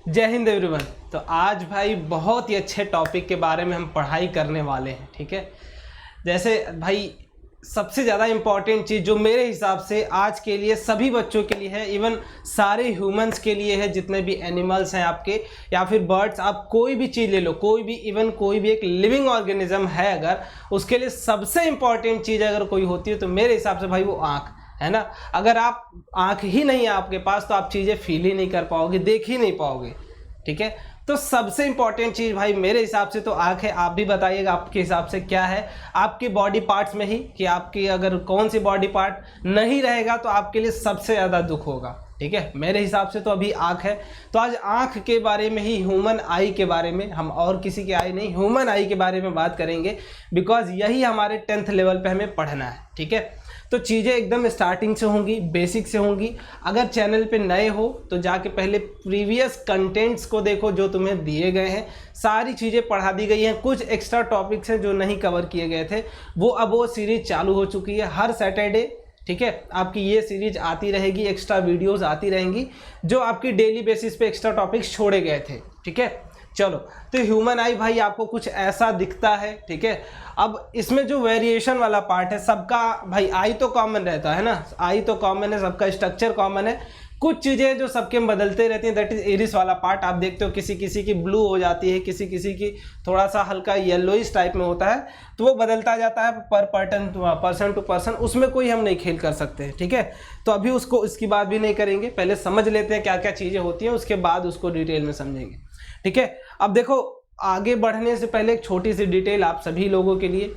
जय हिंद एवरीवन। तो आज भाई बहुत ही अच्छे टॉपिक के बारे में हम पढ़ाई करने वाले हैं। ठीक है, जैसे भाई सबसे ज़्यादा इम्पॉर्टेंट चीज़ जो मेरे हिसाब से आज के लिए सभी बच्चों के लिए है, इवन सारे ह्यूमंस के लिए है, जितने भी एनिमल्स हैं आपके या फिर बर्ड्स, आप कोई भी चीज़ ले लो, कोई भी इवन कोई भी एक लिविंग ऑर्गेनिज्म है, अगर उसके लिए सबसे इम्पॉर्टेंट चीज़ अगर कोई होती है तो मेरे हिसाब से भाई वो आँख है ना। अगर आप आँख ही नहीं है आपके पास तो आप चीज़ें फील ही नहीं कर पाओगे, देख ही नहीं पाओगे। ठीक है, तो सबसे इंपॉर्टेंट चीज़ भाई मेरे हिसाब से तो आँख है। आप भी बताइएगा आपके हिसाब से क्या है आपके बॉडी पार्ट्स में ही, कि आपकी अगर कौन सी बॉडी पार्ट नहीं रहेगा तो आपके लिए सबसे ज़्यादा दुख होगा। ठीक है, मेरे हिसाब से तो अभी आँख है। तो आज आँख के बारे में ही, ह्यूमन आई के बारे में, हम और किसी की आई नहीं, ह्यूमन आई के बारे में बात करेंगे, बिकॉज यही हमारे 10th लेवल पे हमें पढ़ना है। ठीक है, तो चीज़ें एकदम स्टार्टिंग से होंगी, बेसिक से होंगी। अगर चैनल पे नए हो तो जाके पहले प्रीवियस कंटेंट्स को देखो जो तुम्हें दिए गए हैं, सारी चीज़ें पढ़ा दी गई हैं। कुछ एक्स्ट्रा टॉपिक्स हैं जो नहीं कवर किए गए थे, वो सीरीज चालू हो चुकी है हर सैटरडे। ठीक है, आपकी ये सीरीज आती रहेगी, एक्स्ट्रा वीडियोस आती रहेंगी जो आपकी डेली बेसिस पे एक्स्ट्रा टॉपिक्स छोड़े गए थे। ठीक है, चलो तो ह्यूमन आई भाई आपको कुछ ऐसा दिखता है। ठीक है, अब इसमें जो वेरिएशन वाला पार्ट है सबका भाई, आई तो कॉमन रहता है ना, आई तो कॉमन है, सबका स्ट्रक्चर कॉमन है। कुछ चीज़ें जो सबके में बदलते रहती हैं, दैट इज इरिस वाला पार्ट। आप देखते हो किसी किसी की ब्लू हो जाती है, किसी किसी की थोड़ा सा हल्का येलोइश टाइप में होता है, तो वो बदलता जाता है पर पर्सन टू पर्सन। उसमें कोई हम नहीं खेल कर सकते। ठीक है, तो अभी उसको इसकी बात भी नहीं करेंगे, पहले समझ लेते हैं क्या क्या चीज़ें होती हैं, उसके बाद उसको डिटेल में समझेंगे। ठीक है, अब देखो आगे बढ़ने से पहले एक छोटी सी डिटेल आप सभी लोगों के लिए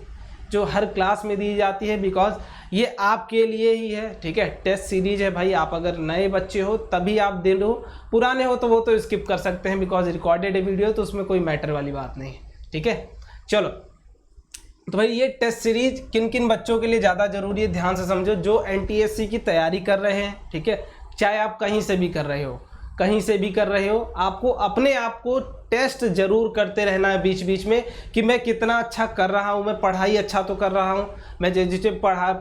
जो हर क्लास में दी जाती है, बिकॉज ये आपके लिए ही है। ठीक है, टेस्ट सीरीज है भाई, आप अगर नए बच्चे हो तभी आप दे लो, पुराने हो तो वो तो स्किप कर सकते हैं, बिकॉज रिकॉर्डेड है वीडियो, तो उसमें कोई मैटर वाली बात नहीं है। ठीक है, चलो तो भाई ये टेस्ट सीरीज किन किन बच्चों के लिए ज़्यादा जरूरी है, ध्यान से समझो। जो NTSC की तैयारी कर रहे हैं, ठीक है, चाहे आप कहीं से भी कर रहे हो, कहीं से भी कर रहे हो, आपको अपने आप को टेस्ट जरूर करते रहना है बीच बीच में कि मैं कितना अच्छा कर रहा हूँ, मैं पढ़ाई अच्छा तो कर रहा हूँ, मैं जिसे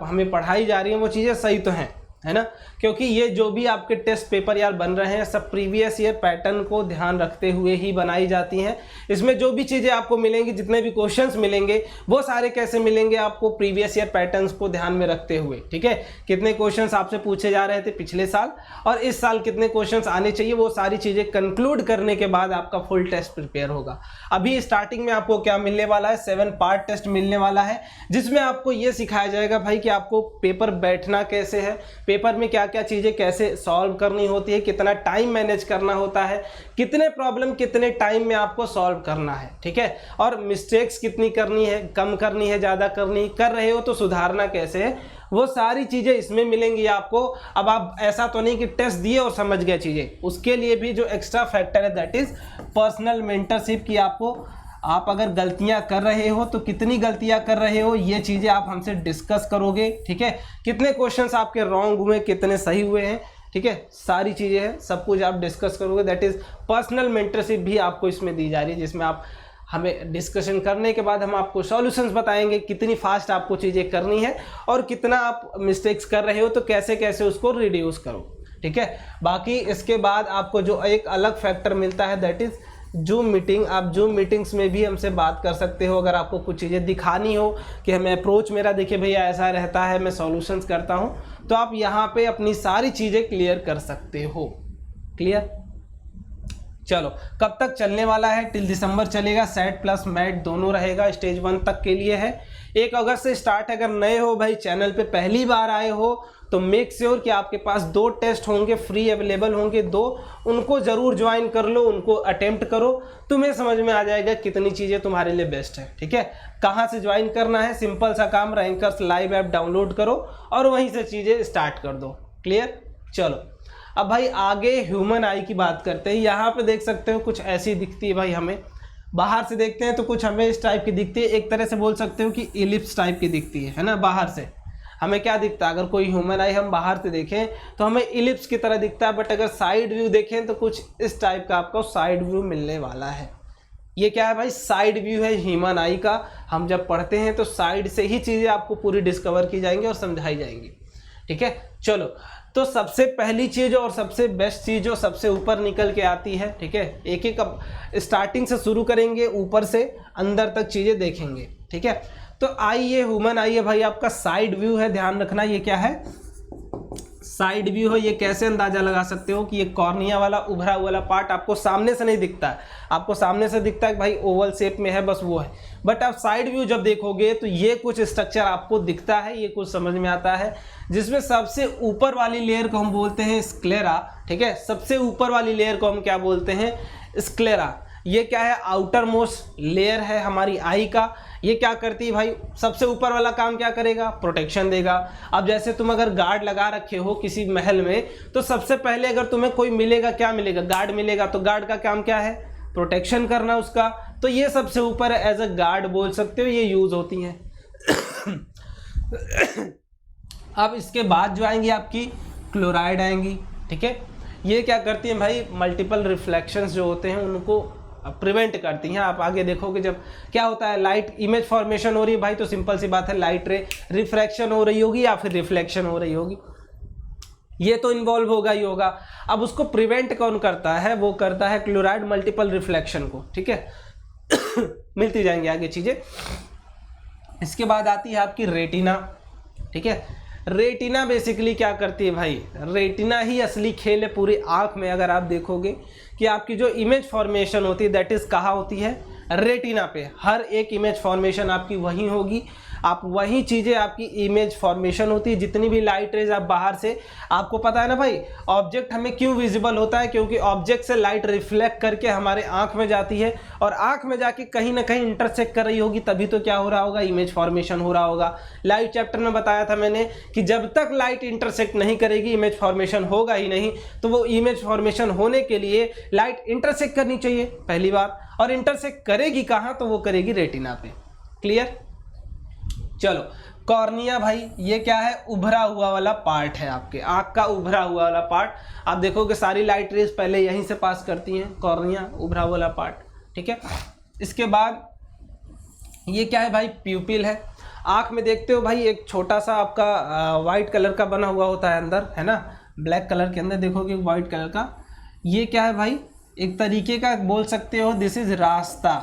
हमें पढ़ाई जा रही है वो चीज़ें सही तो हैं, है ना। क्योंकि ये जो भी आपके टेस्ट पेपर यार बन रहे हैं सब प्रीवियस ईयर पैटर्न को ध्यान रखते हुए ही बनाई जाती हैं। इसमें जो भी चीज़ें आपको मिलेंगी, जितने भी क्वेश्चंस मिलेंगे, वो सारे कैसे मिलेंगे आपको, प्रीवियस ईयर पैटर्न्स को ध्यान में रखते हुए। ठीक है, कितने क्वेश्चंस आपसे पूछे जा रहे थे पिछले साल और इस साल कितने क्वेश्चंस आने चाहिए, वो सारी चीज़ें कंक्लूड करने के बाद आपका फुल टेस्ट प्रिपेयर होगा। अभी स्टार्टिंग में आपको क्या मिलने वाला है, 7 पार्ट टेस्ट मिलने वाला है, जिसमें आपको ये सिखाया जाएगा भाई कि आपको पेपर बैठना कैसे है, पेपर में क्या क्या चीज़ें कैसे सॉल्व करनी होती है, कितना टाइम मैनेज करना होता है, कितने प्रॉब्लम कितने टाइम में आपको सॉल्व करना है। ठीक है, और मिस्टेक्स कितनी करनी है, कम करनी है, ज़्यादा करनी, कर रहे हो तो सुधारना कैसे है, वो सारी चीज़ें इसमें मिलेंगी आपको। अब आप ऐसा तो नहीं कि टेस्ट दिए और समझ गए चीज़ें, उसके लिए भी जो एक्स्ट्रा फैक्टर है दैट इज़ पर्सनल मेंटरशिप की। आपको आप अगर गलतियां कर रहे हो तो कितनी गलतियां कर रहे हो, ये चीज़ें आप हमसे डिस्कस करोगे। ठीक है, कितने क्वेश्चंस आपके रॉन्ग हुए, कितने सही हुए हैं, ठीक है, सारी चीज़ें हैं, सब कुछ आप डिस्कस करोगे। दैट इज़ पर्सनल मेंटरशिप भी आपको इसमें दी जा रही है, जिसमें आप हमें डिस्कशन करने के बाद हम आपको सॉल्यूशंस बताएंगे, कितनी फास्ट आपको चीज़ें करनी है और कितना आप मिस्टेक्स कर रहे हो तो कैसे कैसे उसको रिड्यूस करो। ठीक है, बाकी इसके बाद आपको जो एक अलग फैक्टर मिलता है दैट इज़ जूम मीटिंग। आप जूम मीटिंग्स में भी हमसे बात कर सकते हो, अगर आपको कुछ चीज़ें दिखानी हो कि हमें अप्रोच मेरा देखिए भैया ऐसा रहता है, मैं सॉल्यूशंस करता हूँ, तो आप यहाँ पे अपनी सारी चीज़ें क्लियर कर सकते हो। क्लियर, चलो कब तक चलने वाला है, टिल दिसंबर चलेगा, सेट प्लस मैट दोनों रहेगा, स्टेज 1 तक के लिए है। 1 अगस्त से स्टार्ट है। अगर नए हो भाई, चैनल पे पहली बार आए हो तो मेक श्योर कि आपके पास 2 टेस्ट होंगे, फ्री अवेलेबल होंगे 2, उनको ज़रूर ज्वाइन कर लो, उनको अटेम्प्ट करो, तुम्हें समझ में आ जाएगा कितनी चीज़ें तुम्हारे लिए बेस्ट है। ठीक है, कहाँ से ज्वाइन करना है, सिंपल सा काम, रैंकर्स लाइव ऐप डाउनलोड करो और वहीं से चीज़ें स्टार्ट कर दो। क्लियर, चलो अब भाई आगे ह्यूमन आई की बात करते हैं। यहाँ पे देख सकते हो कुछ ऐसी दिखती है भाई, हमें बाहर से देखते हैं तो कुछ हमें इस टाइप की दिखती है, एक तरह से बोल सकते हो कि इलिप्स टाइप की दिखती है ना। बाहर से हमें क्या दिखता है, अगर कोई ह्यूमन आई हम बाहर से देखें तो हमें इलिप्स की तरह दिखता है, बट अगर साइड व्यू देखें तो कुछ इस टाइप का आपको साइड व्यू मिलने वाला है। ये क्या है भाई, साइड व्यू है ह्यूमन आई का। हम जब पढ़ते हैं तो साइड से ही चीज़ें आपको पूरी डिस्कवर की जाएंगी और समझाई जाएंगी। ठीक है, चलो तो सबसे पहली चीज और सबसे बेस्ट चीज जो सबसे ऊपर निकल के आती है, ठीक है, एक एक स्टार्टिंग से शुरू करेंगे, ऊपर से अंदर तक चीजें देखेंगे, ठीक है। तो आइए ह्यूमन, आइए भाई, आपका साइड व्यू है, ध्यान रखना ये क्या है, साइड व्यू है। ये कैसे अंदाजा लगा सकते हो कि ये कॉर्निया वाला उभरा वाला पार्ट आपको सामने से नहीं दिखता है, आपको सामने से दिखता है भाई ओवल शेप में है, बस वो है, बट आप साइड व्यू जब देखोगे तो ये कुछ स्ट्रक्चर आपको दिखता है, ये कुछ समझ में आता है, जिसमें सबसे ऊपर वाली लेयर को हम बोलते हैं स्क्लेरा, ठीक है। सबसे ऊपर वाली लेयर को हम क्या बोलते हैं, स्क्लेरा। ये क्या है, आउटर मोस्ट लेयर है हमारी आई का। ये क्या करती है भाई, सबसे ऊपर वाला काम क्या करेगा, प्रोटेक्शन देगा। अब जैसे तुम अगर गार्ड लगा रखे हो किसी महल में, तो सबसे पहले अगर तुम्हें कोई मिलेगा, क्या मिलेगा, गार्ड मिलेगा, तो गार्ड का काम क्या है, प्रोटेक्शन करना उसका। तो ये सबसे ऊपर एज अ गार्ड बोल सकते हो, ये यूज होती हैं। अब इसके बाद जो आएंगी आपकी क्लोराइड आएंगी, ठीक है। ये क्या करती हैं भाई, मल्टीपल रिफ्लेक्शंस जो होते हैं उनको प्रिवेंट करती हैं। आप आगे देखोगे जब क्या होता है, लाइट इमेज फॉर्मेशन हो रही है भाई, तो सिंपल सी बात है, लाइट रे रिफ्रैक्शन हो रही होगी या फिर रिफ्लेक्शन हो रही होगी, ये तो इन्वॉल्व होगा ही होगा। अब उसको प्रिवेंट कौन करता है, वो करता है क्लोराइड मल्टीपल रिफ्लेक्शन को, ठीक है। मिलती जाएंगी आगे चीजें। इसके बाद आती है आपकी रेटिना, ठीक है। रेटिना बेसिकली क्या करती है भाई, रेटिना ही असली खेल है पूरी आंख में। अगर आप देखोगे कि आपकी जो इमेज फॉर्मेशन होती है दैट इज कहाँ होती है, रेटिना पे। हर एक इमेज फॉर्मेशन आपकी वहीं होगी, आप वही चीज़ें आपकी इमेज फॉर्मेशन होती है। जितनी भी लाइट रेज आप बाहर से, आपको पता है ना भाई, ऑब्जेक्ट हमें क्यों विजिबल होता है, क्योंकि ऑब्जेक्ट से लाइट रिफ्लेक्ट करके हमारे आंख में जाती है, और आंख में जाके कहीं ना कहीं इंटरसेक्ट कर रही होगी, तभी तो क्या हो रहा होगा, इमेज फॉर्मेशन हो रहा होगा। लाइट चैप्टर में बताया था मैंने कि जब तक लाइट इंटरसेक्ट नहीं करेगी इमेज फॉर्मेशन होगा ही नहीं। तो वो इमेज फॉर्मेशन होने के लिए लाइट इंटरसेक्ट करनी चाहिए पहली बार, और इंटरसेक्ट करेगी कहाँ, तो वो करेगी रेटिना पे। क्लियर। चलो, कॉर्निया भाई ये क्या है, उभरा हुआ वाला पार्ट है, आपके आंख का उभरा हुआ वाला पार्ट। आप देखोगे सारी लाइट रेज पहले यहीं से पास करती हैं, कॉर्निया उभरा हुआ वाला पार्ट, ठीक है। इसके बाद ये क्या है भाई, प्यूपिल है। आंख में देखते हो भाई एक छोटा सा आपका वाइट कलर का बना हुआ होता है अंदर, है ना, ब्लैक कलर के अंदर देखोगे वाइट कलर का। ये क्या है भाई, एक तरीके का बोल सकते हो दिस इज रास्ता,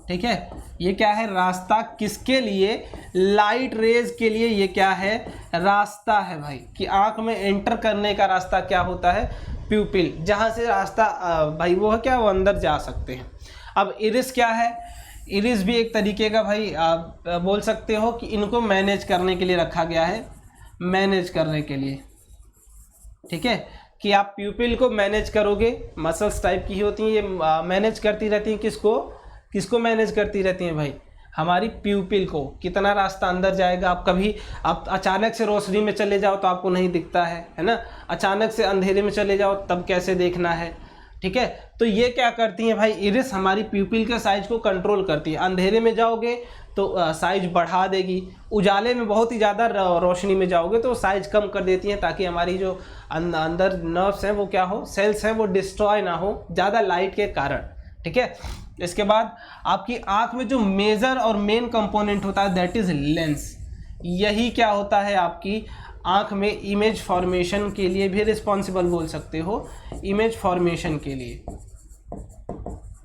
ठीक है। ये क्या है, रास्ता किसके लिए, लाइट रेज के लिए। ये क्या है, रास्ता है भाई, कि आंख में एंटर करने का रास्ता क्या होता है, प्यूपिल, जहाँ से रास्ता भाई वो है क्या, वो अंदर जा सकते हैं। अब इरिस क्या है, इरिस भी एक तरीके का भाई आप बोल सकते हो कि इनको मैनेज करने के लिए रखा गया है, मैनेज करने के लिए, ठीक है, कि आप प्यूपिल को मैनेज करोगे। मसल्स टाइप की ही होती हैं ये, मैनेज करती रहती हैं, किसको मैनेज करती रहती हैं भाई, हमारी प्यूपिल को, कितना रास्ता अंदर जाएगा। आप कभी आप अचानक से रोशनी में चले जाओ तो आपको नहीं दिखता है ना, अचानक से अंधेरे में चले जाओ तब कैसे देखना है, ठीक है। तो ये क्या करती हैं भाई, इरिस हमारी प्यूपिल के साइज को कंट्रोल करती है। अंधेरे में जाओगे तो साइज बढ़ा देगी, उजाले में बहुत ही ज़्यादा रोशनी में जाओगे तो साइज कम कर देती हैं, ताकि हमारी जो अंदर नर्व्स हैं वो क्या हो, सेल्स हैं वो डिस्ट्रॉय ना हो ज़्यादा लाइट के कारण, ठीक है। इसके बाद आपकी आंख में जो मेजर और मेन कंपोनेंट होता है दैट इज लेंस। यही क्या होता है, आपकी आंख में इमेज फॉर्मेशन के लिए भी रिस्पॉन्सिबल बोल सकते हो, इमेज फॉर्मेशन के लिए।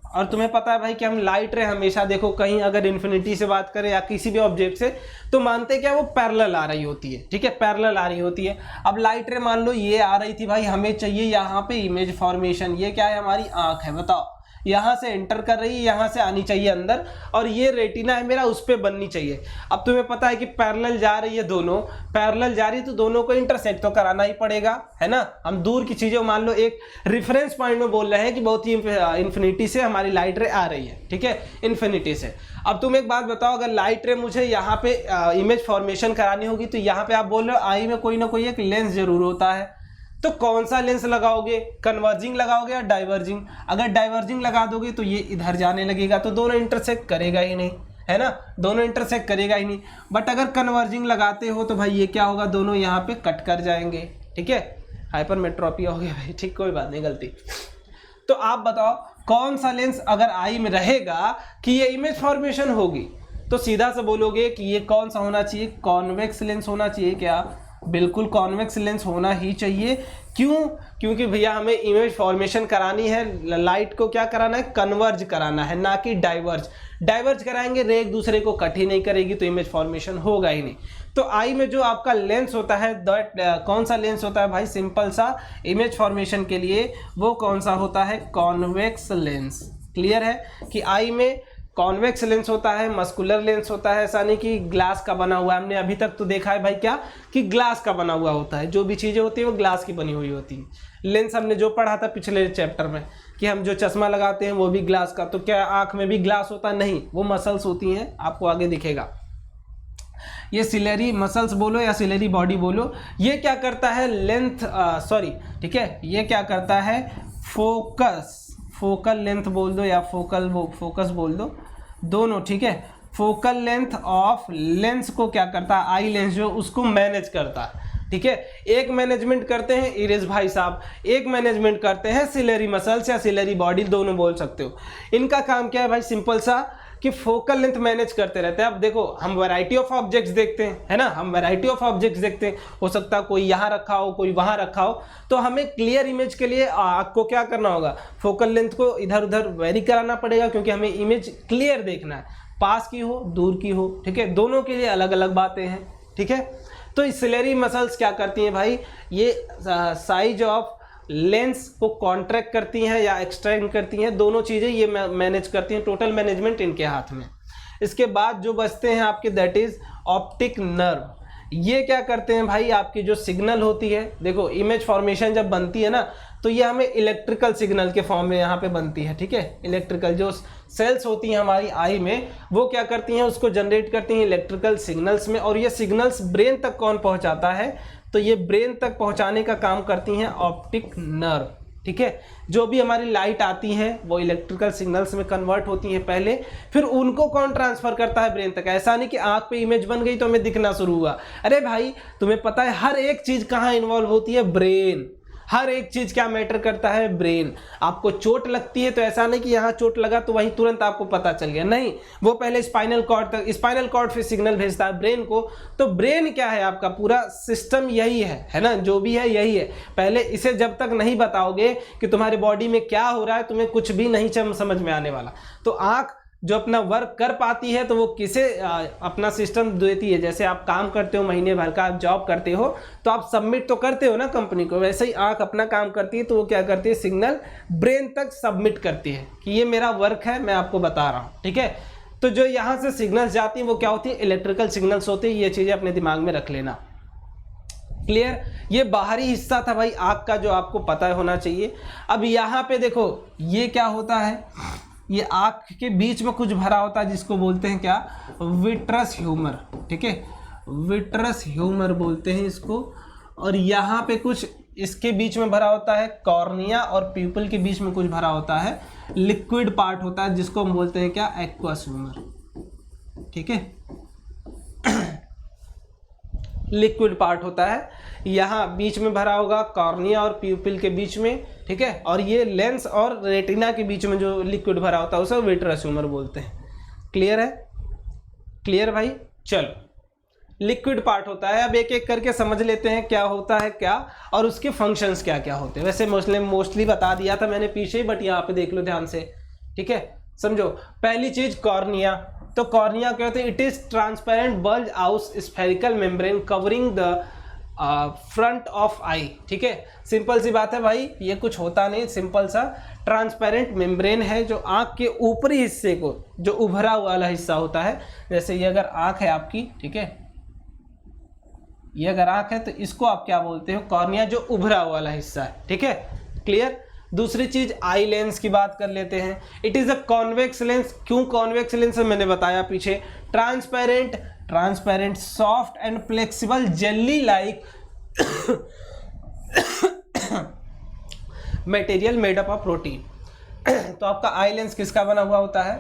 और तुम्हें पता है भाई कि हम लाइट रे हमेशा देखो, कहीं अगर इन्फिनिटी से बात करें या किसी भी ऑब्जेक्ट से, तो मानते क्या वो पैरेलल आ रही होती है, ठीक है, पैरेलल आ रही होती है। अब लाइट रे मान लो ये आ रही थी भाई, हमें चाहिए यहाँ पे इमेज फॉर्मेशन। ये क्या है, हमारी आंख है, बताओ, यहाँ से एंटर कर रही है, यहाँ से आनी चाहिए अंदर, और ये रेटिना है मेरा, उस पर बननी चाहिए। अब तुम्हें पता है कि पैरेलल जा रही है, दोनों पैरेलल जा रही है, तो दोनों को इंटरसेक्ट तो कराना ही पड़ेगा, है ना। हम दूर की चीज़ें मान लो एक रेफरेंस पॉइंट में बोल रहे हैं कि बहुत ही इन्फिनिटी से हमारी लाइट रे आ रही है, ठीक है, इन्फिनिटी से। अब तुम एक बात बताओ, अगर लाइट रे मुझे यहाँ पे इमेज फॉर्मेशन करानी होगी, तो यहाँ पे आप बोल रहे हो आई में कोई ना कोई एक लेंस जरूर होता है, तो कौन सा लेंस लगाओगे, कन्वर्जिंग लगाओगे या डाइवर्जिंग। अगर डाइवर्जिंग लगा दोगे तो ये इधर जाने लगेगा, तो दोनों इंटरसेक्ट करेगा ही नहीं, है ना, दोनों इंटरसेक्ट करेगा ही नहीं। बट अगर कन्वर्जिंग लगाते हो तो भाई ये क्या होगा, दोनों यहाँ पे कट कर जाएंगे, ठीक है, हाइपरमेट्रोपिया हो गया भाई, ठीक, कोई बात नहीं, गलती। तो आप बताओ कौन सा लेंस अगर आई में रहेगा कि ये इमेज फॉर्मेशन होगी, तो सीधा से बोलोगे कि ये कौन सा होना चाहिए, कॉन्वेक्स लेंस होना चाहिए क्या, बिल्कुल कॉन्वेक्स लेंस होना ही चाहिए। क्यों? क्योंकि भैया हमें इमेज फॉर्मेशन करानी है, लाइट को क्या कराना है, कन्वर्ज कराना है, ना कि डाइवर्ज। डाइवर्ज कराएंगे रे एक दूसरे को कट ही नहीं करेगी तो इमेज फॉर्मेशन होगा ही नहीं। तो आई में जो आपका लेंस होता है दैट कौन सा लेंस होता है भाई, सिंपल सा इमेज फॉर्मेशन के लिए वो कौन सा होता है, कॉन्वेक्स लेंस। क्लियर है कि आई में कॉन्वेक्स लेंस होता है, मस्कुलर लेंस होता है, ऐसा नहीं कि ग्लास का बना हुआ है। हमने अभी तक तो देखा है भाई क्या कि ग्लास का बना हुआ होता है, जो भी चीज़ें होती है वो ग्लास की बनी हुई होती है। लेंस हमने जो पढ़ा था पिछले चैप्टर में कि हम जो चश्मा लगाते हैं वो भी ग्लास का, तो क्या आँख में भी ग्लास होता है? नहीं, वो मसल्स होती हैं, आपको आगे दिखेगा। ये सिलेरी मसल्स बोलो या सिलेरी बॉडी बोलो, ये क्या करता है, लेंथ ठीक है, ये क्या करता है, फोकल लेंथ बोल दो या फोकस बोल दो, दोनों ठीक है। फोकल लेंथ ऑफ लेंस को क्या करता है, आई लेंस जो उसको मैनेज करता है, ठीक है। एक मैनेजमेंट करते हैं इरेज भाई साहब, एक मैनेजमेंट करते हैं सिलेरी मसल्स या सिलेरी बॉडी, दोनों बोल सकते हो। इनका काम क्या है भाई, सिंपल सा कि फोकल लेंथ मैनेज करते रहते हैं। अब देखो हम वैरायटी ऑफ ऑब्जेक्ट्स देखते हैं, है ना, हम वैरायटी ऑफ ऑब्जेक्ट्स देखते हैं, हो सकता है कोई यहाँ रखा हो कोई वहाँ रखा हो, तो हमें क्लियर इमेज के लिए आपको क्या करना होगा, फोकल लेंथ को इधर उधर वेरी कराना पड़ेगा, क्योंकि हमें इमेज क्लियर देखना है, पास की हो दूर की हो, ठीक है, दोनों के लिए अलग अलग बातें हैं, ठीक है। तो सिलेरी मसल्स क्या करती हैं भाई, ये साइज ऑफ लेंस को कॉन्ट्रैक्ट करती हैं या एक्सटेंड करती हैं, दोनों चीज़ें ये मैनेज करती हैं, टोटल मैनेजमेंट इनके हाथ में। इसके बाद जो बचते हैं आपके दैट इज ऑप्टिक नर्व, ये क्या करते हैं भाई, आपकी जो सिग्नल होती है, देखो इमेज फॉर्मेशन जब बनती है ना तो ये हमें इलेक्ट्रिकल सिग्नल के फॉर्म में यहाँ पे बनती है, ठीक है। इलेक्ट्रिकल जो सेल्स होती हैं हमारी आई में, वो क्या करती हैं, उसको जनरेट करती हैं इलेक्ट्रिकल सिग्नल्स में, और ये सिग्नल्स ब्रेन तक कौन पहुँचाता है, तो ये ब्रेन तक पहुँचाने का काम करती हैं ऑप्टिक नर्व, ठीक है। जो भी हमारी लाइट आती है वो इलेक्ट्रिकल सिग्नल्स में कन्वर्ट होती है पहले, फिर उनको कौन ट्रांसफर करता है, ब्रेन तक। ऐसा नहीं कि आंख पे इमेज बन गई तो हमें दिखना शुरू हुआ। अरे भाई तुम्हें पता है हर एक चीज कहाँ इन्वॉल्व होती है, ब्रेन। हर एक चीज क्या मैटर करता है, ब्रेन। आपको चोट लगती है तो ऐसा नहीं कि यहाँ चोट लगा तो वहीं तुरंत आपको पता चल गया, नहीं, वो पहले स्पाइनल कॉर्ड तक, स्पाइनल कॉर्ड फिर सिग्नल भेजता है ब्रेन को। तो ब्रेन क्या है, आपका पूरा सिस्टम यही है ना, जो भी है यही है। पहले इसे जब तक नहीं बताओगे कि तुम्हारी बॉडी में क्या हो रहा है, तुम्हें कुछ भी नहीं समझ में आने वाला। तो आँख जो अपना वर्क कर पाती है तो वो किसे अपना सिस्टम देती है। जैसे आप काम करते हो महीने भर का, आप जॉब करते हो तो आप सबमिट तो करते हो ना कंपनी को, वैसे ही आंख अपना काम करती है तो वो क्या करती है, सिग्नल ब्रेन तक सबमिट करती है कि ये मेरा वर्क है, मैं आपको बता रहा हूँ, ठीक है। तो जो यहाँ से सिग्नल्स जाती हैं वो क्या होती है, इलेक्ट्रिकल सिग्नल्स होती है। ये चीज़ें अपने दिमाग में रख लेना, क्लियर। ये बाहरी हिस्सा था भाई आँख का, जो आपको पता होना चाहिए। अब यहाँ पे देखो ये क्या होता है, ये आँख के बीच में कुछ भरा होता है जिसको बोलते हैं क्या, विट्रस ह्यूमर, ठीक है, विट्रस ह्यूमर बोलते हैं इसको। और यहाँ पे कुछ इसके बीच में भरा होता है, कॉर्निया और प्यूपिल के बीच में कुछ भरा होता है, लिक्विड पार्ट होता है जिसको हम बोलते हैं क्या, एक्वस ह्यूमर, ठीक है। लिक्विड पार्ट होता है, यहाँ बीच में भरा होगा कॉर्निया और प्यूपिल के बीच में, ठीक है। और ये लेंस और रेटिना के बीच में जो लिक्विड भरा होता है उसे विट्रस ह्यूमर बोलते हैं। क्लियर है, क्लियर भाई। चलो लिक्विड पार्ट होता है, अब एक एक करके समझ लेते हैं क्या होता है क्या, और उसके फंक्शंस क्या क्या होते हैं। वैसे मोस्टली बता दिया था मैंने पीछे ही, बट यहाँ पे देख लो ध्यान से, ठीक है, समझो। पहली चीज कॉर्निया, तो कॉर्निया क्या होते हैं, it is transparent bulge out spherical membrane covering the front of eye, ठीक है। सिंपल सी बात है भाई, ये कुछ होता नहीं, सिंपल सा ट्रांसपेरेंट मेम्ब्रेन है जो आँख के ऊपरी हिस्से को, जो उभरा वाला हिस्सा होता है, जैसे ये अगर आँख है आपकी, ठीक है, ये अगर आँख है तो इसको आप क्या बोलते हो, कॉर्निया, जो उभरा वाला हिस्सा है, ठीक है, क्लियर। दूसरी चीज आई लेंस की बात कर लेते हैं। It is a convex lens. क्यों कॉन्वेक्स लेंस, मैंने बताया पीछे, transparent soft and flexible jelly like material made up of protein. तो आपका आई लेंस किसका बना हुआ होता है,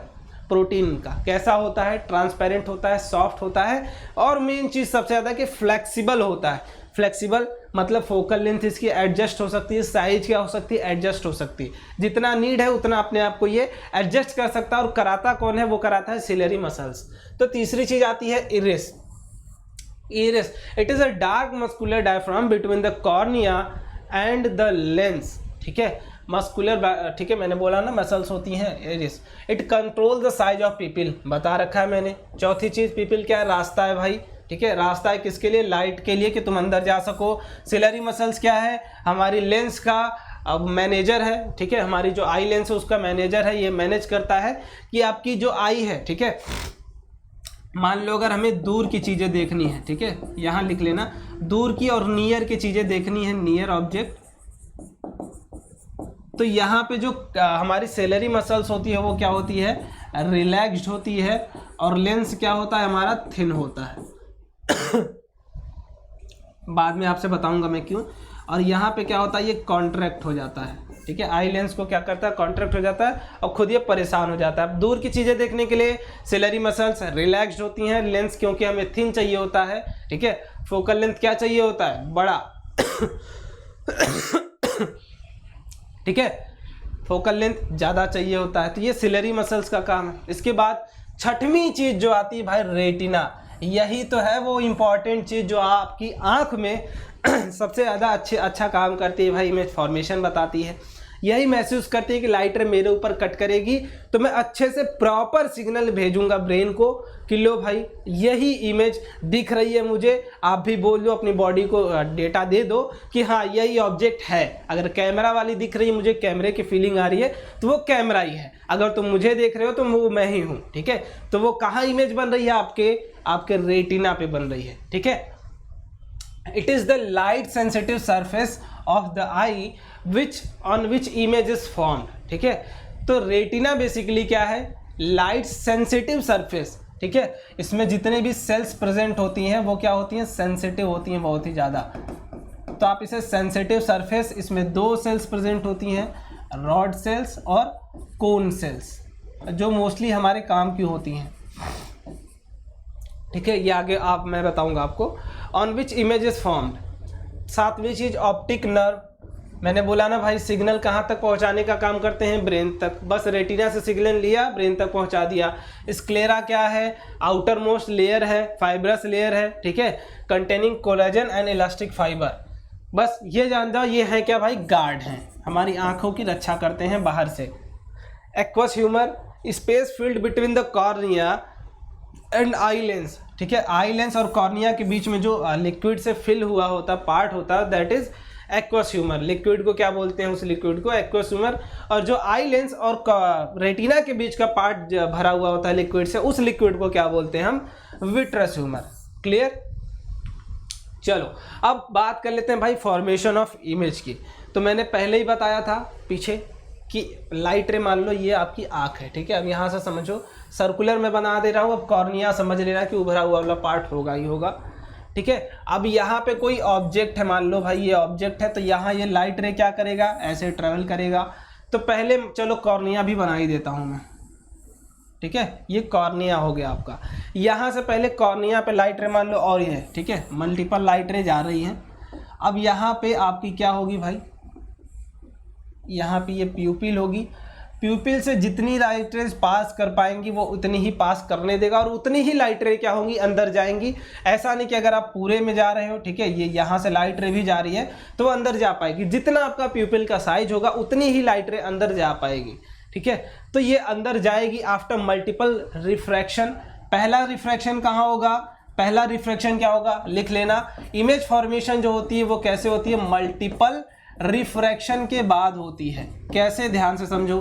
प्रोटीन का। कैसा होता है, ट्रांसपेरेंट होता है, सॉफ्ट होता है, और मेन चीज सबसे ज्यादा कि फ्लेक्सिबल होता है। फ्लेक्सिबल मतलब फोकल लेंथ इसकी एडजस्ट हो सकती है, साइज क्या हो सकती है, एडजस्ट हो सकती है। जितना नीड है उतना अपने आप को ये एडजस्ट कर सकता है, और कराता कौन है, वो कराता है सिलेरी मसल्स। तो तीसरी चीज आती है iris. Iris, it is a dark muscular diaphragm between the cornea and the lens, ठीक है, मस्कुलर, ठीक है, मैंने बोला ना मसल्स होती हैं iris. It control the size of people, बता रखा है मैंने। चौथी चीज पीपल क्या है, रास्ता है भाई, ठीक है, रास्ता है किसके लिए, लाइट के लिए कि तुम अंदर जा सको। सिलरी मसल्स क्या है, हमारी लेंस का अब मैनेजर है, ठीक है, हमारी जो आई लेंस है उसका मैनेजर है, ये मैनेज करता है कि आपकी जो आई है, ठीक है, मान लो अगर हमें दूर की चीज़ें देखनी है, ठीक है, यहाँ लिख लेना, दूर की और नियर की चीज़ें देखनी है, नियर ऑब्जेक्ट, तो यहाँ पे जो हमारी सेलरी मसल्स होती है वो क्या होती है, रिलैक्स्ड होती है, और लेंस क्या होता है हमारा, थिन होता है। बाद में आपसे बताऊंगा मैं क्यों। और यहाँ पे क्या होता है, ये कॉन्ट्रैक्ट हो जाता है, ठीक है, आई लेंस को क्या करता है, कॉन्ट्रैक्ट हो जाता है और खुद ये परेशान हो जाता है। अब दूर की चीज़ें देखने के लिए सेलरी मसल्स रिलैक्स्ड होती हैं, लेंस क्योंकि हमें थिन चाहिए होता है, ठीक है, फोकल लेंथ क्या चाहिए होता है, बड़ा, ठीक है, फोकल लेंथ ज़्यादा चाहिए होता है, तो ये सिलरी मसल्स का काम है। इसके बाद छठवीं चीज़ जो आती है भाई, रेटिना, यही तो है वो इम्पॉर्टेंट चीज़ जो आपकी आँख में सबसे ज़्यादा अच्छा काम करती है भाई, इमेज फॉर्मेशन बताती है। यही महसूस करती है कि लाइट रे मेरे ऊपर कट करेगी तो मैं अच्छे से प्रॉपर सिग्नल भेजूंगा ब्रेन को कि लो भाई यही इमेज दिख रही है मुझे, आप भी बोल दो, अपनी बॉडी को डेटा दे दो कि हाँ यही ऑब्जेक्ट है। अगर कैमरा वाली दिख रही है, मुझे कैमरे की फीलिंग आ रही है तो वो कैमरा ही है, अगर तुम मुझे देख रहे हो तो वो मैं ही हूँ, ठीक है। तो वो कहाँ इमेज बन रही है, आपके रेटिना पे बन रही है, ठीक है। It is the light sensitive surface of the eye on which image is formed, ठीक है। तो रेटिना बेसिकली क्या है, लाइट सेंसिटिव सरफेस, ठीक है। इसमें जितने भी सेल्स प्रेजेंट होती हैं वो क्या होती हैं, सेंसिटिव होती हैं बहुत ही ज़्यादा। तो आप इसे सेंसिटिव सरफेस, इसमें दो सेल्स प्रेजेंट होती हैं, रॉड सेल्स और कोन सेल्स, जो मोस्टली हमारे काम की होती हैं, ठीक है। ये आगे मैं बताऊंगा आपको। On which image is formed, सातवीं चीज ऑप्टिक नर्व, मैंने बोला ना भाई सिग्नल कहाँ तक पहुँचाने का काम करते हैं, ब्रेन तक। बस रेटिना से सिग्नल लिया, ब्रेन तक पहुँचा दिया। स्क्लेरा क्या है, आउटर मोस्ट लेयर है, फाइब्रस लेयर है, ठीक है, containing collagen and elastic fibre. बस ये जान जाओ ये है क्या भाई, गार्ड हैं, हमारी आँखों की रक्षा करते हैं बाहर से। Aqueous humour, space field between the cornea and eye lens, ठीक है, आई लेंस और कॉर्निया के बीच में जो लिक्विड से फिल हुआ होता पार्ट होता है that is aqueous humour. Liquid को क्या बोलते हैं, उस लिक्विड को एक्वस ह्यूमर। और जो आई लेंस और रेटिना के बीच का पार्ट भरा हुआ होता है लिक्विड से, उस लिक्विड को क्या बोलते हैं हम, विट्रस ह्यूमर। क्लियर। चलो अब बात कर लेते हैं भाई फॉर्मेशन ऑफ इमेज की। तो मैंने पहले ही बताया था पीछे कि लाइट रे, मान लो ये आपकी आँख है, ठीक है। अब यहाँ से समझो, सर्कुलर में बना दे रहा हूँ, अब कॉर्निया समझ लेना कि उभरा हुआ वाला पार्ट होगा ही होगा, ठीक है। अब यहाँ पे कोई ऑब्जेक्ट है, मान लो भाई ये ऑब्जेक्ट है, तो यहाँ ये लाइट रे क्या करेगा, ऐसे ट्रेवल करेगा। तो पहले चलो कॉर्निया भी बना ही देता हूँ मैं, ठीक है। ये कॉर्निया हो गया आपका। यहाँ से पहले कॉर्निया पे लाइट रे मान लो और ये, ठीक है, मल्टीपल लाइट रे जा रही हैं। अब यहाँ पे आपकी क्या होगी भाई, यहाँ पे ये प्यूपिल होगी। प्यूपिल से जितनी लाइट रेज पास कर पाएंगी वो उतनी ही पास करने देगा, और उतनी ही लाइट रे क्या होंगी, अंदर जाएंगी। ऐसा नहीं कि अगर आप पूरे में जा रहे हो, ठीक है, ये यहाँ से लाइट रे भी जा रही है तो वो अंदर जा पाएगी। जितना आपका प्यूपिल का साइज होगा उतनी ही लाइट रे अंदर जा पाएगी, ठीक है। तो ये अंदर जाएगी आफ्टर मल्टीपल रिफ्रैक्शन। पहला रिफ्रैक्शन कहाँ होगा, पहला रिफ्रैक्शन क्या होगा, लिख लेना। इमेज फॉर्मेशन जो होती है वो कैसे होती है, मल्टीपल रिफ्रैक्शन के बाद होती है। कैसे, ध्यान से समझो,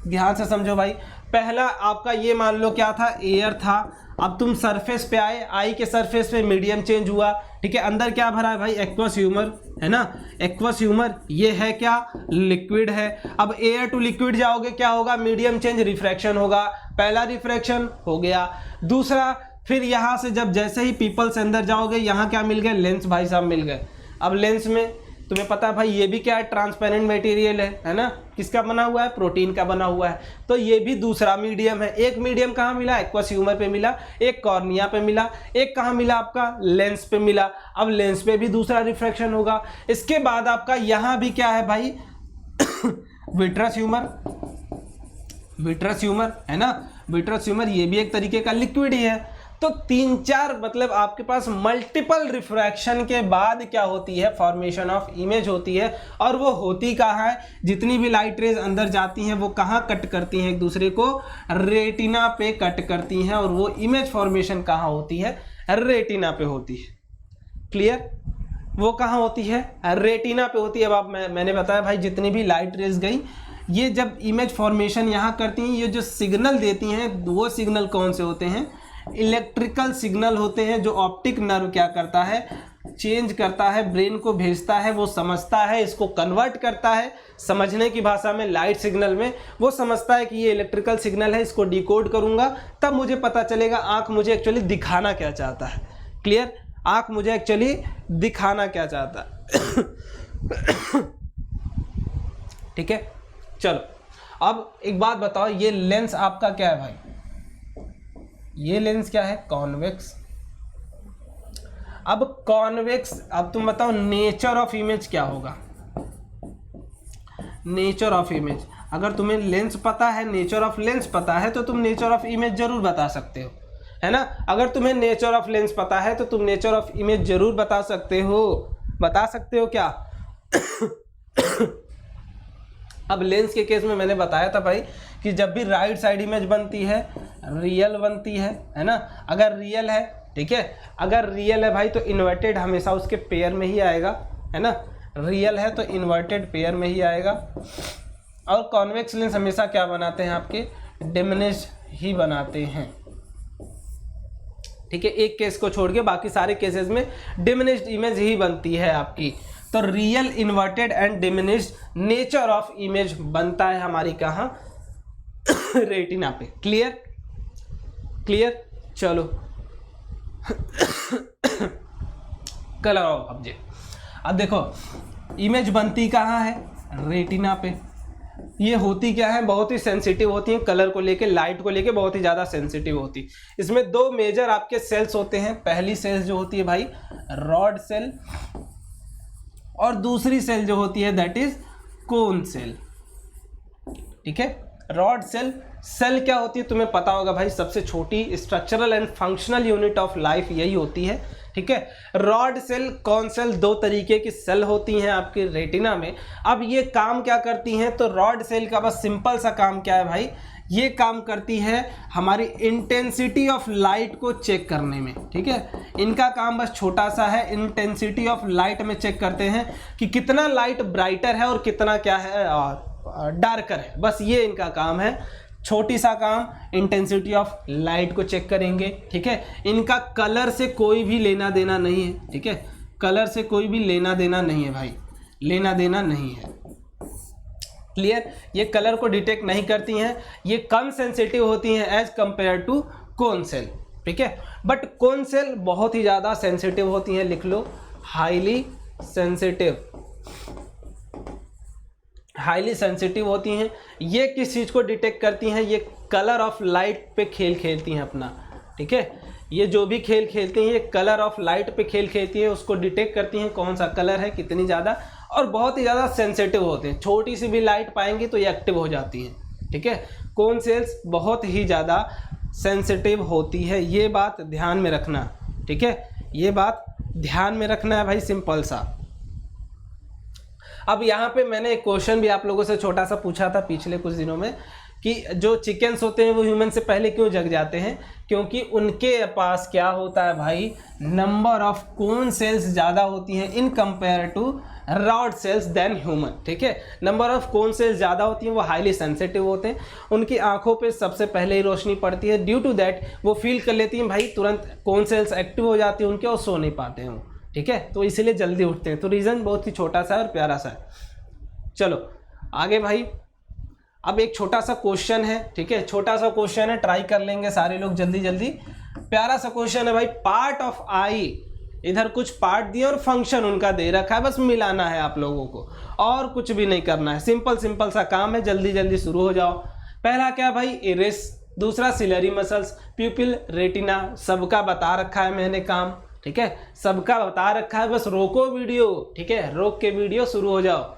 ध्यान से समझो भाई। पहला आपका ये मान लो क्या था, एयर था। अब तुम सरफेस पे आए, आई के सरफेस पे मीडियम चेंज हुआ, ठीक है। अंदर क्या भरा है भाई, एक्वस ह्यूमर है ना, एक्वस ह्यूमर ये है क्या, लिक्विड है। अब एयर टू लिक्विड जाओगे क्या होगा, मीडियम चेंज रिफ्रैक्शन होगा। पहला रिफ्रैक्शन हो गया। दूसरा, फिर यहाँ से जब जैसे ही पीपल से अंदर जाओगे, यहाँ क्या मिल गए, लेंस भाई साहब मिल गए। अब लेंस में तुम्हें पता है भाई ये भी क्या है, ट्रांसपेरेंट मटेरियल है ना, किसका बना हुआ है, प्रोटीन का बना हुआ है। तो ये भी दूसरा मीडियम है। एक मीडियम कहाँ मिला, एक्वस ह्यूमर पे मिला, एक कॉर्निया पे मिला, एक कहाँ मिला आपका, लेंस पे मिला। अब लेंस पे भी दूसरा रिफ्रैक्शन होगा। इसके बाद आपका यहाँ भी क्या है भाई, विट्रस ह्यूमर, विट्रस ह्यूमर है ना, विट्रस ह्यूमर ये भी एक तरीके का लिक्विड ही है। तो 3-4 मतलब आपके पास मल्टीपल रिफ्रैक्शन के बाद क्या होती है, फॉर्मेशन ऑफ इमेज होती है। और वो होती कहाँ है, जितनी भी लाइट रेज अंदर जाती हैं वो कहाँ कट करती हैं, एक दूसरे को रेटिना पे कट करती हैं। और वो इमेज फॉर्मेशन कहाँ होती है, रेटिना पे होती है। क्लियर, वो कहाँ होती है, रेटिना पे होती है। अब आप मैंने बताया भाई जितनी भी लाइट रेज गई, ये जब इमेज फॉर्मेशन यहाँ करती हैं, ये जो सिग्नल देती हैं वो सिग्नल कौन से होते हैं, इलेक्ट्रिकल सिग्नल होते हैं, जो ऑप्टिक नर्व क्या करता है, चेंज करता है, ब्रेन को भेजता है, वो समझता है, इसको कन्वर्ट करता है समझने की भाषा में, लाइट सिग्नल में। वो समझता है कि ये इलेक्ट्रिकल सिग्नल है, इसको डिकोड करूंगा तब मुझे पता चलेगा आँख मुझे एक्चुअली दिखाना क्या चाहता है। क्लियर, आँख मुझे एक्चुअली दिखाना क्या चाहता है। ठीक है, चलो अब एक बात बताओ, ये लेंस आपका क्या है भाई, ये लेंस क्या है, कॉन्वेक्स। अब कॉन्वेक्स, अब तुम बताओ नेचर ऑफ इमेज क्या होगा, नेचर ऑफ इमेज। अगर तुम्हें लेंस पता है, नेचर ऑफ लेंस पता है, तो तुम नेचर ऑफ इमेज जरूर बता सकते हो, है ना। अगर तुम्हें नेचर ऑफ लेंस पता है तो तुम नेचर ऑफ इमेज जरूर बता सकते हो। बता सकते हो क्या? अब लेंस के केस में मैंने बताया था भाई कि जब भी राइट साइड इमेज बनती है, रियल बनती है ना। अगर रियल है, ठीक है, अगर रियल है भाई तो इन्वर्टेड हमेशा उसके पेयर में ही आएगा, है ना। रियल है तो इन्वर्टेड पेयर में ही आएगा। और कॉन्वेक्स लेंस हमेशा क्या बनाते हैं, आपके डिमिनिश्ड ही बनाते हैं। ठीक है, एक केस को छोड़ के बाकी सारे केसेस में डिमिनिश्ड इमेज ही बनती है आपकी। तो real, inverted and diminished nature of image बनता है हमारी कहाँ, रेटिना पे। क्लियर, क्लियर, चलो। कलर ऑफ ऑब्जेक्ट, अब देखो इमेज बनती कहाँ है, रेटिना पे। ये होती क्या है, बहुत ही सेंसिटिव होती है कलर को लेके, लाइट को लेके बहुत ही ज़्यादा सेंसिटिव होती है। इसमें दो मेजर आपके सेल्स होते हैं। पहली सेल्स जो होती है भाई रॉड सेल, और दूसरी सेल जो होती है दैट इज कोन सेल। ठीक है, रॉड सेल, सेल क्या होती है तुम्हें पता होगा भाई, सबसे छोटी structural and functional unit of life यही होती है। ठीक है, रॉड सेल, कॉन सेल, दो तरीके की सेल होती हैं आपके रेटिना में। अब ये काम क्या करती हैं, तो रॉड सेल का बस सिंपल सा काम क्या है भाई, ये काम करती है हमारी इंटेंसिटी ऑफ लाइट को चेक करने में। ठीक है, इनका काम बस छोटा सा है, इंटेंसिटी ऑफ लाइट में चेक करते हैं कि कितना लाइट ब्राइटर है और कितना क्या है डार्कर है। बस ये इनका काम है, छोटी सा काम, इंटेंसिटी ऑफ लाइट को चेक करेंगे। ठीक है, इनका कलर से कोई भी लेना देना नहीं है। ठीक है, कलर से कोई भी लेना देना नहीं है भाई, लेना देना नहीं है। क्लियर, ये कलर को डिटेक्ट नहीं करती हैं, ये कम सेंसिटिव होती हैं as compare to cone cell. ठीक है, बट कोन सेल बहुत ही ज़्यादा सेंसिटिव होती हैं, लिख लो हाईली सेंसिटिव, हाईली सेंसिटिव होती हैं। ये किस चीज़ को डिटेक्ट करती हैं, ये कलर ऑफ लाइट पे खेल खेलती हैं अपना। ठीक है, ये जो भी खेल खेलती हैं ये कलर ऑफ लाइट पे खेल खेलती हैं, उसको डिटेक्ट करती हैं कौन सा कलर है, कितनी ज़्यादा, और बहुत ही ज़्यादा सेंसिटिव होते हैं। छोटी सी भी लाइट पाएंगी तो ये एक्टिव हो जाती हैं। ठीक है, कोन सेल्स बहुत ही ज़्यादा सेंसिटिव होती है, ये बात ध्यान में रखना। ठीक है, ये बात ध्यान में रखना है भाई, सिंपल सा। अब यहाँ पे मैंने एक क्वेश्चन भी आप लोगों से छोटा सा पूछा था पिछले कुछ दिनों में कि जो चिकन्स होते हैं वो ह्यूमन से पहले क्यों जग जाते हैं, क्योंकि उनके पास क्या होता है भाई, नंबर ऑफ कोन सेल्स ज़्यादा होती हैं in compare to rod cells than human. ठीक है, नंबर ऑफ कोन सेल्स ज़्यादा होती हैं, वो हाईली सेंसिटिव होते हैं, उनकी आंखों पे सबसे पहले ही रोशनी पड़ती है। ड्यू टू दैट वो फील कर लेती हैं भाई, तुरंत कोन सेल्स एक्टिव हो जाती हैं उनके और सो नहीं पाते हैं वो। ठीक है, तो इसीलिए जल्दी उठते हैं। तो रीज़न बहुत ही छोटा सा और प्यारा सा है। चलो आगे भाई, अब एक छोटा सा क्वेश्चन है। ठीक है, छोटा सा क्वेश्चन है, ट्राई कर लेंगे सारे लोग जल्दी जल्दी। प्यारा सा क्वेश्चन है भाई, पार्ट ऑफ आई, इधर कुछ पार्ट दिए और फंक्शन उनका दे रखा है, बस मिलाना है आप लोगों को और कुछ भी नहीं करना है। सिंपल सिंपल सा काम है, जल्दी जल्दी शुरू हो जाओ। पहला क्या भाई, इरिस, दूसरा सिलरी मसल्स, प्यूपिल, रेटिना, सबका बता रखा है मैंने काम। ठीक है, सबका बता रखा है, बस रोको वीडियो। ठीक है, रोक के वीडियो शुरू हो जाओ।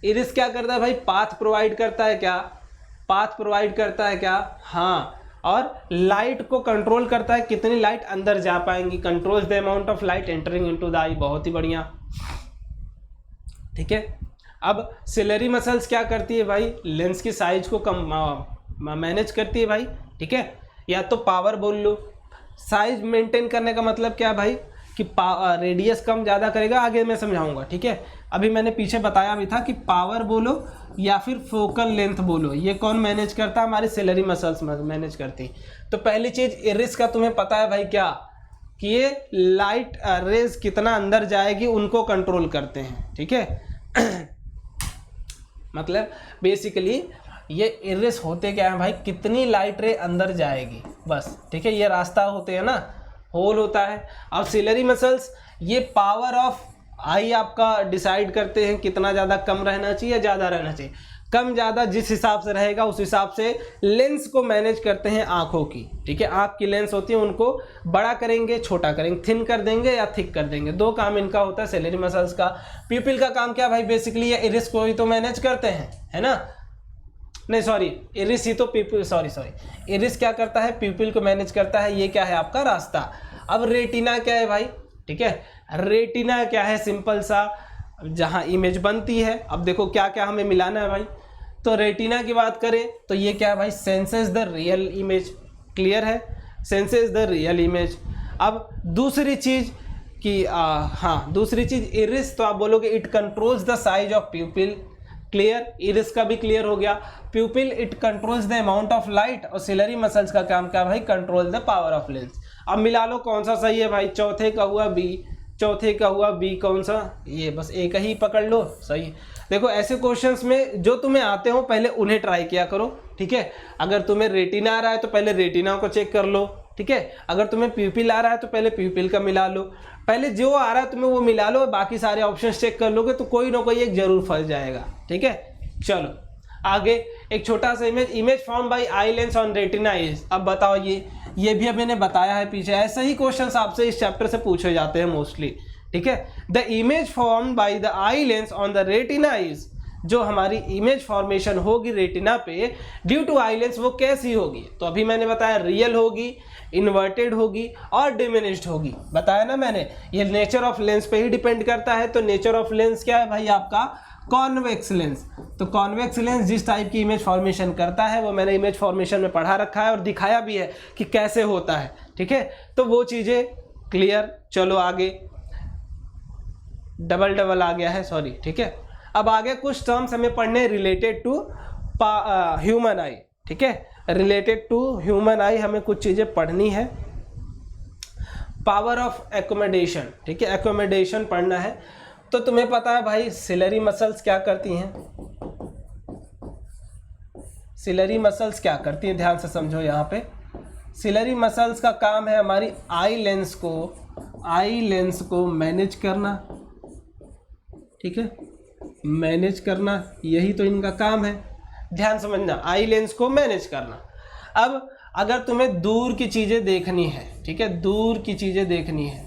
इरिस क्या करता है भाई, पाथ प्रोवाइड करता है क्या, पाथ प्रोवाइड करता है क्या, हाँ। और लाइट को कंट्रोल करता है, कितनी लाइट अंदर जा पाएंगी, controls the amount of light entering into the eye. बहुत ही बढ़िया, ठीक है। अब सिलरी मसल्स क्या करती है भाई, लेंस की साइज को कम मैनेज करती है भाई, ठीक है। या तो पावर बोल लो, साइज मेंटेन करने का मतलब क्या है भाई कि रेडियस कम ज़्यादा करेगा, आगे मैं समझाऊंगा, ठीक है। अभी मैंने पीछे बताया भी था कि पावर बोलो या फिर फोकल लेंथ बोलो, ये कौन मैनेज करता है, हमारी सिलरी मसल्स मैनेज करती। तो पहली चीज़ इरिस का तुम्हें पता है भाई क्या, कि ये लाइट रेज कितना अंदर जाएगी उनको कंट्रोल करते हैं, ठीक है। मतलब बेसिकली ये इरिस होते क्या है भाई, कितनी लाइट रे अंदर जाएगी बस, ठीक है। ये रास्ता होते हैं ना, होल होता है। अब सिलरी मसल्स ये पावर ऑफ आई आपका डिसाइड करते हैं कितना ज़्यादा कम रहना चाहिए या ज़्यादा रहना चाहिए। कम ज़्यादा जिस हिसाब से रहेगा उस हिसाब से लेंस को मैनेज करते हैं आँखों की, ठीक है। आँख की लेंस होती है, उनको बड़ा करेंगे, छोटा करेंगे, थिन कर देंगे या थिक कर देंगे, दो काम इनका होता है सिलरी मसल्स का। प्यूपिल का काम क्या भाई, बेसिकली ये इरिस को ही तो मैनेज करते हैं, है ना। नहीं सॉरी, इरिस ही तो प्यूपिल, सॉरी इरिस क्या करता है, प्यूपिल को मैनेज करता है। ये क्या है आपका रास्ता। अब रेटिना क्या है भाई, ठीक है। रेटिना क्या है, सिंपल सा, जहाँ इमेज बनती है। अब देखो क्या क्या हमें मिलाना है भाई, तो रेटिना की बात करें तो ये क्या है भाई, senses the real image, clear है, सेंसेस द रियल इमेज। अब दूसरी चीज़ कि हाँ दूसरी चीज़ इरिस, तो आप बोलोगे it controls the size of प्यूपिल, clear, iris का भी क्लियर हो गया। प्यूपिल it controls the amount of light, और सिलरी मसल्स का काम क्या भाई, control the power of lens. अब मिला लो कौन सा सही है भाई, चौथे का हुआ बी, चौथे का हुआ बी, कौन सा, ये बस एक ही पकड़ लो, सही। देखो ऐसे क्वेश्चंस में जो तुम्हें आते हो पहले उन्हें ट्राई किया करो, ठीक है। अगर तुम्हें रेटिना आ रहा है तो पहले रेटिना को चेक कर लो, ठीक है। अगर तुम्हें प्यूपिल आ रहा है तो पहले प्यूपिल का मिला लो, पहले जो आ रहा है तुम्हें वो मिला लो, बाकी सारे ऑप्शन चेक कर लोगे तो कोई ना कोई एक जरूर फंस जाएगा, ठीक है। चलो आगे, एक छोटा सा image form by eye lens on retina is. अब बताओ, ये भी अब मैंने बताया है पीछे, ऐसे ही क्वेश्चंस आपसे इस चैप्टर से पूछे जाते हैं मोस्टली, ठीक है। The image form by the eye lens on the retina is, जो हमारी इमेज फॉर्मेशन होगी रेटिना पे ड्यू टू आई लेंस, वो कैसी होगी, तो अभी मैंने बताया रियल होगी, इन्वर्टेड होगी और डिमिनिश्ड होगी, बताया ना मैंने। ये नेचर ऑफ लेंस पे ही डिपेंड करता है। तो नेचर ऑफ लेंस क्या है भाई आपका, कॉन्वेक्स लेंस। तो कॉन्वेक्स लेंस जिस टाइप की इमेज फॉर्मेशन करता है वो मैंने इमेज फॉर्मेशन में पढ़ा रखा है और दिखाया भी है कि कैसे होता है, ठीक है। तो वो चीज़ें क्लियर। चलो आगे, डबल आ गया है, सॉरी, ठीक है। अब आगे कुछ टर्म्स हमें पढ़ने रिलेटेड टू ह्यूमन आई, ठीक है। रिलेटेड टू ह्यूमन आई हमें कुछ चीज़ें पढ़नी है। पावर ऑफ एकोमोडेशन, ठीक है, एकोमोडेशन पढ़ना है। तो तुम्हें पता है भाई सिलरी मसल्स क्या करती हैं, सिलरी मसल्स क्या करती हैं, ध्यान से समझो यहाँ पे। सिलरी मसल्स का काम है हमारी आई लेंस को मैनेज करना, ठीक है, मैनेज करना, यही तो इनका काम है। ध्यान समझना, आई लेंस को मैनेज करना। अब अगर तुम्हें दूर की चीज़ें देखनी है, ठीक है, दूर की चीज़ें देखनी है,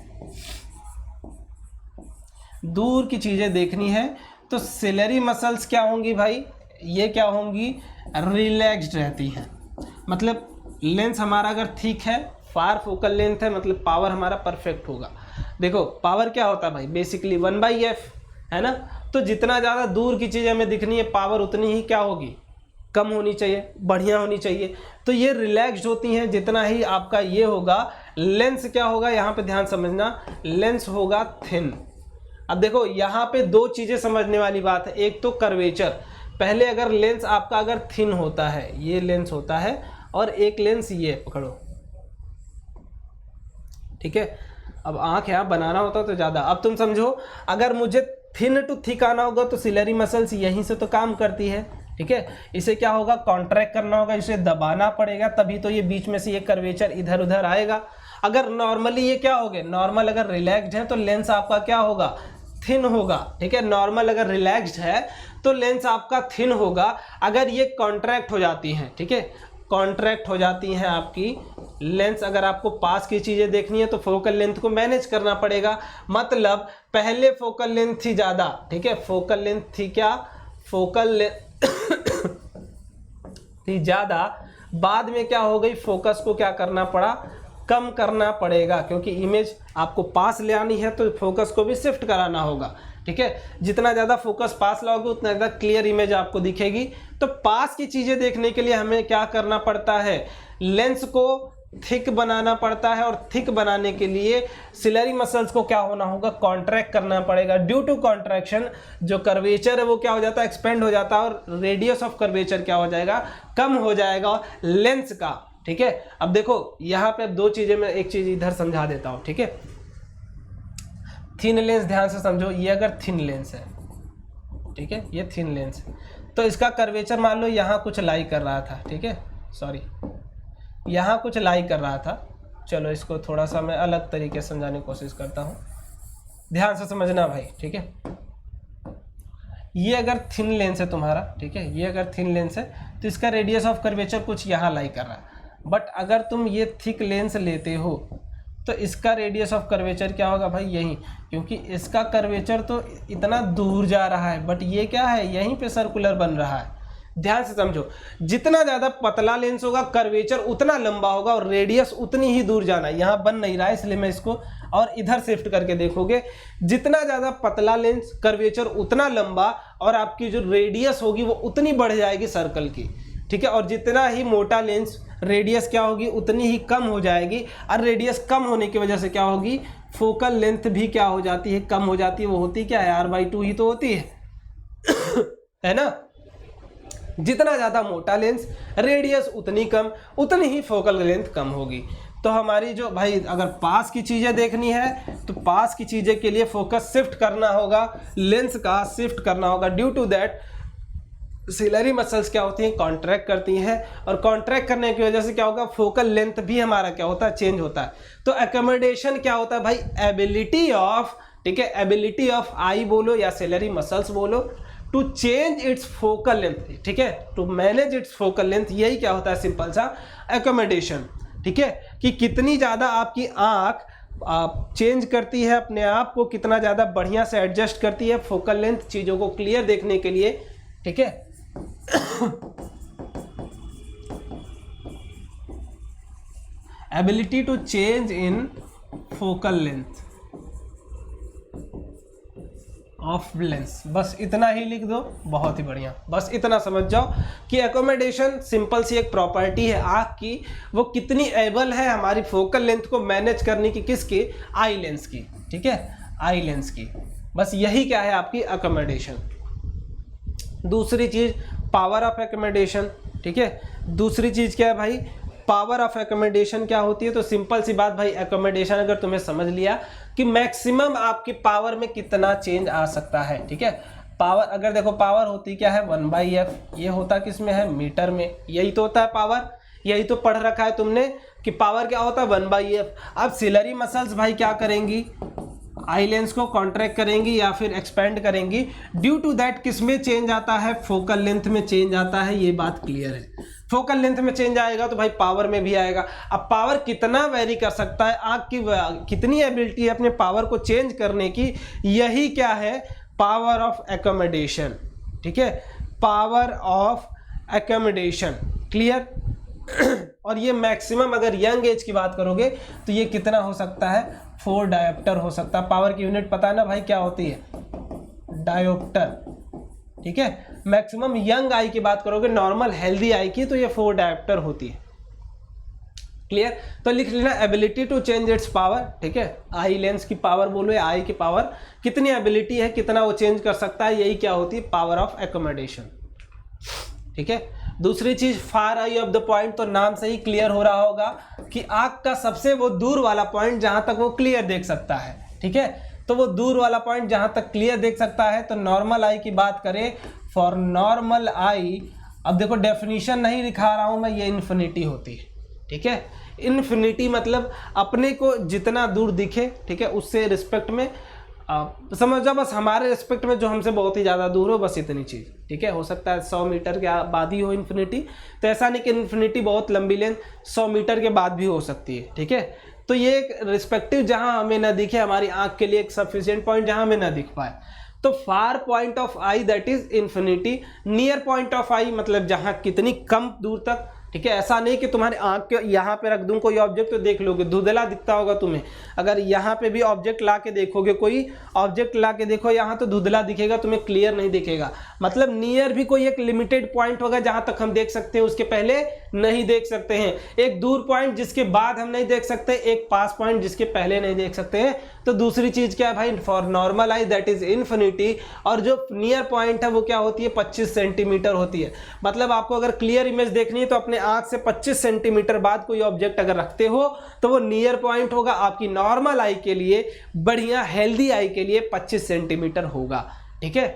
दूर की चीज़ें देखनी है तो सिलरी मसल्स क्या होंगी भाई, ये क्या होंगी, रिलैक्स्ड रहती हैं। मतलब लेंस हमारा अगर ठीक है, फार फोकल लेंथ है, मतलब पावर हमारा परफेक्ट होगा। देखो पावर क्या होता है भाई, बेसिकली 1/f है ना। तो जितना ज़्यादा दूर की चीज़ हमें दिखनी है पावर उतनी ही क्या होगी, कम होनी चाहिए, बढ़िया होनी चाहिए। तो ये रिलैक्स्ड होती हैं, जितना ही आपका ये होगा लेंस क्या होगा, यहाँ पे ध्यान समझना, लेंस होगा थिन। अब देखो यहाँ पे दो चीज़ें समझने वाली बात है, एक तो कर्वेचर, पहले अगर लेंस आपका अगर थिन होता है, ये लेंस होता है, और एक लेंस ये पकड़ो, ठीक है। अब आँख यहाँ बनाना होता तो ज़्यादा, अब तुम समझो अगर मुझे थिन टू थिक आना होगा तो सिलरी मसल्स यहीं से तो काम करती है, ठीक है। इसे क्या होगा, कॉन्ट्रैक्ट करना होगा, इसे दबाना पड़ेगा, तभी तो ये बीच में से ये कर्वेचर इधर उधर आएगा। अगर नॉर्मली ये क्या होगा, नॉर्मल अगर रिलैक्स्ड है तो लेंस आपका क्या होगा, थिन होगा, ठीक है। नॉर्मल अगर रिलैक्स्ड है तो लेंस आपका थिन होगा। अगर ये कॉन्ट्रैक्ट हो जाती हैं, ठीक है, कॉन्ट्रैक्ट हो जाती हैं आपकी लेंस, अगर आपको पास की चीज़ें देखनी है तो फोकल लेंथ को मैनेज करना पड़ेगा। मतलब पहले फोकल लेंथ थी ज़्यादा, ठीक है, फोकल लेंथ थी क्या, फोकल लेंथ थी ज़्यादा, बाद में क्या हो गई, फोकस को क्या करना पड़ा, कम करना पड़ेगा, क्योंकि इमेज आपको पास ले आनी है तो फोकस को भी शिफ्ट कराना होगा। ठीक है, जितना ज़्यादा फोकस पास लाओगे उतना ज़्यादा क्लियर इमेज आपको दिखेगी। तो पास की चीज़ें देखने के लिए हमें क्या करना पड़ता है, लेंस को थिक बनाना पड़ता है, और थिक बनाने के लिए सिलरी मसल्स को क्या होना होगा, कॉन्ट्रैक्ट करना पड़ेगा। ड्यू टू कॉन्ट्रैक्शन जो कर्वेचर है वो क्या हो जाता है, एक्सपेंड हो जाता है, और रेडियस ऑफ कर्वेचर क्या हो जाएगा, कम हो जाएगा लेंस का। ठीक है, अब देखो यहाँ पे दो चीज़ें, मैं एक चीज़ इधर समझा देता हूँ। ठीक है, थिन लेंस ध्यान से समझो, ये अगर थिन लेंस है, ठीक है, ये थिन लेंस है, तो इसका कर्वेचर मान लो यहाँ कुछ लाई कर रहा था। ठीक है, सॉरी, यहाँ कुछ लाई कर रहा था। चलो इसको थोड़ा सा मैं अलग तरीके से समझाने की कोशिश करता हूँ, ध्यान से समझना भाई। ठीक है, ये अगर थिन लेंस है तुम्हारा, ठीक है, ये अगर थिन लेंस है तो इसका रेडियस ऑफ कर्वेचर कुछ यहाँ लाई कर रहा है। बट अगर तुम ये थिक लेंस लेते हो तो इसका रेडियस ऑफ कर्वेचर क्या होगा भाई, यहीं, क्योंकि इसका कर्वेचर तो इतना दूर जा रहा है, बट ये क्या है, यहीं पे सर्कुलर बन रहा है। ध्यान से समझो, जितना ज़्यादा पतला लेंस होगा कर्वेचर उतना लंबा होगा और रेडियस उतनी ही दूर जाना है। यहाँ बन नहीं रहा है इसलिए मैं इसको और इधर शिफ्ट करके देखोगे, जितना ज़्यादा पतला लेंस कर्वेचर उतना लंबा, और आपकी जो रेडियस होगी वो उतनी बढ़ जाएगी सर्कल की। ठीक है, और जितना ही मोटा लेंस रेडियस क्या होगी उतनी ही कम हो जाएगी, और रेडियस कम होने की वजह से क्या होगी, फोकल लेंथ भी क्या हो जाती है, कम हो जाती है। वो होती क्या है, r/2 ही तो होती है है ना। जितना ज़्यादा मोटा लेंस रेडियस उतनी कम, उतनी ही फोकल लेंथ कम होगी। तो हमारी जो भाई अगर पास की चीज़ें देखनी है तो पास की चीज़ें के लिए फोकस शिफ्ट करना होगा, लेंस का शिफ्ट करना होगा। Due to that ciliary muscles क्या होती हैं, कॉन्ट्रैक्ट करती हैं, और कॉन्ट्रैक्ट करने की वजह से क्या होगा, फोकल लेंथ भी हमारा क्या होता है, चेंज होता है। तो एकोमोडेशन क्या होता है भाई, एबिलिटी ऑफ, ठीक है, एबिलिटी ऑफ आई बोलो या सिलरी मसल्स बोलो, to change its focal length. ठीक है, to manage its focal length, यही क्या होता है, सिंपल सा एकोमोडेशन। ठीक है, कि कितनी ज़्यादा आपकी आँख आप चेंज करती है अपने आप को, कितना ज़्यादा बढ़िया से एडजस्ट करती है फोकल लेंथ, चीज़ों को क्लियर देखने के लिए। ठीक है, ability to change in focal length of lens, बस इतना ही लिख दो, बहुत ही बढ़िया। बस इतना समझ जाओ कि एकोमोडेशन सिंपल सी एक प्रॉपर्टी है आँख की, वो कितनी एबल है हमारी फोकल लेंथ को मैनेज करने की, किसकी, आई लेंस की। ठीक है, आई लेंस की, बस यही क्या है आपकी एकोमोडेशन। दूसरी चीज़ पावर ऑफ एकोमोडेशन। ठीक है, दूसरी चीज़ क्या है भाई, पावर ऑफ एकोमोडेशन क्या होती है। तो सिंपल सी बात भाई, एकोमोडेशन अगर तुम्हें समझ लिया कि मैक्सिमम आपकी पावर में कितना चेंज आ सकता है। ठीक है, पावर अगर देखो, पावर होती क्या है, 1/f, ये होता किस में है, मीटर में, यही तो होता है पावर, यही तो पढ़ रखा है तुमने कि पावर क्या होता है, 1/f। अब सिलरी मसल्स भाई क्या करेंगी, आई लेंस को कॉन्ट्रैक्ट करेंगी या फिर एक्सपेंड करेंगी। ड्यू टू दैट किस में चेंज आता है, फोकल लेंथ में चेंज आता है, ये बात क्लियर है। फोकल लेंथ में चेंज आएगा तो भाई पावर में भी आएगा। अब पावर कितना वेरी कर सकता है, आँख की कितनी एबिलिटी है अपने पावर को चेंज करने की, यही क्या है, पावर ऑफ एकोमोडेशन। ठीक है, पावर ऑफ एकोमोडेशन, क्लियर। और ये मैक्सिमम अगर यंग एज की बात करोगे तो ये कितना हो सकता है, 4 डायोप्टर हो सकता है। पावर की यूनिट पता है ना भाई क्या होती है, डायोप्टर। ठीक है, मैक्सिमम यंग आई की बात करोगे, नॉर्मल हेल्दी आई की, तो ये 4 डायोप्टर होती है। क्लियर, तो लिख लेना ability to change its power. ठीक है, आई लेंस की पावर बोलो या आई की पावर, कितनी एबिलिटी है, कितना वो चेंज कर सकता है, यही क्या होती है, पावर ऑफ एकोमोडेशन। ठीक है, दूसरी चीज फार आई ऑफ द पॉइंट, तो नाम से ही क्लियर हो रहा होगा कि आंख का सबसे वो दूर वाला पॉइंट जहां तक वो क्लियर देख सकता है। ठीक है, तो वो दूर वाला पॉइंट जहां तक क्लियर देख सकता है, तो नॉर्मल आई की बात करें, फॉर नॉर्मल आई, अब देखो डेफिनेशन नहीं दिखा रहा हूं मैं, ये इन्फिनिटी होती है। ठीक है, इन्फिनिटी मतलब अपने को जितना दूर दिखे, ठीक है, उससे रिस्पेक्ट में समझ जाओ, बस हमारे रिस्पेक्ट में जो हमसे बहुत ही ज़्यादा दूर हो, बस इतनी चीज़। ठीक है, हो सकता है 100 मीटर के बाद ही हो इन्फिनिटी, तो ऐसा नहीं कि इन्फिनिटी बहुत लंबी लेंथ 100 मीटर के बाद भी हो सकती है। ठीक है, तो ये एक रिस्पेक्टिव जहां हमें ना दिखे, हमारी आंख के लिए एक सफिशिएंट पॉइंट जहां हमें ना दिख पाए, तो far point of eye that is infinity. Near point of eye मतलब जहां कितनी कम दूर तक, ठीक है। ऐसा नहीं कि तुम्हारे आंख के यहाँ पे रख दूं कोई ऑब्जेक्ट तो देख लोगे, धुंधला दिखता होगा तुम्हें। अगर यहाँ पे भी ऑब्जेक्ट ला के देखोगे, कोई ऑब्जेक्ट ला के देखो यहाँ, तो धुंधला दिखेगा, तुम्हें क्लियर नहीं दिखेगा। मतलब नियर भी कोई एक लिमिटेड पॉइंट होगा जहाँ तक हम देख सकते हैं, उसके पहले नहीं देख सकते हैं। एक दूर पॉइंट जिसके बाद हम नहीं देख सकते, एक पास पॉइंट जिसके पहले नहीं देख सकते हैं। तो दूसरी चीज क्या है भाई, for normal I that is infinity, और जो नियर पॉइंट है वो क्या होती है, 25 सेंटीमीटर होती है। मतलब आपको अगर क्लियर इमेज देखनी है तो अपने आंख से 25 सेंटीमीटर बाद कोई ऑब्जेक्ट अगर रखते हो तो वो नियर पॉइंट होगा। आपकी नॉर्मल आई के लिए, बढ़िया हेल्दी आई के लिए 25 सेंटीमीटर होगा, ठीक है।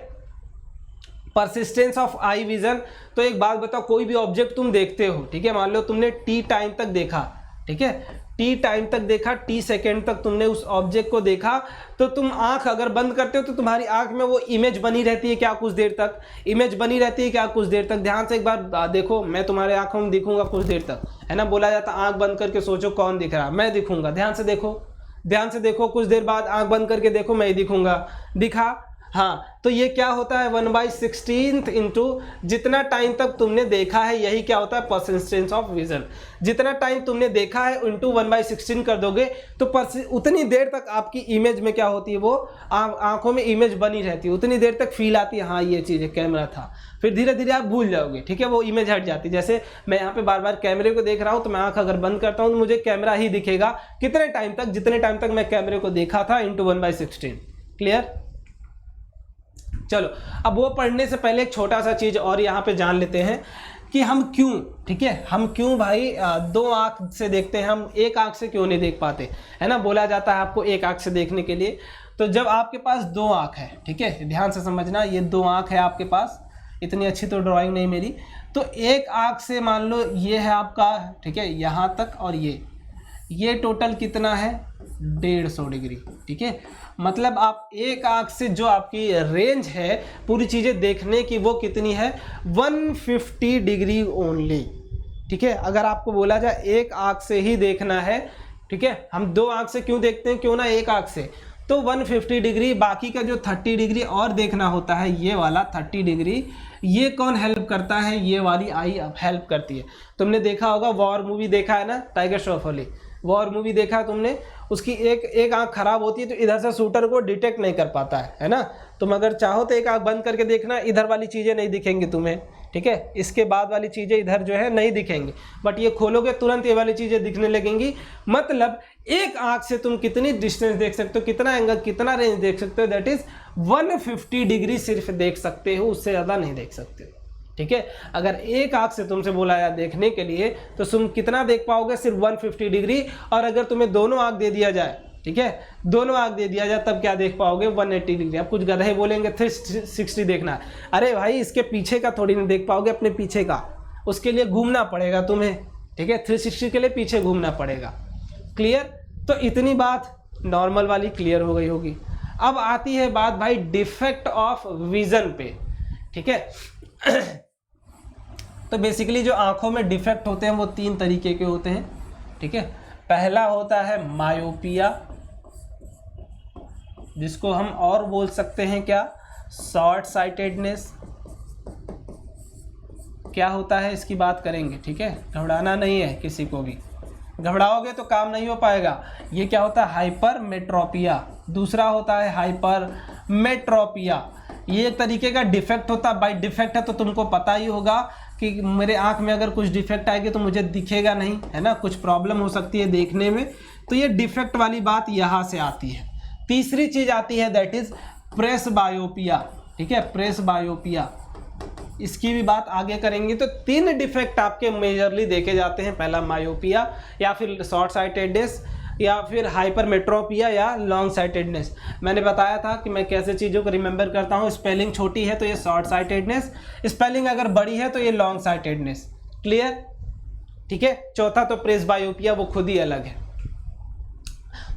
परसिस्टेंस ऑफ आई विजन, तो एक बात बताओ, कोई भी ऑब्जेक्ट तुम देखते हो, ठीक है, मान लो तुमने टी टाइम तक देखा, ठीक है, टी टाइम तक देखा, टी सेकेंड तक तुमने उस ऑब्जेक्ट को देखा, तो तुम आंख अगर बंद करते हो तो तुम्हारी आंख में वो इमेज बनी रहती है क्या, कुछ देर तक इमेज बनी रहती है क्या, कुछ देर तक। ध्यान से एक बार देखो, मैं तुम्हारे आंखों में दिखूंगा कुछ देर तक, है ना। बोला जाता आंख बंद करके सोचो कौन दिख रहा, मैं दिखूंगा। ध्यान से देखो, ध्यान से देखो, कुछ देर बाद आंख बंद करके देखो, मैं दिखूंगा, दिखा। हाँ, तो ये क्या होता है, 1/16 इंटू जितना टाइम तक तुमने देखा है, यही क्या होता है, परसिस्टेंस ऑफ विजन। जितना टाइम तुमने देखा है इंटू 1/16 कर दोगे तो उतनी देर तक आपकी इमेज में क्या होती है, वो आंखों में इमेज बनी रहती है, उतनी देर तक फील आती है, हाँ ये चीज़ है, कैमरा था। फिर धीरे धीरे आप भूल जाओगे, ठीक है, वो इमेज हट जाती है। जैसे मैं यहाँ पे बार बार कैमरे को देख रहा हूँ, तो मैं आंख अगर बंद करता हूँ तो मुझे कैमरा ही दिखेगा, कितने टाइम तक, जितने टाइम तक मैं कैमरे को देखा था, इंटू 1/16। क्लियर। चलो, अब वो पढ़ने से पहले एक छोटा सा चीज और यहाँ पे जान लेते हैं कि हम क्यों, ठीक है, हम क्यों भाई दो आंख से देखते हैं, हम एक आंख से क्यों नहीं देख पाते, है ना। बोला जाता है आपको एक आंख से देखने के लिए। तो जब आपके पास दो आंख है, ठीक है, ध्यान से समझना, ये दो आंख है आपके पास, इतनी अच्छी तो ड्राइंग नहीं मेरी, तो एक आंख से मान लो ये है आपका, ठीक है, यहाँ तक, और ये टोटल कितना है, 150 डिग्री, ठीक है। मतलब आप एक आंख से जो आपकी रेंज है पूरी चीज़ें देखने की, वो कितनी है, 150 डिग्री ओनली, ठीक है। अगर आपको बोला जाए एक आंख से ही देखना है, ठीक है, हम दो आंख से क्यों देखते हैं, क्यों ना एक आंख से, तो 150 डिग्री, बाकी का जो 30 डिग्री और देखना होता है, ये वाला 30 डिग्री, ये कौन हेल्प करता है, ये वाली आई हेल्प करती है। तुमने देखा होगा, वॉर मूवी देखा है ना, टाइगर श्रॉफ वाली वॉर मूवी देखा तुमने, उसकी एक आंख खराब होती है तो इधर से शूटर को डिटेक्ट नहीं कर पाता है ना। तुम अगर चाहो तो एक आंख बंद करके देखना, इधर वाली चीज़ें नहीं दिखेंगी तुम्हें, ठीक है, इसके बाद वाली चीज़ें इधर जो है नहीं दिखेंगी, बट ये खोलोगे तुरंत ये वाली चीज़ें दिखने लगेंगी। मतलब एक आंख से तुम कितनी डिस्टेंस देख सकते हो, कितना एंगल, कितना रेंज देख सकते हो, दैट इज 150 डिग्री सिर्फ देख सकते हो, उससे ज़्यादा नहीं देख सकते हो, ठीक है। अगर एक आंख से तुमसे बोला जाए देखने के लिए तो तुम कितना देख पाओगे, सिर्फ 150 डिग्री। और अगर तुम्हें दोनों आंख दे दिया जाए, ठीक है, दोनों आंख दे दिया जाए, तब क्या देख पाओगे, 180 डिग्री। अब कुछ गधे बोलेंगे 360 देखना, अरे भाई इसके पीछे का थोड़ी नहीं देख पाओगे, अपने पीछे का, उसके लिए घूमना पड़ेगा तुम्हें, ठीक है, 360 के लिए पीछे घूमना पड़ेगा। क्लियर। तो इतनी बात नॉर्मल वाली क्लियर हो गई होगी। अब आती है बात भाई डिफेक्ट ऑफ विजन पे, ठीक है। तो बेसिकली जो आंखों में डिफेक्ट होते हैं वो 3 तरीके के होते हैं, ठीक है। पहला होता है मायोपिया, जिसको हम और बोल सकते हैं क्या, शॉर्ट साइटेडनेस। क्या होता है इसकी बात करेंगे, ठीक है, घबराना नहीं है किसी को भी, घबराओगे तो काम नहीं हो पाएगा। ये क्या होता है, हाइपरमेट्रोपिया। दूसरा होता है हाइपरमेट्रोपिया, ये एक तरीके का डिफेक्ट होता है। बाई डिफेक्ट है तो तुमको पता ही होगा कि मेरे आंख में अगर कुछ डिफेक्ट आएगी तो मुझे दिखेगा नहीं, है ना, कुछ प्रॉब्लम हो सकती है देखने में, तो ये डिफेक्ट वाली बात यहाँ से आती है। तीसरी चीज आती है दैट इज प्रेसबायोपिया, ठीक है, प्रेसबायोपिया, इसकी भी बात आगे करेंगे। तो 3 डिफेक्ट आपके मेजरली देखे जाते हैं, पहला मायोपिया, या फिर शॉर्ट साइटेडनेस, या फिर हाइपरमेट्रोपिया, या लॉन्ग साइटेडनेस। मैंने बताया था कि मैं कैसे चीज़ों को रिमेंबर करता हूँ, स्पेलिंग छोटी है तो ये शॉर्ट साइटेडनेस, स्पेलिंग अगर बड़ी है तो ये लॉन्ग साइटेडनेस। क्लियर, ठीक है। चौथा तो प्रेसबायोपिया, वो खुद ही अलग है।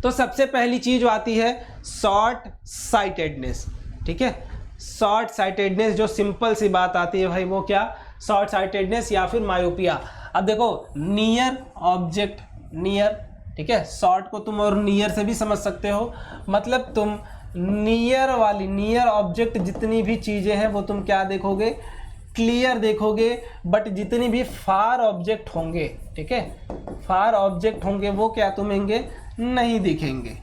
तो सबसे पहली चीज जो आती है शॉर्ट साइटेडनेस, ठीक है, शॉर्ट साइटेडनेस, जो सिंपल सी बात आती है भाई, वो क्या, शॉर्ट साइटेडनेस या फिर मायोपिया। अब देखो, नियर ऑब्जेक्ट, नियर, ठीक है, शॉर्ट को तुम और नियर से भी समझ सकते हो, मतलब तुम नियर वाली, नियर ऑब्जेक्ट जितनी भी चीजें हैं वो तुम क्या देखोगे, क्लियर देखोगे, बट जितनी भी फार ऑब्जेक्ट होंगे, ठीक है, फार ऑब्जेक्ट होंगे वो क्या तुम्हें नहीं दिखेंगे,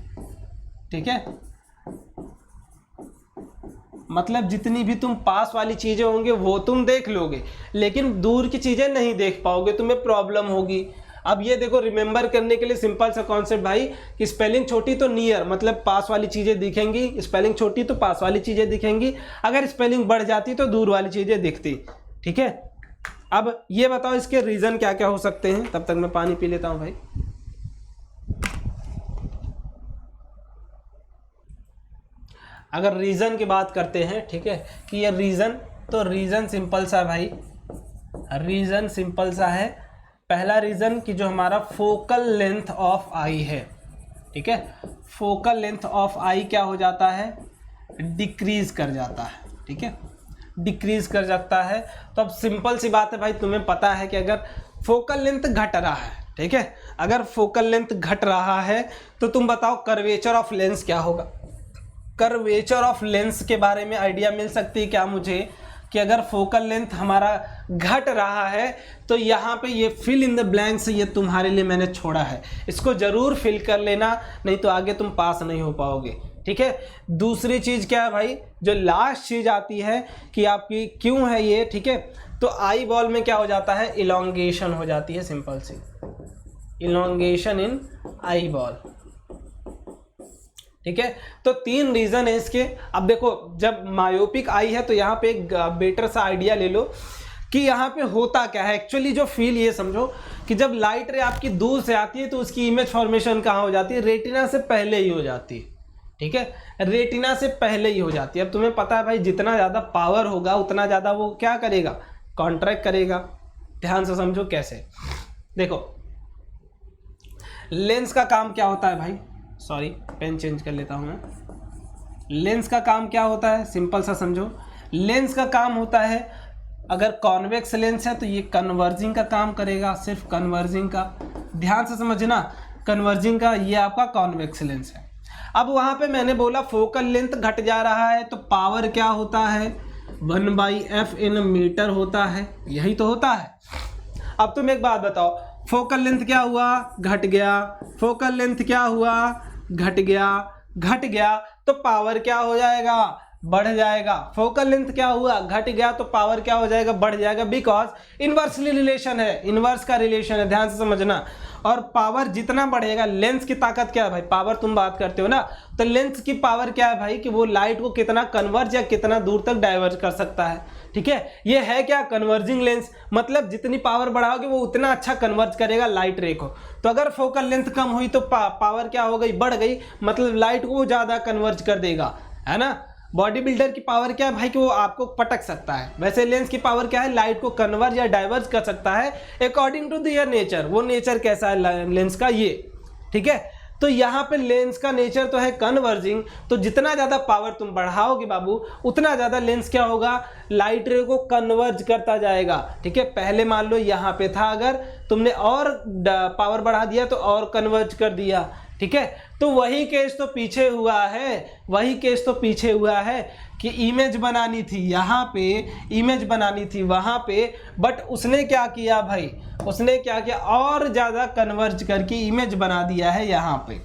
ठीक है। मतलब जितनी भी तुम पास वाली चीजें होंगे वो तुम देख लोगे, लेकिन दूर की चीजें नहीं देख पाओगे, तुम्हें प्रॉब्लम होगी। अब ये देखो, रिमेंबर करने के लिए सिंपल सा कॉन्सेप्ट भाई, कि स्पेलिंग छोटी तो नियर, मतलब पास वाली चीजें दिखेंगी, स्पेलिंग छोटी तो पास वाली चीजें दिखेंगी, अगर स्पेलिंग बढ़ जाती तो दूर वाली चीजें दिखती, ठीक है। अब ये बताओ इसके रीजन क्या क्या हो सकते हैं, तब तक मैं पानी पी लेता हूं भाई। अगर रीजन की बात करते हैं, ठीक है, कि ये रीजन, तो रीजन सिंपल सा भाई, रीजन सिंपल सा है। पहला रीजन कि जो हमारा फोकल लेंथ ऑफ आई है, ठीक है, फोकल लेंथ ऑफ आई क्या हो जाता है, डिक्रीज कर जाता है, ठीक है, डिक्रीज कर जाता है। तो अब सिंपल सी बात है भाई, तुम्हें पता है कि अगर फोकल लेंथ घट रहा है, ठीक है, अगर फोकल लेंथ घट रहा है तो तुम बताओ कर्वेचर ऑफ लेंस क्या होगा। कर्वेचर ऑफ लेंस के बारे में आइडिया मिल सकती है क्या मुझे, कि अगर फोकल लेंथ हमारा घट रहा है तो यहाँ पे ये फिल इन द ब्लैंक्स, ये तुम्हारे लिए मैंने छोड़ा है, इसको जरूर फिल कर लेना, नहीं तो आगे तुम पास नहीं हो पाओगे, ठीक है। दूसरी चीज़ क्या है भाई, जो लास्ट चीज़ आती है कि आपकी क्यों है ये, ठीक है, तो आई बॉल में क्या हो जाता है, इलोंगेशन हो जाती है, सिंपल सी इलोंगेशन इन आई बॉल, ठीक है। तो 3 रीजन है इसके। अब देखो, जब मायोपिक आई है तो यहाँ पे एक बेटर सा आइडिया ले लो कि यहाँ पे होता क्या है एक्चुअली। जो फील ये समझो कि जब लाइट रे आपकी दूर से आती है तो उसकी इमेज फॉर्मेशन कहाँ हो जाती है, रेटिना से पहले ही हो जाती है, ठीक है, रेटिना से पहले ही हो जाती है। अब तुम्हें पता है भाई, जितना ज़्यादा पावर होगा उतना ज़्यादा वो क्या करेगा, कॉन्ट्रैक्ट करेगा। ध्यान से समझो कैसे। देखो, लेंस का काम क्या होता है भाई, सॉरी पेन चेंज कर लेता हूं मैं। लेंस का काम क्या होता है, सिंपल सा समझो। लेंस का काम होता है, अगर कॉन्वेक्स लेंस है तो ये कन्वर्जिंग का काम करेगा, सिर्फ कन्वर्जिंग का। ध्यान से समझना, कन्वर्जिंग का, ये आपका कॉन्वेक्स लेंस है। अब वहां पे मैंने बोला फोकल लेंथ घट जा रहा है तो पावर क्या होता है, 1/f इन मीटर होता है, यही तो होता है। अब तुम एक बात बताओ, फोकल लेंथ क्या हुआ, घट गया, फोकल लेंथ क्या हुआ, घट गया, घट गया, तो पावर क्या हो जाएगा, बढ़ जाएगा। फोकल लेंथ क्या हुआ, घट गया, तो पावर क्या हो जाएगा, बढ़ जाएगा, बिकॉज इनवर्सली रिलेशन है, इनवर्स का रिलेशन है, ध्यान से समझना। और पावर जितना बढ़ेगा, लेंस की ताकत क्या है भाई, पावर तुम बात करते हो ना, तो लेंस की पावर क्या है भाई, कि वो लाइट को कितना कन्वर्ज या कितना दूर तक डाइवर्ज कर सकता है, ठीक है। ये है क्या, कन्वर्जिंग लेंस, मतलब जितनी पावर बढ़ाओगे वो उतना अच्छा कन्वर्ज करेगा लाइट रे को। तो अगर फोकल लेंथ कम हुई तो पावर क्या हो गई, बढ़ गई, मतलब लाइट को वो ज़्यादा कन्वर्ज कर देगा, है ना। बॉडी बिल्डर की पावर क्या है भाई, कि वो आपको पटक सकता है। वैसे लेंस की पावर क्या है, लाइट को कन्वर्ज या डाइवर्ज कर सकता है अकॉर्डिंग टू दियर नेचर। वो नेचर कैसा है लेंस का, ये, ठीक है। तो यहाँ पे लेंस का नेचर तो है कन्वर्जिंग, तो जितना ज़्यादा पावर तुम बढ़ाओगे बाबू, उतना ज़्यादा लेंस क्या होगा, लाइट रे को कन्वर्ज करता जाएगा, ठीक है। पहले मान लो यहाँ पे था, अगर तुमने और पावर बढ़ा दिया तो और कन्वर्ज कर दिया, ठीक है। तो वही केस तो पीछे हुआ है, वही केस तो पीछे हुआ है कि इमेज बनानी थी यहाँ पे, इमेज बनानी थी वहाँ पे, बट उसने क्या किया भाई, उसने क्या किया, और ज़्यादा कन्वर्ज करके इमेज बना दिया है यहाँ पे,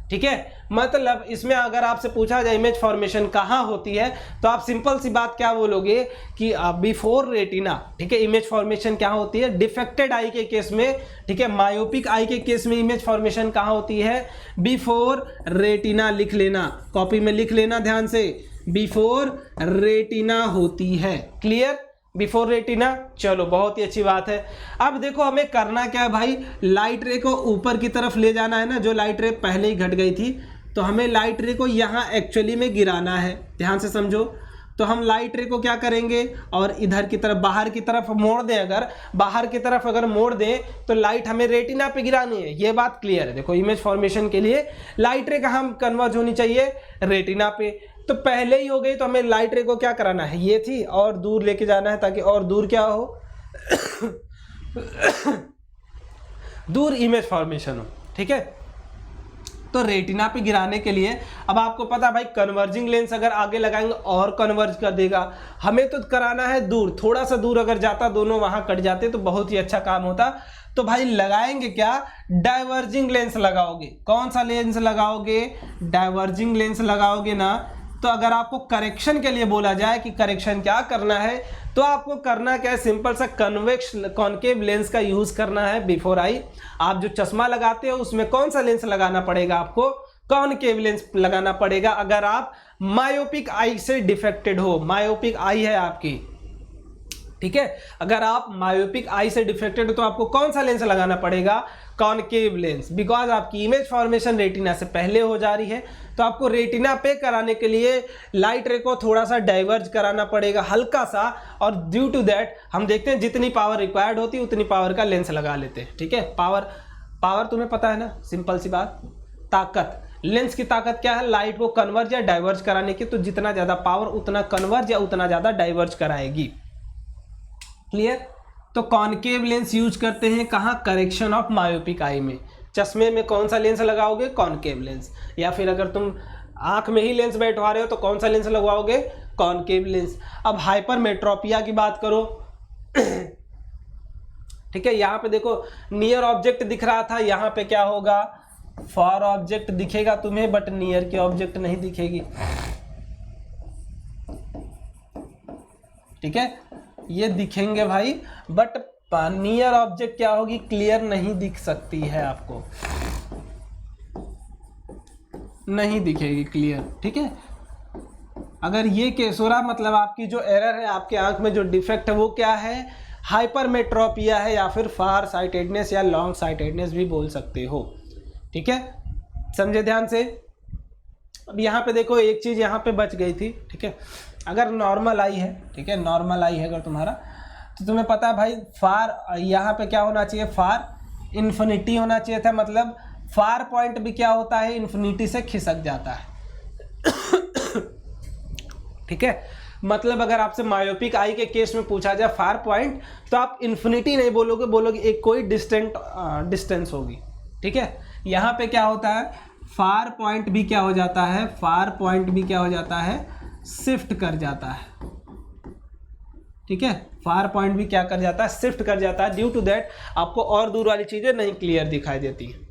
ठीक है। मतलब इसमें अगर आपसे पूछा जाए इमेज फॉर्मेशन कहाँ होती है, तो आप सिंपल सी बात क्या बोलोगे कि बिफोर रेटिना, ठीक है। इमेज फॉर्मेशन क्या होती है, डिफेक्टेड आई के केस में, ठीक है, मायोपिक आई के केस में इमेज फॉर्मेशन कहाँ होती है, बिफोर रेटिना। लिख लेना, कॉपी में लिख लेना ध्यान से, बिफोर रेटिना होती है। Clear, before retina. चलो बहुत ही अच्छी बात है। अब देखो हमें करना क्या है भाई, लाइट रे को ऊपर की तरफ ले जाना है ना, जो लाइट रे पहले ही घट गई थी, तो हमें लाइट रे को यहाँ एक्चुअली में गिराना है। ध्यान से समझो, तो हम लाइट रे को क्या करेंगे, और इधर की तरफ, बाहर की तरफ मोड़ दें। अगर बाहर की तरफ अगर मोड़ दें तो लाइट हमें रेटिना पे गिरानी है, ये बात क्लियर है। देखो इमेज फॉर्मेशन के लिए लाइट रे कहाँ कन्वर्ज होनी चाहिए, रेटिना पे। तो पहले ही हो गई, तो हमें लाइट रे को क्या कराना है, ये थी, और दूर लेके जाना है, ताकि और दूर क्या हो दूर इमेज फॉर्मेशन हो, ठीक है। तो रेटिना पे गिराने के लिए अब आपको पता है भाई कन्वर्जिंग लेंस अगर आगे लगाएंगे और कन्वर्ज कर देगा, हमें तो कराना है दूर, थोड़ा सा दूर अगर जाता दोनों वहां कट जाते तो बहुत ही अच्छा काम होता। तो भाई लगाएंगे क्या, डाइवर्जिंग लेंस लगाओगे। कौन सा लेंस लगाओगे, डाइवर्जिंग लेंस लगाओगे ना। तो अगर आपको करेक्शन के लिए बोला जाए कि करेक्शन क्या करना है, तो आपको करना क्या है, सिंपल सा कन्वेक्स कॉन्केव लेंस का यूज करना है बिफोर आई। आप जो चश्मा लगाते हो उसमें कौन सा लेंस लगाना पड़ेगा, आपको कॉन्केव लेंस लगाना पड़ेगा। अगर आप मायोपिक आई से डिफेक्टेड हो, मायोपिक आई है आपकी, ठीक है, अगर आप मायोपिक आई से डिफेक्टेड हो तो आपको कौन सा लेंस लगाना पड़ेगा, कॉन्केव लेंस। बिकॉज आपकी इमेज फॉर्मेशन रेटिना से पहले हो जा रही है, तो आपको रेटिना पे कराने के लिए लाइट रे को थोड़ा सा डाइवर्ज कराना पड़ेगा हल्का सा, और ड्यू टू दैट हम देखते हैं जितनी पावर रिक्वायर्ड होती है उतनी पावर का लेंस लगा लेते हैं। ठीक है, पावर तुम्हें पता है ना, सिंपल सी बात, ताकत, लेंस की ताकत क्या है, लाइट को कन्वर्ज या डाइवर्ज कराने की। तो जितना ज्यादा पावर उतना कन्वर्ज या उतना ज्यादा डाइवर्ज कराएगी। क्लियर। तो कॉन्केव लेंस यूज करते हैं कहाँ, करेक्शन ऑफ मायोपिक आई में। चश्मे में कौन सा लेंस लगाओगे, कॉन्केव लेंस। या फिर अगर तुम आंख में ही लेंस बैठवा रहे हो तो कौन सा लेंस लगवाओगे, कॉन्केव लेंस। अब हाइपरमेट्रोपिया की बात करो, ठीक है, यहाँ पे देखो नियर ऑब्जेक्ट दिख रहा था, यहाँ पे क्या होगा, फार ऑब्जेक्ट दिखेगा तुम्हें बट नियर की ऑब्जेक्ट नहीं दिखेगी। ठीक है, ये दिखेंगे भाई बट नियर ऑब्जेक्ट क्या होगी, क्लियर नहीं दिख सकती है, आपको नहीं दिखेगी क्लियर। ठीक है, अगर ये केस हो रहा मतलब आपकी जो एरर है, आपके आंख में जो डिफेक्ट है वो क्या है, हाइपरमेट्रोपिया है, या फिर फार साइटेडनेस या लॉन्ग साइटेडनेस भी बोल सकते हो। ठीक है, समझे ध्यान से। अब यहाँ पे देखो एक चीज यहाँ पे बच गई थी। ठीक है, अगर नॉर्मल आई है, ठीक है, नॉर्मल आई है अगर तुम्हारा, तो तुम्हें पता है भाई फार यहाँ पे क्या होना चाहिए, फार इन्फिनिटी होना चाहिए था। मतलब फार पॉइंट भी क्या होता है, इन्फिनिटी से खिसक जाता है। ठीक है, मतलब अगर आपसे मायोपिक आई के केस में पूछा जाए फार पॉइंट, तो आप इन्फिनिटी नहीं बोलोगे, बोलोगे एक कोई डिस्टेंस होगी। ठीक है, यहाँ पे क्या होता है, फार पॉइंट भी क्या हो जाता है, फार पॉइंट भी क्या हो जाता है, शिफ्ट कर जाता है। ठीक है, फार पॉइंट भी क्या कर जाता है, शिफ्ट कर जाता है। ड्यू टू दैट आपको और दूर वाली चीजें नहीं क्लियर दिखाई देती हैं।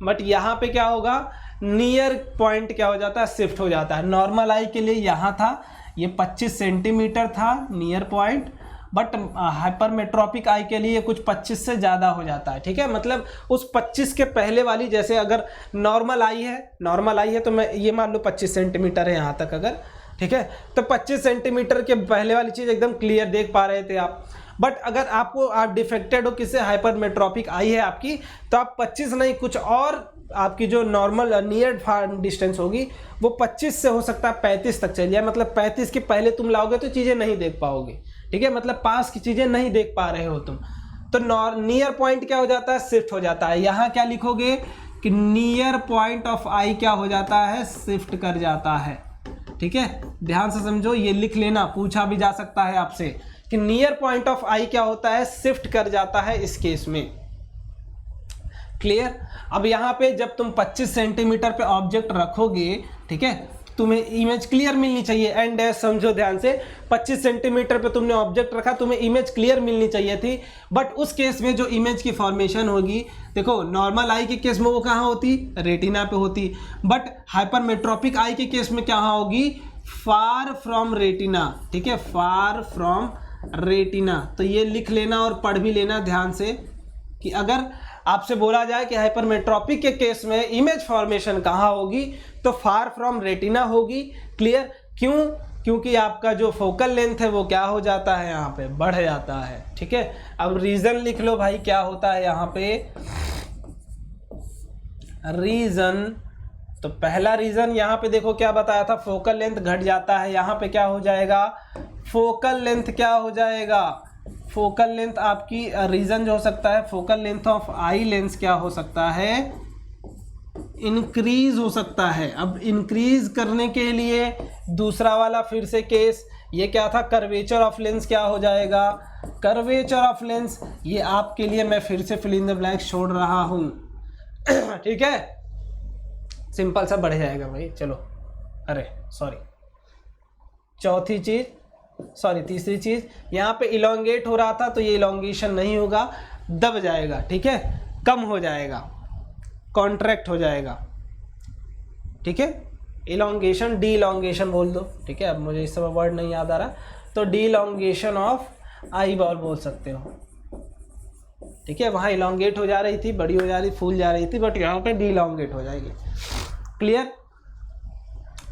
बट यहाँ पे क्या होगा, नियर पॉइंट क्या हो जाता है, शिफ्ट हो जाता है। नॉर्मल आई के लिए यहाँ था, ये 25 सेंटीमीटर था नियर पॉइंट, बट हाइपरमेट्रोपिक आई के लिए कुछ 25 से ज़्यादा हो जाता है। ठीक है, मतलब उस 25 के पहले वाली, जैसे अगर नॉर्मल आई है तो मैं ये मान लो 25 सेंटीमीटर है यहाँ तक अगर, ठीक है, तो 25 सेंटीमीटर के पहले वाली चीज़ एकदम क्लियर देख पा रहे थे आप। बट अगर आप डिफेक्टेड हो, किससे, हाइपरमेट्रोपिक आई है आपकी, तो आप 25 नहीं, कुछ और आपकी जो नॉर्मल नियर फार डिस्टेंस होगी वो 25 से हो सकता है 35 तक चली जाए। मतलब 35 के पहले तुम लाओगे तो चीज़ें नहीं देख पाओगे। ठीक है, मतलब पास की चीज़ें नहीं देख पा रहे हो तुम, तो नियर पॉइंट क्या हो जाता है, शिफ्ट हो जाता है। यहाँ क्या लिखोगे कि नियर पॉइंट ऑफ आई क्या हो जाता है, शिफ्ट कर जाता है। ठीक है, ध्यान से समझो, ये लिख लेना, पूछा भी जा सकता है आपसे कि नियर पॉइंट ऑफ आई क्या होता है, शिफ्ट कर जाता है इस केस में। क्लियर। अब यहाँ पे जब तुम 25 सेंटीमीटर पे ऑब्जेक्ट रखोगे, ठीक है, तुम्हें इमेज क्लियर मिलनी चाहिए। एंड समझो ध्यान से, 25 सेंटीमीटर पे तुमने ऑब्जेक्ट रखा, तुम्हें इमेज क्लियर मिलनी चाहिए थी। बट उस केस में जो इमेज की फॉर्मेशन होगी, देखो नॉर्मल आई के केस में वो कहाँ होती, रेटिना पे होती। बट हाइपरमेट्रोपिक आई के केस में क्या होगी, फार फ्रॉम रेटिना। ठीक है, फार फ्रॉम रेटिना। तो ये लिख लेना और पढ़ भी लेना ध्यान से कि अगर आपसे बोला जाए कि हाइपरमेट्रोपिक के केस में इमेज फॉर्मेशन कहाँ होगी, तो फार फ्रॉम रेटिना होगी। क्लियर। क्यों, क्योंकि आपका जो फोकल लेंथ है वो क्या हो जाता है, यहाँ पे बढ़ जाता है। ठीक है, अब रीजन लिख लो भाई, क्या होता है यहाँ पे रीजन। तो पहला रीजन यहाँ पे देखो क्या बताया था, फोकल लेंथ घट जाता है। यहाँ पे क्या हो जाएगा, फोकल लेंथ क्या हो जाएगा, फोकल लेंथ आपकी रीजन जो हो सकता है, focal length of eye lens क्या हो सकता है, इंक्रीज हो सकता है। अब इंक्रीज करने के लिए दूसरा वाला फिर से केस, ये क्या था, कर्वेचर ऑफ लेंस क्या हो जाएगा, कर्वेचर ऑफ लेंस। ये आपके लिए मैं फिर से फिल इन द ब्लैंक छोड़ रहा हूं। ठीक है, सिंपल सा बढ़ जाएगा भाई। चलो, अरे सॉरी, चौथी चीज़, सॉरी तीसरी चीज़, यहाँ पे इलोंगेट हो रहा था तो ये इलोंगेशन नहीं होगा, दब जाएगा, ठीक है, कम हो जाएगा, कॉन्ट्रैक्ट हो जाएगा, ठीक है। इलोंगेशन, डी इलोंगेशन बोल दो, ठीक है। अब मुझे इस समय वर्ड नहीं याद आ रहा, तो D elongation of eye ball बोल सकते हो, ठीक है। वहाँ इलोंगेट हो जा रही थी, बड़ी हो जा रही, फूल जा रही थी, बट यहाँ पे डी इलोंगेट हो जाएगी। क्लियर।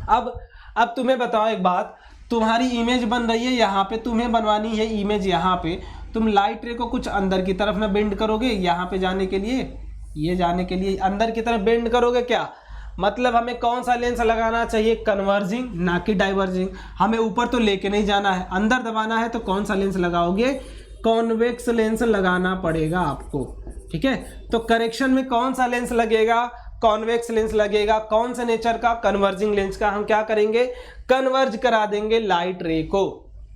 अब तुम्हें बताओ एक बात, तुम्हारी इमेज बन रही है यहाँ पे, तुम्हें बनवानी है इमेज यहाँ पे, तुम लाइट रे को कुछ अंदर की तरफ में बेंड करोगे यहाँ पे जाने के लिए, ये जाने के लिए अंदर की तरफ बेंड करोगे क्या, मतलब हमें कौन सा लेंस लगाना चाहिए, कन्वर्जिंग ना कि डाइवर्जिंग। हमें ऊपर तो लेके नहीं जाना है, अंदर दबाना है, तो कौन सा लेंस लगाओगे, कॉन्वेक्स लेंस लगाना पड़ेगा आपको, ठीक है। तो करेक्शन में कौन सा लेंस लगेगा, कॉन्वेक्स लेंस लगेगा। कौन से नेचर का, कन्वर्जिंग लेंस का। हम क्या करेंगे, कन्वर्ज करा देंगे लाइट रे को।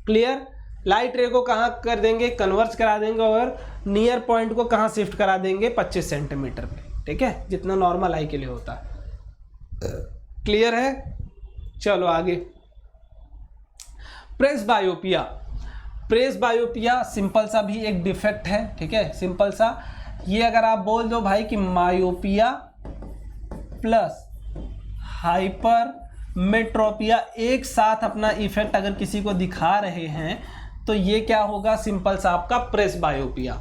क्लियर। लाइट रे को कहाँ कर देंगे, कन्वर्ज करा देंगे, और नियर पॉइंट को कहाँ शिफ्ट करा देंगे, 25 सेंटीमीटर पे, ठीक है, जितना नॉर्मल आई के लिए होता है। क्लियर है। चलो आगे, प्रेस बायोपिया। प्रेस बायोपिया सिंपल सा भी एक डिफेक्ट है, ठीक है, सिंपल सा। ये अगर आप बोल दो भाई कि मायोपिया प्लस हाइपरमेट्रोपिया एक साथ अपना इफेक्ट अगर किसी को दिखा रहे हैं, तो ये क्या होगा, सिंपल सा आपका प्रेस बायोपिया,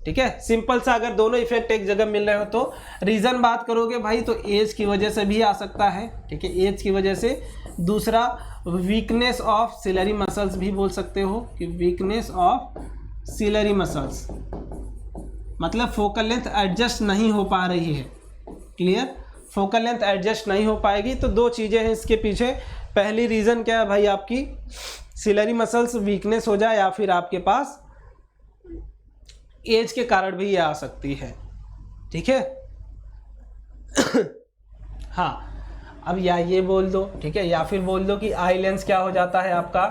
ठीक है। सिंपल सा अगर दोनों इफेक्ट एक जगह मिल रहे हो तो रीज़न बात करोगे भाई, तो एज की वजह से भी आ सकता है, ठीक है, एज की वजह से। दूसरा, वीकनेस ऑफ सिलरी मसल्स भी बोल सकते हो कि वीकनेस ऑफ सिलरी मसल्स, मतलब फोकल लेंथ एडजस्ट नहीं हो पा रही है। क्लियर। फोकल लेंथ एडजस्ट नहीं हो पाएगी, तो दो चीज़ें हैं इसके पीछे। पहली रीज़न क्या है भाई, आपकी सिलरी मसल्स वीकनेस हो जाए, या फिर आपके पास एज के कारण भी ये आ सकती है, ठीक है। हाँ, अब या ये बोल दो, ठीक है, या फिर बोल दो कि आई लेंस क्या हो जाता है आपका,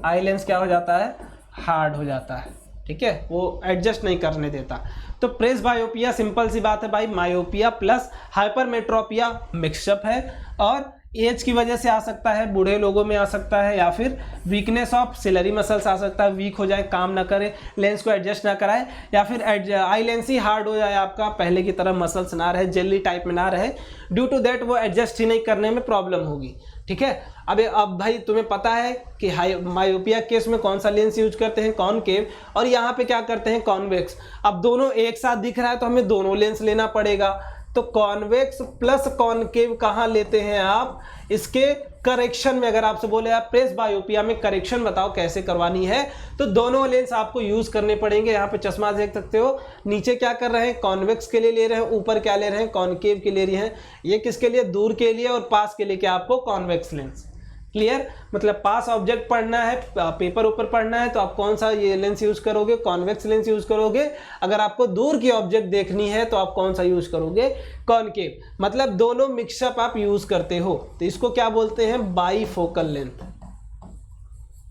आई लेंस क्या हो जाता है, हार्ड हो जाता है, ठीक है, वो एडजस्ट नहीं करने देता। तो प्रेस बायोपिया सिंपल सी बात है भाई, मायोपिया प्लस हाइपरमेट्रोपिया मिक्सअप है, और एज की वजह से आ सकता है, बूढ़े लोगों में आ सकता है, या फिर वीकनेस ऑफ सिलरी मसल्स आ सकता है, वीक हो जाए, काम ना करे, लेंस को एडजस्ट ना कराए, या फिर आई लेंस ही हार्ड हो जाए आपका, पहले की तरह मसल्स ना रहे, जेली टाइप में ना रहे, ड्यू टू दैट वो एडजस्ट ही नहीं करने में प्रॉब्लम होगी, ठीक है। अब भाई तुम्हें पता है कि मायोपिया केस में कौन सा लेंस यूज करते हैं, कॉनकेव, और यहाँ पे क्या करते हैं, कॉन्वेक्स। अब दोनों एक साथ दिख रहा है तो हमें दोनों लेंस लेना पड़ेगा, तो कॉन्वेक्स प्लस कॉनकेव कहाँ लेते हैं आप, इसके करेक्शन में। अगर आपसे बोले आप प्रेस बायोपिया में करेक्शन बताओ कैसे करवानी है, तो दोनों लेंस आपको यूज करने पड़ेंगे। यहाँ पे चश्मा देख सकते हो, नीचे क्या कर रहे हैं, कॉन्वेक्स के लिए ले रहे हैं, ऊपर क्या ले रहे हैं, कॉनकेव के ले रहे हैं। ये किसके लिए, दूर के लिए, और पास के लिए क्या आपको, कॉन्वेक्स लेंस। क्लियर। मतलब पास ऑब्जेक्ट पढ़ना है, पेपर ऊपर पढ़ना है, तो आप कौन सा ये लेंस यूज करोगे, कॉन्वेक्स लेंस यूज करोगे। अगर आपको दूर की ऑब्जेक्ट देखनी है तो आप कौन सा यूज करोगे, कॉनकेव। मतलब दोनों मिक्सअप आप यूज करते हो, तो इसको क्या बोलते हैं, बाईफोकल लेंथ,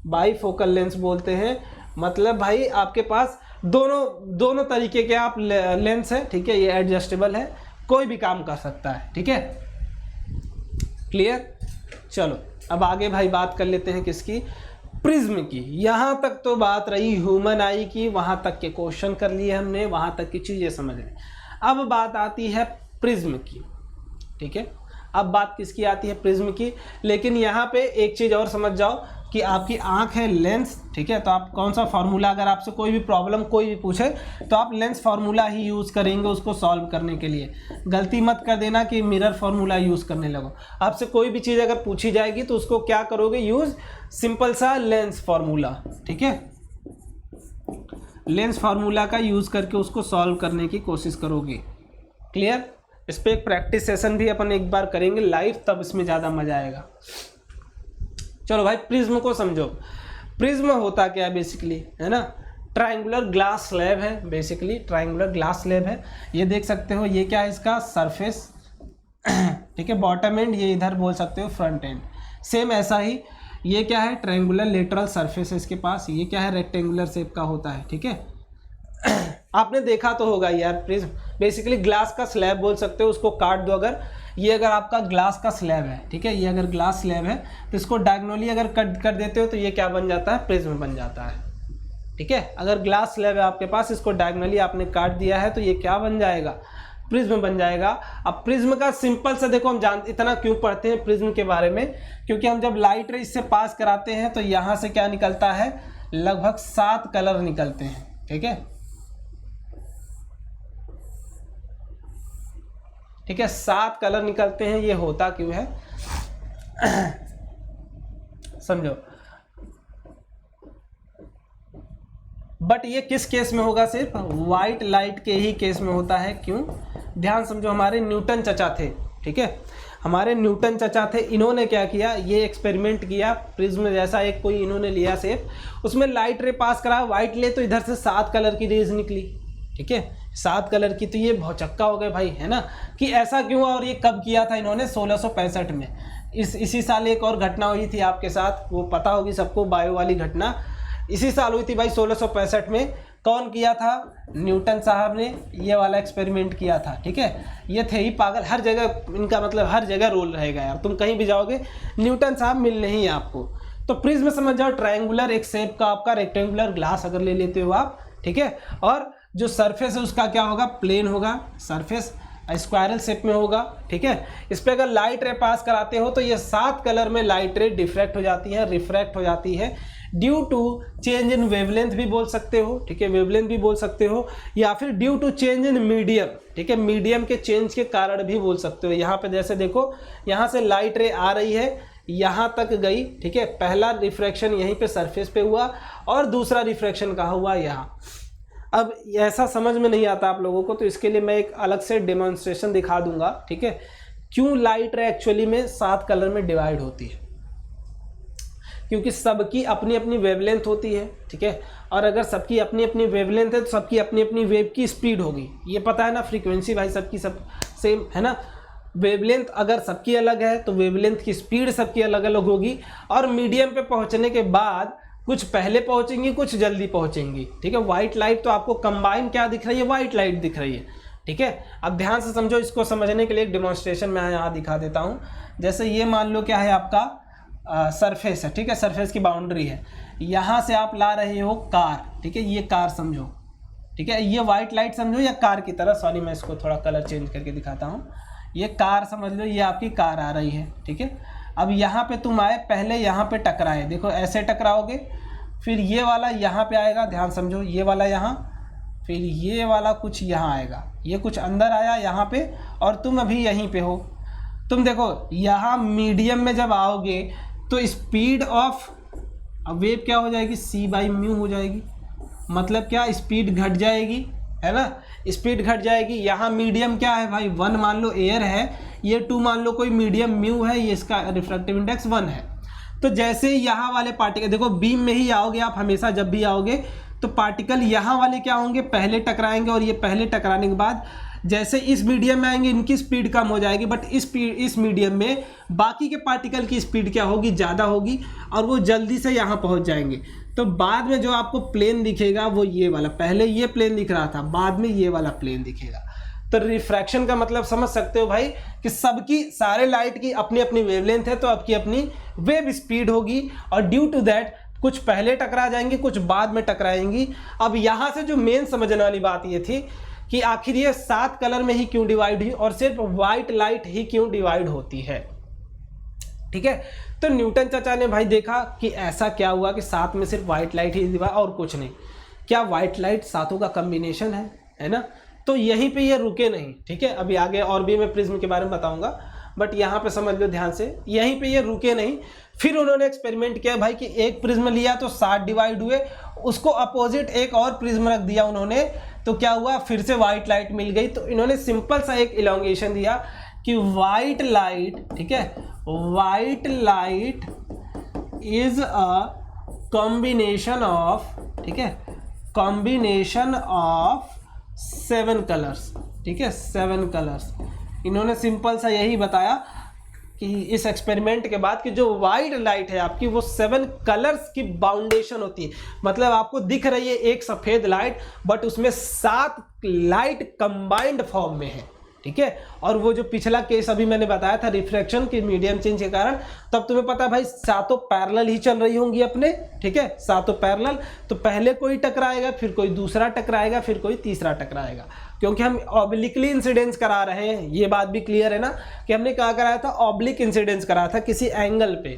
बाईफोकल लेंस बोलते हैं। मतलब भाई आपके पास दोनों तरीके के आप लेंस है, ठीक है, ये एडजस्टेबल है, कोई भी काम कर सकता है, ठीक है। क्लियर। चलो अब आगे भाई बात कर लेते हैं किसकी, प्रिज्म की। यहाँ तक तो बात रही ह्यूमन आई की, वहाँ तक के क्वेश्चन कर लिए हमने, वहाँ तक की चीज़ें समझ लें। अब बात आती है प्रिज्म की, ठीक है। अब बात किसकी आती है, प्रिज्म की। लेकिन यहाँ पे एक चीज़ और समझ जाओ कि आपकी आंख है लेंस, ठीक है, तो आप कौन सा फार्मूला, अगर आपसे कोई भी प्रॉब्लम कोई भी पूछे तो आप लेंस फार्मूला ही यूज़ करेंगे उसको सॉल्व करने के लिए। गलती मत कर देना कि मिरर फार्मूला यूज़ करने लगो। आपसे कोई भी चीज़ अगर पूछी जाएगी तो उसको क्या करोगे, यूज़ सिंपल सा लेंस फार्मूला, ठीक है, लेंस फार्मूला का यूज़ करके उसको सॉल्व करने की कोशिश करोगे। क्लियर। इस पर एक प्रैक्टिस सेशन भी अपन एक बार करेंगे लाइव, तब इसमें ज़्यादा मज़ा आएगा। चलो भाई प्रिज्म को समझो। प्रिज्म होता क्या है बेसिकली, है ना, ट्रायंगुलर ग्लास स्लैब है, बेसिकली ट्रायंगुलर ग्लास स्लैब है। ये देख सकते हो, ये क्या है इसका सरफेस, ठीक है, बॉटम एंड, ये इधर बोल सकते हो फ्रंट एंड। सेम ऐसा ही ये क्या है, ट्रायंगुलर लेटरल सरफेस है इसके पास। ये क्या है, रेक्टेंगुलर शेप का होता है, ठीक है। आपने देखा तो होगा यार, प्रिज्म बेसिकली ग्लास का स्लैब बोल सकते हो, उसको काट दो अगर, ये अगर आपका ग्लास का स्लैब है, ठीक है, ये अगर ग्लास स्लैब है तो इसको डायगोनली अगर कट कर देते हो तो ये क्या बन जाता है, प्रिज्म बन जाता है। ठीक है, अगर ग्लास स्लैब है आपके पास, इसको डायगोनली आपने काट दिया है तो ये क्या बन जाएगा, प्रिज्म बन जाएगा। अब प्रिज्म का सिंपल सा देखो, हम इतना क्यों पढ़ते हैं प्रिज्म के बारे में, क्योंकि हम जब लाइट रे इससे पास कराते हैं तो यहाँ से क्या निकलता है, लगभग 7 कलर निकलते हैं। ठीक है, ठीक है, 7 कलर निकलते हैं। ये होता क्यों है समझो। बट ये किस केस में होगा, सिर्फ वाइट लाइट के ही केस में होता है। क्यों, ध्यान समझो, हमारे न्यूटन चचा थे, ठीक है, हमारे न्यूटन चचा थे, इन्होंने क्या किया, ये एक्सपेरिमेंट किया, प्रिज्म जैसा एक कोई इन्होंने लिया शेप, उसमें लाइट रे पास करा, वाइट ले तो इधर से 7 कलर की रेज निकली। ठीक है, 7 कलर की, तो ये बहुत चक्का हो गए भाई, है ना, कि ऐसा क्यों। और ये कब किया था इन्होंने, 1665 में। इसी साल एक और घटना हुई थी आपके साथ, वो पता होगी सबको, बायो वाली घटना इसी साल हुई थी भाई, 1665 में। कौन किया था, न्यूटन साहब ने ये वाला एक्सपेरिमेंट किया था। ठीक है, ये थे ही पागल, हर जगह इनका मतलब हर जगह रोल रहेगा यार, तुम कहीं भी जाओगे न्यूटन साहब मिलने ही आपको। तो प्रिज्म समझ जाओ, ट्रायंगुलर एक शेप का आपका रेक्टेंगुलर ग्लास अगर ले लेते हो आप, ठीक है, और जो सरफेस है उसका क्या होगा, प्लेन होगा, सरफेस स्क्वायरल शेप में होगा। ठीक है, इस पर अगर लाइट रे पास कराते हो तो ये 7 कलर में लाइट रे डिफ्रैक्ट हो जाती है, रिफ्रैक्ट हो जाती है, due to change in wavelength भी बोल सकते हो। ठीक है, वेवलेंथ भी बोल सकते हो, या फिर due to change in medium. ठीक है, मीडियम के चेंज के कारण भी बोल सकते हो। यहाँ पे जैसे देखो, यहाँ से लाइट रे आ रही है, यहाँ तक गई, ठीक है, पहला रिफ्रैक्शन यहीं पे सरफेस पे हुआ और दूसरा रिफ्रैक्शन कहाँ हुआ, यहाँ। अब ऐसा समझ में नहीं आता आप लोगों को, तो इसके लिए मैं एक अलग से डेमोन्स्ट्रेशन दिखा दूंगा। ठीक है, क्यों लाइट रे एक्चुअली में 7 कलर में डिवाइड होती है, क्योंकि सबकी अपनी अपनी वेवलेंथ होती है। ठीक है, और अगर सबकी अपनी अपनी वेवलेंथ है तो सबकी अपनी अपनी वेव की स्पीड होगी, ये पता है ना, फ्रीक्वेंसी भाई सबकी सब सेम है ना। वेवलेंथ अगर सबकी अलग है तो वेवलेंथ की स्पीड सबकी अलग अलग होगी, और मीडियम पे पहुंचने के बाद कुछ पहले पहुंचेंगी, कुछ जल्दी पहुंचेंगी। ठीक है, व्हाइट लाइट तो आपको कंबाइन क्या दिख रही है, व्हाइट लाइट दिख रही है। ठीक है, अब ध्यान से समझो, इसको समझने के लिए एक डेमोन्स्ट्रेशन मैं यहाँ दिखा देता हूँ। जैसे ये मान लो क्या है आपका सरफेस है, ठीक है, सरफेस की बाउंड्री है, यहाँ से आप ला रहे हो कार। ठीक है, ये कार समझो, ठीक है, ये व्हाइट लाइट समझो या कार की तरह, सॉरी मैं इसको थोड़ा कलर चेंज करके दिखाता हूँ। ये कार समझ लो, ये आपकी कार आ रही है। ठीक है, अब यहाँ पे तुम आए, पहले यहाँ पे टकराए, देखो ऐसे टकराओगे, फिर ये वाला यहाँ पे आएगा, ध्यान समझो, ये वाला यहाँ, फिर ये वाला कुछ यहाँ आएगा, ये कुछ अंदर आया यहाँ पे, और तुम अभी यहीं पे हो। तुम देखो यहाँ मीडियम में जब आओगे तो स्पीड ऑफ वेव क्या हो जाएगी, c/μ हो जाएगी। मतलब क्या, स्पीड घट जाएगी, है ना, स्पीड घट जाएगी। यहाँ मीडियम क्या है भाई, 1 मान लो एयर है, ये 2 मान लो कोई मीडियम म्यू है, ये इसका रिफ्रैक्टिव इंडेक्स 1 है। तो जैसे यहाँ वाले पार्टिकल, देखो बीम में ही आओगे आप हमेशा, जब भी आओगे तो पार्टिकल यहाँ वाले क्या होंगे, पहले टकराएंगे, और ये पहले टकराने के बाद जैसे इस मीडियम में आएंगे इनकी स्पीड कम हो जाएगी, बट इस मीडियम में बाकी के पार्टिकल की स्पीड क्या होगी, ज़्यादा होगी, और वो जल्दी से यहाँ पहुँच जाएंगे। तो बाद में जो आपको प्लेन दिखेगा वो ये वाला, पहले ये प्लेन दिख रहा था, बाद में ये वाला प्लेन दिखेगा। तो रिफ्रैक्शन का मतलब समझ सकते हो भाई, कि सबकी, सारे लाइट की अपनी अपनी वेवलेंथ है, तो आपकी अपनी वेव स्पीड होगी, और ड्यू टू दैट कुछ पहले टकरा जाएंगी, कुछ बाद में टकराएंगी। अब यहाँ से जो मेन समझने वाली बात ये थी कि आखिर ये 7 कलर में ही क्यों डिवाइड हुई, और सिर्फ व्हाइट लाइट ही क्यों डिवाइड होती है। ठीक है, तो न्यूटन चाचा ने भाई देखा कि ऐसा क्या हुआ कि 7 में सिर्फ व्हाइट लाइट ही डिवाइड, और कुछ नहीं। क्या व्हाइट लाइट 7 का कॉम्बिनेशन है ना। तो यहीं पे ये रुके नहीं। ठीक है, अभी आगे और भी मैं प्रिज्म के बारे में बताऊंगा, बट यहाँ पे समझ लो ध्यान से, यहीं पे ये रुके नहीं। फिर उन्होंने एक्सपेरिमेंट किया भाई कि एक प्रिज्म लिया तो 7 डिवाइड हुए, उसको अपोजिट एक और प्रिज्म रख दिया उन्होंने, तो क्या हुआ, फिर से व्हाइट लाइट मिल गई। तो इन्होंने सिंपल सा एक इलोंगेशन दिया कि व्हाइट लाइट, ठीक है, white light is a combination of, ठीक है, कॉम्बिनेशन ऑफ 7 कलर्स। ठीक है, 7 कलर्स। इन्होंने सिंपल सा यही बताया कि इस एक्सपेरिमेंट के बाद कि जो वाइट लाइट है आपकी, वो 7 कलर्स की बाउंडेशन होती है। मतलब आपको दिख रही है एक सफ़ेद लाइट, बट उसमें 7 लाइट कंबाइंड फॉर्म में है। ठीक है। और वो जो पिछला केस अभी मैंने बताया था रिफ्रैक्शन के मीडियम चेंज के कारण, तब तुम्हें पता है भाई सातों पैरेलल ही चल रही होंगी अपने, ठीक है, सातों पैरेलल। तो पहले कोई टकराएगा, फिर कोई दूसरा टकराएगा, फिर कोई तीसरा टकराएगा, क्योंकि हम ऑब्लिकली इंसिडेंस करा रहे हैं। ये बात भी क्लियर है ना कि हमने क्या कराया था, ऑब्लिक इंसिडेंस कराया था किसी एंगल पे,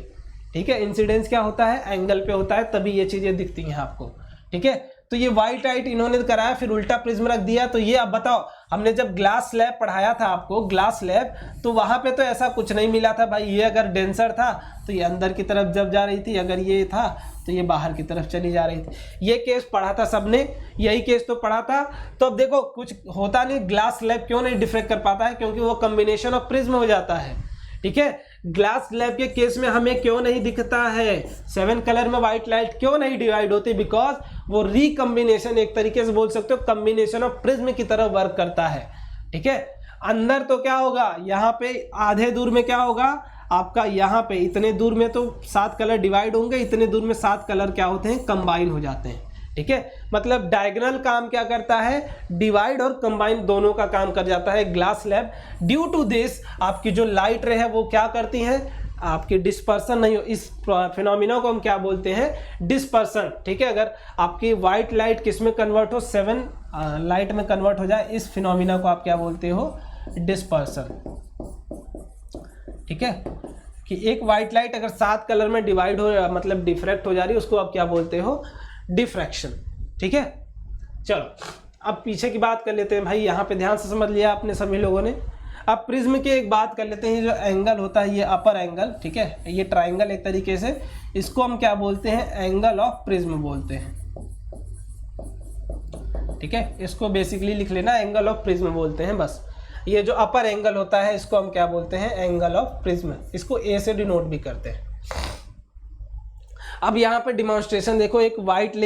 ठीक है। इंसिडेंस क्या होता है, एंगल पे होता है, तभी ये चीजें दिखती हैं आपको, ठीक है। तो ये वाइट लाइट इन्होंने कराया, फिर उल्टा प्रिज्म रख दिया। तो ये अब बताओ, हमने जब ग्लास स्लैब पढ़ाया था आपको, ग्लास स्लैब, तो वहां पे तो ऐसा कुछ नहीं मिला था भाई। ये अगर डेंसर था तो ये अंदर की तरफ जब जा रही थी, अगर ये था तो ये बाहर की तरफ चली जा रही थी। ये केस पढ़ा था सबने, यही केस तो पढ़ा था। तो अब देखो कुछ होता नहीं, ग्लास स्लैब क्यों नहीं डिफ्रेक्ट कर पाता है, क्योंकि वो कॉम्बिनेशन ऑफ प्रिज्म हो जाता है, ठीक है। ग्लास स्लैब के केस में हमें क्यों नहीं दिखता है 7 कलर में व्हाइट लाइट क्यों नहीं डिवाइड होती, बिकॉज वो रिकम्बिनेशन, एक तरीके से बोल सकते हो कम्बिनेशन ऑफ प्रिज्म की तरह वर्क करता है, ठीक है। अंदर तो क्या होगा, यहाँ पे आधे दूर में क्या होगा आपका, यहाँ पे इतने दूर में तो 7 कलर डिवाइड होंगे, इतने दूर में 7 कलर क्या होते हैं, कंबाइन हो जाते हैं, ठीक है। मतलब डायगोनल काम क्या करता है, डिवाइड और कंबाइन दोनों का काम कर जाता है glass slab. Due to this आपकी जो लाइट रे है वो क्या करती हैं, आपकी डिस्पर्सन नहीं हो। इस फिनोमिना को हम क्या बोलते हैं, डिस्पर्सन, ठीक है। अगर आपकी व्हाइट लाइट किस में कन्वर्ट हो, 7 लाइट में कन्वर्ट हो जाए, इस फिनोमिना को आप क्या बोलते हो, डिस्पर्सन, ठीक है। कि एक व्हाइट लाइट अगर 7 कलर में डिवाइड हो, मतलब डिफ्रैक्ट हो जा रही है, उसको आप क्या बोलते हो, डिफ्रैक्शन, ठीक है। चलो अब पीछे की बात कर लेते हैं भाई, यहाँ पे ध्यान से समझ लिया आपने सभी लोगों ने। अब प्रिज्म की एक बात कर लेते हैं, जो एंगल होता है ये अपर एंगल, ठीक है, ये ट्राइंगल एक तरीके से, इसको हम क्या बोलते हैं, एंगल ऑफ प्रिज्म बोलते हैं, ठीक है। इसको बेसिकली लिख लेना, एंगल ऑफ प्रिज्म बोलते हैं बस। ये जो अपर एंगल होता है इसको हम क्या बोलते हैं, एंगल ऑफ प्रिज्म। इसको ए से डिनोट भी करते हैं। अब यहाँ पे डिमॉन्स्ट्रेशन देखो, एक व्हाइट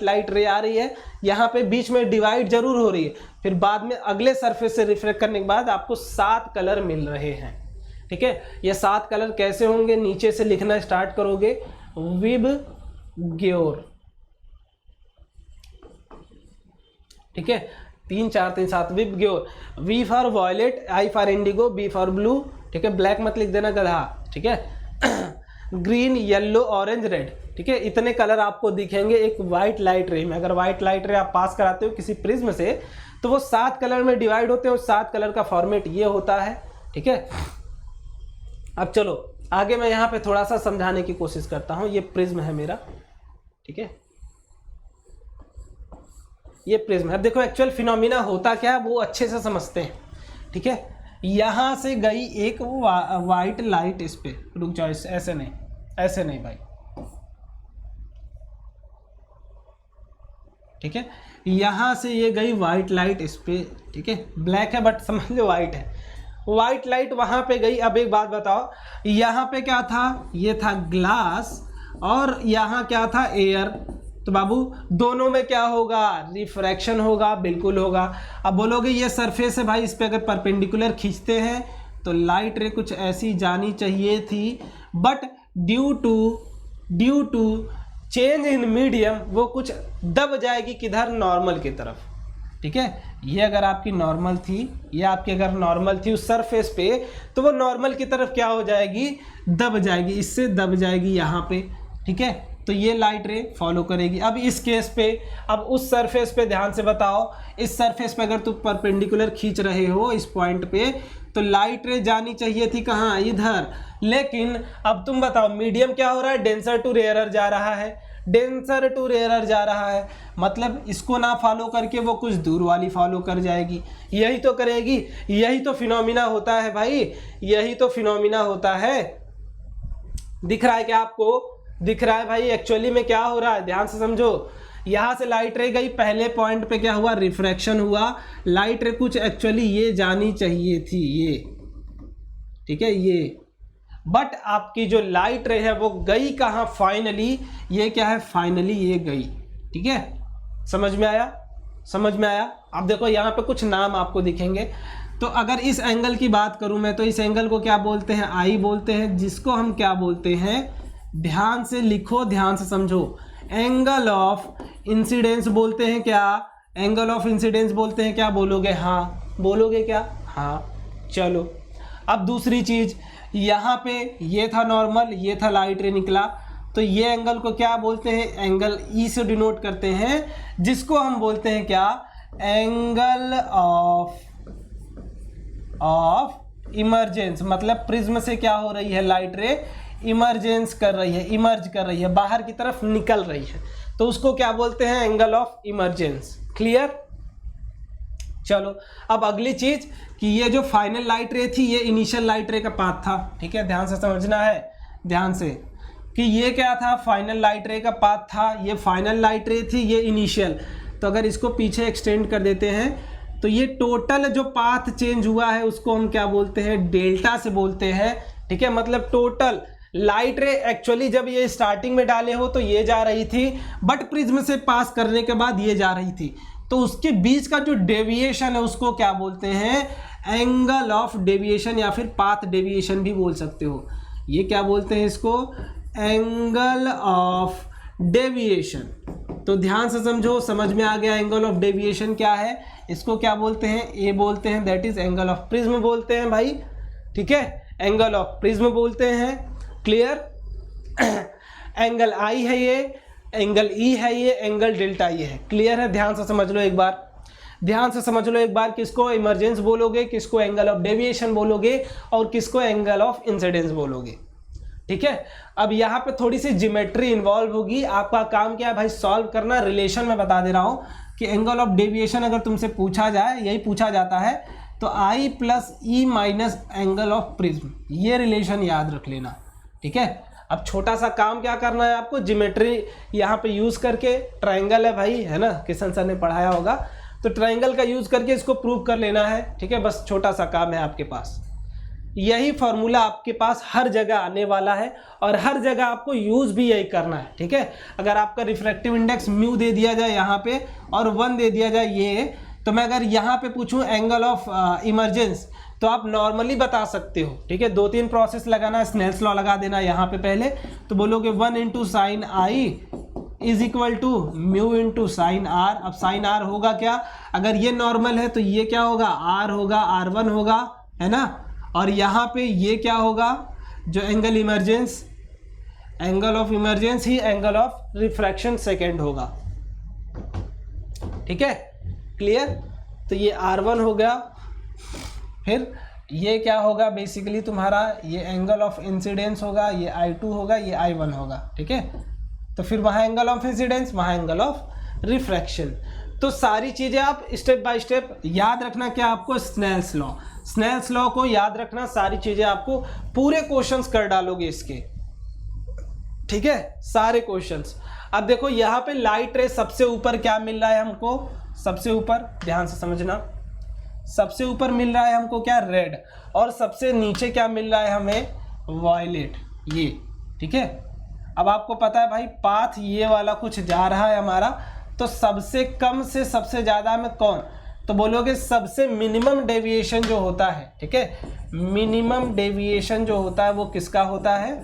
लाइट रे आ रही है, यहाँ पे बीच में डिवाइड जरूर हो रही है, फिर बाद में अगले सरफेस से रिफ्लेक्ट करने के बाद आपको 7 कलर मिल रहे हैं, ठीक है। ये 7 कलर कैसे होंगे, नीचे से लिखना स्टार्ट करोगे, विब ग्योर, ठीक है, 3 4 3 7 VIBGYOR. V for violet, I for indigo, B for blue, ठीक है। ब्लैक मत लिख देना गधा, ठीक है। ग्रीन, येलो, ऑरेंज, रेड, ठीक है। इतने कलर आपको दिखेंगे एक व्हाइट लाइट रे में। अगर व्हाइट लाइट रे आप पास कराते हो किसी प्रिज्म से, तो वो 7 कलर में डिवाइड होते हैं, और 7 कलर का फॉर्मेट ये होता है, ठीक है। अब चलो आगे मैं यहाँ पे थोड़ा सा समझाने की कोशिश करता हूँ। ये प्रिज्म है मेरा, ठीक है, ये प्रिज्म है। अब देखो एक्चुअल फिनोमिना होता क्या है वो अच्छे से समझते हैं, ठीक है। यहाँ से गई एक व्हाइट लाइट, इस पे रुक जाओ, ऐसे नहीं, ऐसे नहीं भाई, ठीक है। यहाँ से ये गई व्हाइट लाइट इस पे, ठीक है, ब्लैक है बट समझ लो व्हाइट है, व्हाइट लाइट वहाँ पे गई। अब एक बात बताओ, यहाँ पे क्या था, ये था ग्लास, और यहाँ क्या था, एयर। तो बाबू दोनों में क्या होगा, रिफ्रैक्शन होगा, बिल्कुल होगा। अब बोलोगे ये सरफेस है भाई, इस पे अगर परपेंडिकुलर खींचते हैं तो लाइट रे कुछ ऐसी जानी चाहिए थी, but due to change in medium वो कुछ दब जाएगी किधर, नॉर्मल की तरफ, ठीक है। ये अगर आपकी नॉर्मल थी, ये आपकी अगर नॉर्मल थी उस सरफेस पे, तो वो नॉर्मल की तरफ क्या हो जाएगी, दब जाएगी, इससे दब जाएगी यहाँ पे, ठीक है। तो ये लाइट रे फॉलो करेगी। अब इस केस पे, अब उस सरफेस पे ध्यान से बताओ, इस सरफेस पे अगर तुम परपेंडिकुलर खींच रहे हो इस पॉइंट पे, तो लाइट रे जानी चाहिए थी कहाँ, इधर। लेकिन अब तुम बताओ मीडियम क्या हो रहा है, डेंसर टू रेयरर जा रहा है, डेंसर टू रेयरर जा रहा है, मतलब इसको ना फॉलो करके वो कुछ दूर वाली फॉलो कर जाएगी, यही तो करेगी। यही तो फिनोमिना होता है भाई, यही तो फिनोमिना होता है। दिख रहा है क्या आपको, दिख रहा है भाई एक्चुअली में क्या हो रहा है, ध्यान से समझो। यहाँ से लाइट रे गई, पहले पॉइंट पे क्या हुआ, रिफ्रैक्शन हुआ, लाइट रे कुछ एक्चुअली ये जानी चाहिए थी, ये, ठीक है, ये, बट आपकी जो लाइट रे है वो गई कहाँ, फाइनली, ये क्या है, फाइनली ये गई, ठीक है। समझ में आया, समझ में आया। अब देखो यहाँ पे कुछ नाम आपको दिखेंगे। तो अगर इस एंगल की बात करूं मैं, तो इस एंगल को क्या बोलते हैं, आई बोलते हैं, जिसको हम क्या बोलते हैं, ध्यान से लिखो, ध्यान से समझो, एंगल ऑफ इंसिडेंस बोलते हैं। क्या एंगल ऑफ इंसिडेंस बोलते हैं, क्या बोलोगे, हाँ बोलोगे क्या, हाँ चलो, अब दूसरी चीज, यहाँ पे ये था नॉर्मल, ये था लाइट रे निकला, तो ये एंगल को क्या बोलते हैं, एंगल ई से डिनोट करते हैं, जिसको हम बोलते हैं क्या, एंगल ऑफ इमर्जेंस। मतलब प्रिज्म से क्या हो रही है, लाइट रे इमर्जेंस कर रही है, इमर्ज कर रही है, बाहर की तरफ निकल रही है, तो उसको क्या बोलते हैं, एंगल ऑफ इमर्जेंस। क्लियर। चलो अब अगली चीज कि ये जो फाइनल लाइट रे थी, ये इनिशियल लाइट रे का पाथ था, ठीक है, ध्यान से समझना है, ध्यान से, कि ये क्या था, फाइनल लाइट रे का पाथ था, ये फाइनल लाइट रे थी, ये इनिशियल। तो अगर इसको पीछे एक्सटेंड कर देते हैं तो ये टोटल जो पाथ चेंज हुआ है उसको हम क्या बोलते हैं, डेल्टा से बोलते हैं, ठीक है। मतलब टोटल लाइट रे एक्चुअली जब ये स्टार्टिंग में डाले हो तो ये जा रही थी, बट प्रिज्म से पास करने के बाद ये जा रही थी, तो उसके बीच का जो डेविएशन है उसको क्या बोलते हैं, एंगल ऑफ डेविएशन, या फिर पाथ डेविएशन भी बोल सकते हो। ये क्या बोलते हैं इसको, एंगल ऑफ डेविएशन। तो ध्यान से समझो, समझ में आ गया एंगल ऑफ डेविएशन क्या है, इसको क्या बोलते हैं, ए बोलते हैं, that is angle of prism बोलते हैं भाई, ठीक है, एंगल ऑफ प्रिज्म बोलते हैं। क्लियर। एंगल आई है ये, एंगल ई है ये, एंगल डेल्टा ये है। क्लियर है, ध्यान से समझ लो एक बार, ध्यान से समझ लो एक बार, किसको इमरजेंस बोलोगे, किसको एंगल ऑफ डेविएशन बोलोगे, और किसको एंगल ऑफ इंसिडेंस बोलोगे, ठीक है। अब यहाँ पे थोड़ी सी ज्योमेट्री इन्वॉल्व होगी, आपका काम क्या है भाई, सॉल्व करना। रिलेशन में बता दे रहा हूँ कि एंगल ऑफ डेविएशन अगर तुमसे पूछा जाए, यही पूछा जाता है, तो I plus E minus angle of prism, ये रिलेशन याद रख लेना, ठीक है। अब छोटा सा काम क्या करना है आपको, ज्योमेट्री यहाँ पे यूज करके, ट्रायंगल है भाई, है ना, किशन सर ने पढ़ाया होगा, तो ट्रायंगल का यूज करके इसको प्रूव कर लेना है, ठीक है। बस छोटा सा काम है आपके पास, यही फॉर्मूला आपके पास हर जगह आने वाला है, और हर जगह आपको यूज भी यही करना है, ठीक है। अगर आपका रिफ्रैक्टिव इंडेक्स म्यू दे दिया जाए यहाँ पे और 1 दे दिया जाए ये, तो मैं अगर यहाँ पे पूछूं एंगल ऑफ इमरजेंस, तो आप नॉर्मली बता सकते हो, ठीक है। 2-3 प्रोसेस लगाना, स्नेल्स लॉ लगा देना यहाँ पे पहले, तो बोलोगे 1 into sine i is equal to mu into sine r. अब साइन आर होगा क्या, अगर ये नॉर्मल है तो ये क्या होगा, आर होगा, R1 होगा, है ना, और यहाँ पे ये क्या होगा, जो angle emergence, angle of emergence he angle of refraction second होगा, ठीक है। क्लियर। तो ये R1 हो गया, फिर ये क्या होगा, बेसिकली तुम्हारा ये एंगल ऑफ इंसिडेंस होगा, ये I2 होगा, ये I1 होगा, ठीक है। तो फिर वहाँ एंगल ऑफ इंसिडेंस, वहाँ एंगल ऑफ रिफ्रैक्शन। तो सारी चीज़ें आप स्टेप बाय स्टेप याद रखना, क्या आपको, स्नेल्स लॉ, स्नेल्स लॉ को याद रखना, सारी चीज़ें आपको पूरे क्वेश्चंस कर डालोगे इसके, ठीक है, सारे क्वेश्चंस। अब देखो यहाँ पे लाइट रे सबसे ऊपर क्या मिल रहा है हमको, सबसे ऊपर ध्यान से समझना, सबसे ऊपर मिल रहा है हमको क्या, रेड, और सबसे नीचे क्या मिल रहा है हमें, वायलेट, ये, ठीक है। अब आपको पता है भाई पाथ ये वाला कुछ जा रहा है हमारा, तो सबसे कम से सबसे ज़्यादा में कौन, तो बोलोगे सबसे मिनिमम डेविएशन जो होता है, ठीक है, मिनिमम डेविएशन जो होता है वो किसका होता है,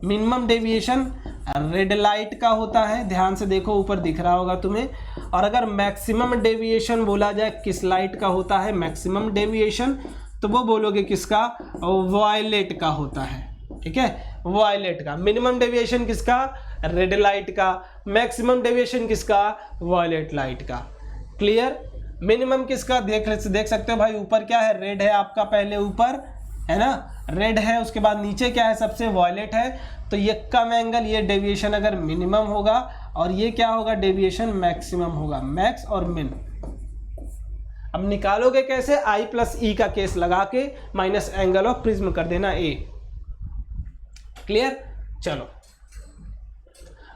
मिनिमम डेविएशन रेड लाइट का होता है, ध्यान से देखो ऊपर दिख रहा होगा तुम्हें। और अगर मैक्सिमम डेविएशन बोला जाए किस लाइट का होता है मैक्सिमम डेविएशन, तो वो बोलोगे किसका, वायलेट का होता है, ठीक है, वायलेट का। मिनिमम डेविएशन किसका, रेड लाइट का, मैक्सिमम डेविएशन किसका, वायलेट लाइट का। क्लियर। मिनिमम किसका, देख सकते हो भाई, ऊपर क्या है, रेड है आपका, पहले ऊपर है ना, रेड है, उसके बाद नीचे क्या है, सबसे वायलेट है, तो ये कम एंगल, ये डेविएशन अगर मिनिमम होगा, और ये क्या होगा, डेविएशन मैक्सिमम होगा, मैक्स और मिन। अब निकालोगे कैसे, आई प्लस ई का केस लगा के माइनस एंगल ऑफ प्रिज्म कर देना ए। क्लियर। चलो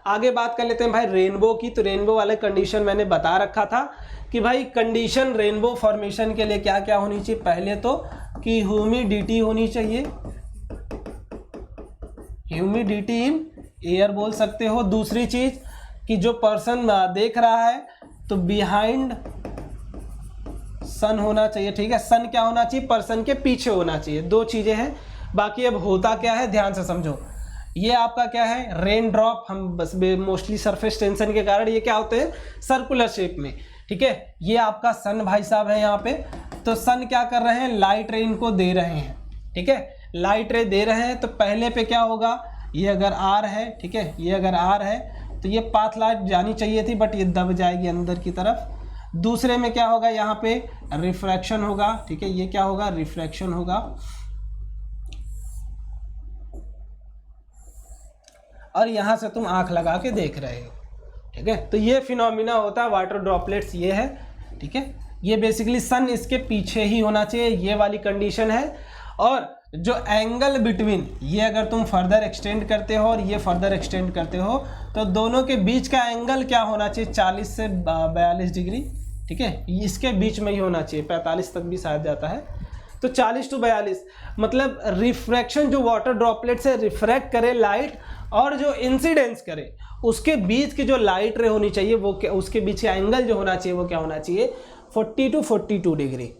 आगे बात कर लेते हैं भाई रेनबो की। तो रेनबो वाले कंडीशन मैंने बता रखा था कि भाई कंडीशन रेनबो फॉर्मेशन के लिए क्या क्या होनी चाहिए, पहले तो कि ह्यूमिडिटी होनी चाहिए, ह्यूमिडिटी इन एयर बोल सकते हो। दूसरी चीज कि जो पर्सन देख रहा है तो बिहाइंड सन होना चाहिए, ठीक है, सन क्या होना चाहिए, पर्सन के पीछे होना चाहिए। 2 चीजें हैं। बाकी अब होता क्या है ध्यान से समझो, ये आपका क्या है, रेन ड्रॉप, हम बस मोस्टली सरफेस टेंशन के कारण ये क्या होते हैं, सर्कुलर शेप में, ठीक है। ये आपका सन भाई साहब है यहाँ पे, तो सन क्या कर रहे हैं, लाइट रे इनको दे रहे हैं, ठीक है, लाइट रे दे रहे हैं। तो पहले पे क्या होगा, ये अगर आर है, ठीक है, ये अगर आर है तो ये पाथ लाइट जानी चाहिए थी, बट ये दब जाएगी अंदर की तरफ। दूसरे में क्या होगा, यहाँ पे रिफ्रैक्शन होगा, ठीक है, ये क्या होगा, रिफ्रैक्शन होगा। और यहाँ से तुम आंख लगा के देख रहे हो, ठीक है। तो ये फिनोमिना होता है वाटर ड्रॉपलेट्स, ये है, ठीक है। ये बेसिकली सन इसके पीछे ही होना चाहिए, ये वाली कंडीशन है। और जो एंगल बिटवीन, ये अगर तुम फर्दर एक्सटेंड करते हो और ये फर्दर एक्सटेंड करते हो, तो दोनों के बीच का एंगल क्या होना चाहिए, 40 से 42 डिग्री, ठीक है, इसके बीच में ही होना चाहिए, 45 तक भी शायद जाता है। तो 40 to 42 मतलब रिफ्रैक्शन, जो वाटर ड्रॉपलेट से रिफ्रैक्ट करे लाइट और जो इंसिडेंस करे, उसके बीच की जो लाइट रे होनी चाहिए वो क्या, उसके बीच का एंगल जो होना चाहिए वो क्या होना चाहिए, 40 to 42 डिग्री,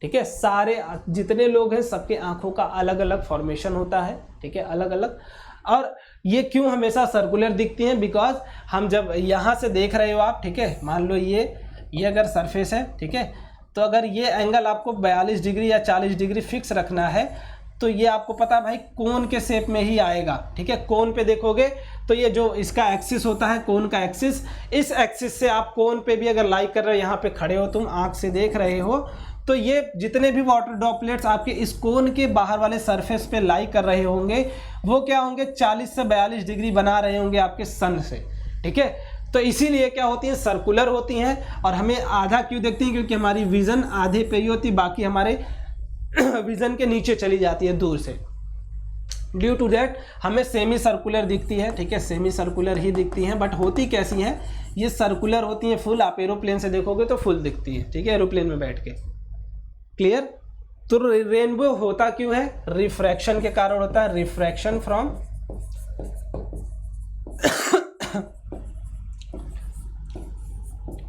ठीक है। सारे जितने लोग हैं सबके आंखों का अलग अलग फॉर्मेशन होता है, ठीक है, अलग अलग। और ये क्यों हमेशा सर्कुलर दिखती हैं, बिकॉज हम जब यहाँ से देख रहे हो आप, ठीक है, मान लो ये अगर सरफेस है, ठीक है, तो अगर ये एंगल आपको 42 डिग्री या 40 डिग्री फिक्स रखना है, तो ये आपको पता है भाई कोन के शेप में ही आएगा, ठीक है। कोन पे देखोगे तो ये जो इसका एक्सिस होता है, कोन का एक्सिस, इस एक्सिस से आप कोन पे भी अगर लाई कर रहे हो, यहाँ पे खड़े हो तुम, आंख से देख रहे हो, तो ये जितने भी वाटर ड्रॉपलेट्स आपके इस कोन के बाहर वाले सरफेस पे लाई कर रहे होंगे, वो क्या होंगे, 40 से 42 डिग्री बना रहे होंगे आपके सन से, ठीक है। तो इसीलिए क्या होती हैं, सर्कुलर होती हैं। और हमें आधा क्यों देखती हैं, क्योंकि हमारी विजन आधे पे ही होती, बाकी हमारे विजन के नीचे चली जाती है दूर से। ड्यू टू दैट हमें सेमी सर्कुलर दिखती है, ठीक है, सेमी सर्कुलर ही दिखती हैं। बट होती कैसी हैं, ये सर्कुलर होती हैं फुल। आप एरोप्लेन से देखोगे तो फुल दिखती है, ठीक है, एरोप्लेन में बैठ के। क्लियर। तो रेनबो होता क्यों है, रिफ्रैक्शन के कारण होता है, रिफ्रैक्शन फ्रॉम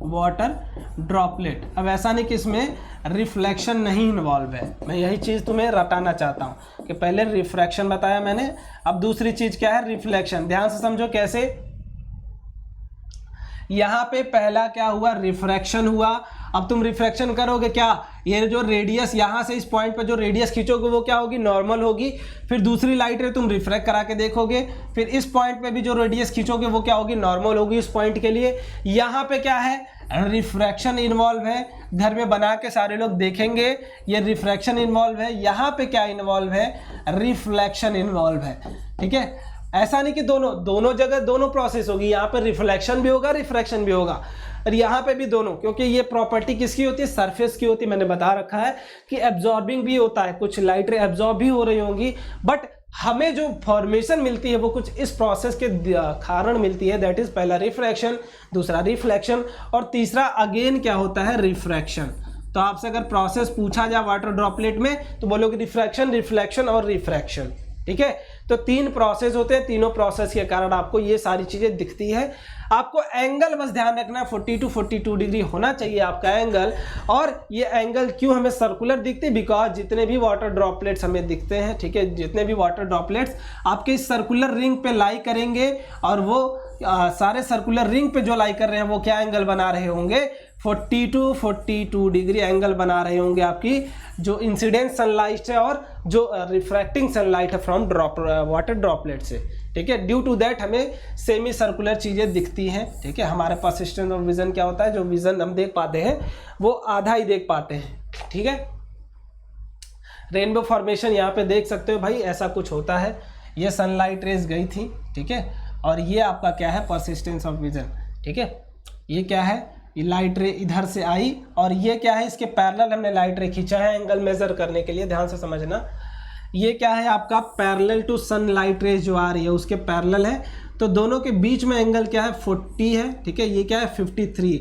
वाटर ड्रॉपलेट। अब ऐसा नहीं कि इसमें रिफ्लेक्शन नहीं इन्वॉल्व है, मैं यही चीज़ तुम्हें रटाना चाहता हूँ कि पहले रिफ्रैक्शन बताया मैंने, अब दूसरी चीज़ क्या है, रिफ्लेक्शन। ध्यान से समझो कैसे। यहाँ पे पहला क्या हुआ, रिफ्रैक्शन हुआ। अब तुम रिफ्रैक्शन करोगे क्या, ये जो रेडियस यहाँ से इस पॉइंट पर जो रेडियस खींचोगे वो क्या होगी, नॉर्मल होगी। फिर दूसरी लाइट रे तुम रिफ्रैक्ट करा के देखोगे, फिर इस पॉइंट पे भी जो रेडियस खींचोगे वो क्या होगी, नॉर्मल होगी उस पॉइंट के लिए। यहाँ पे क्या है, रिफ्रैक्शन इन्वॉल्व है। घर में बना के सारे लोग देखेंगे, ये रिफ्रैक्शन इन्वॉल्व है। यहाँ पे क्या इन्वॉल्व है, रिफ्लेक्शन इन्वॉल्व है, ठीक है। ऐसा नहीं कि दोनों जगह दोनों प्रोसेस होगी, यहाँ पर रिफ्लेक्शन भी होगा, रिफ्रैक्शन भी होगा, और यहाँ पे भी दोनों, क्योंकि ये प्रॉपर्टी किसकी होती है, सरफेस की होती है। मैंने बता रखा है कि एब्जॉर्बिंग भी होता है, कुछ लाइट रे एब्जॉर्ब भी हो रही होंगी, बट हमें जो फॉर्मेशन मिलती है वो कुछ इस प्रोसेस के कारण मिलती है। दैट इज पहला रिफ्रैक्शन, दूसरा रिफ्लेक्शन, और तीसरा अगेन क्या होता है, रिफ्रैक्शन। तो आपसे अगर प्रोसेस पूछा जाए वाटर ड्रॉपलेट में तो बोलोगे रिफ्रैक्शन, रिफ्लेक्शन और रिफ्रैक्शन, ठीक है। तो 3 प्रोसेस होते हैं, तीनों प्रोसेस के कारण आपको ये सारी चीजें दिखती है। आपको एंगल बस ध्यान रखना, 40 to 42 डिग्री होना चाहिए आपका एंगल। और ये एंगल क्यों हमें सर्कुलर दिखती है, बिकॉज जितने भी वाटर ड्रॉपलेट्स हमें दिखते हैं, ठीक है, जितने भी वाटर ड्रॉपलेट्स आपके इस सर्कुलर रिंग पे लाई करेंगे, और वो सारे सर्कुलर रिंग पे जो लाई कर रहे हैं वो क्या एंगल बना रहे होंगे, 40 to 42 डिग्री एंगल बना रहे होंगे आपकी जो इंसिडेंट सनलाइट है और जो रिफ्रैक्टिंग सनलाइट है फ्रॉम वाटर ड्रॉपलेट से, ठीक है। ड्यू टू दैट हमें सेमी सर्कुलर चीज़ें दिखती हैं, ठीक है। हमारे पास सिस्टम ऑफ विजन क्या होता है, जो विजन हम देख पाते हैं वो आधा ही देख पाते हैं, ठीक है। रेनबो फॉर्मेशन यहाँ पे देख सकते हो भाई, ऐसा कुछ होता है। ये सनलाइट रेज गई थी, ठीक है, और ये आपका क्या है, परसिस्टेंस ऑफ विजन, ठीक है। ये क्या है, ये लाइट रे इधर से आई, और ये क्या है, इसके पैरेलल हमने लाइट रे खींचा है एंगल मेजर करने के लिए। ध्यान से समझना, ये क्या है आपका parallel to sunlight rays जो आ रही है उसके पैरेलल है। तो दोनों के बीच में एंगल क्या है, 40 है, ठीक है। ये क्या है, 53।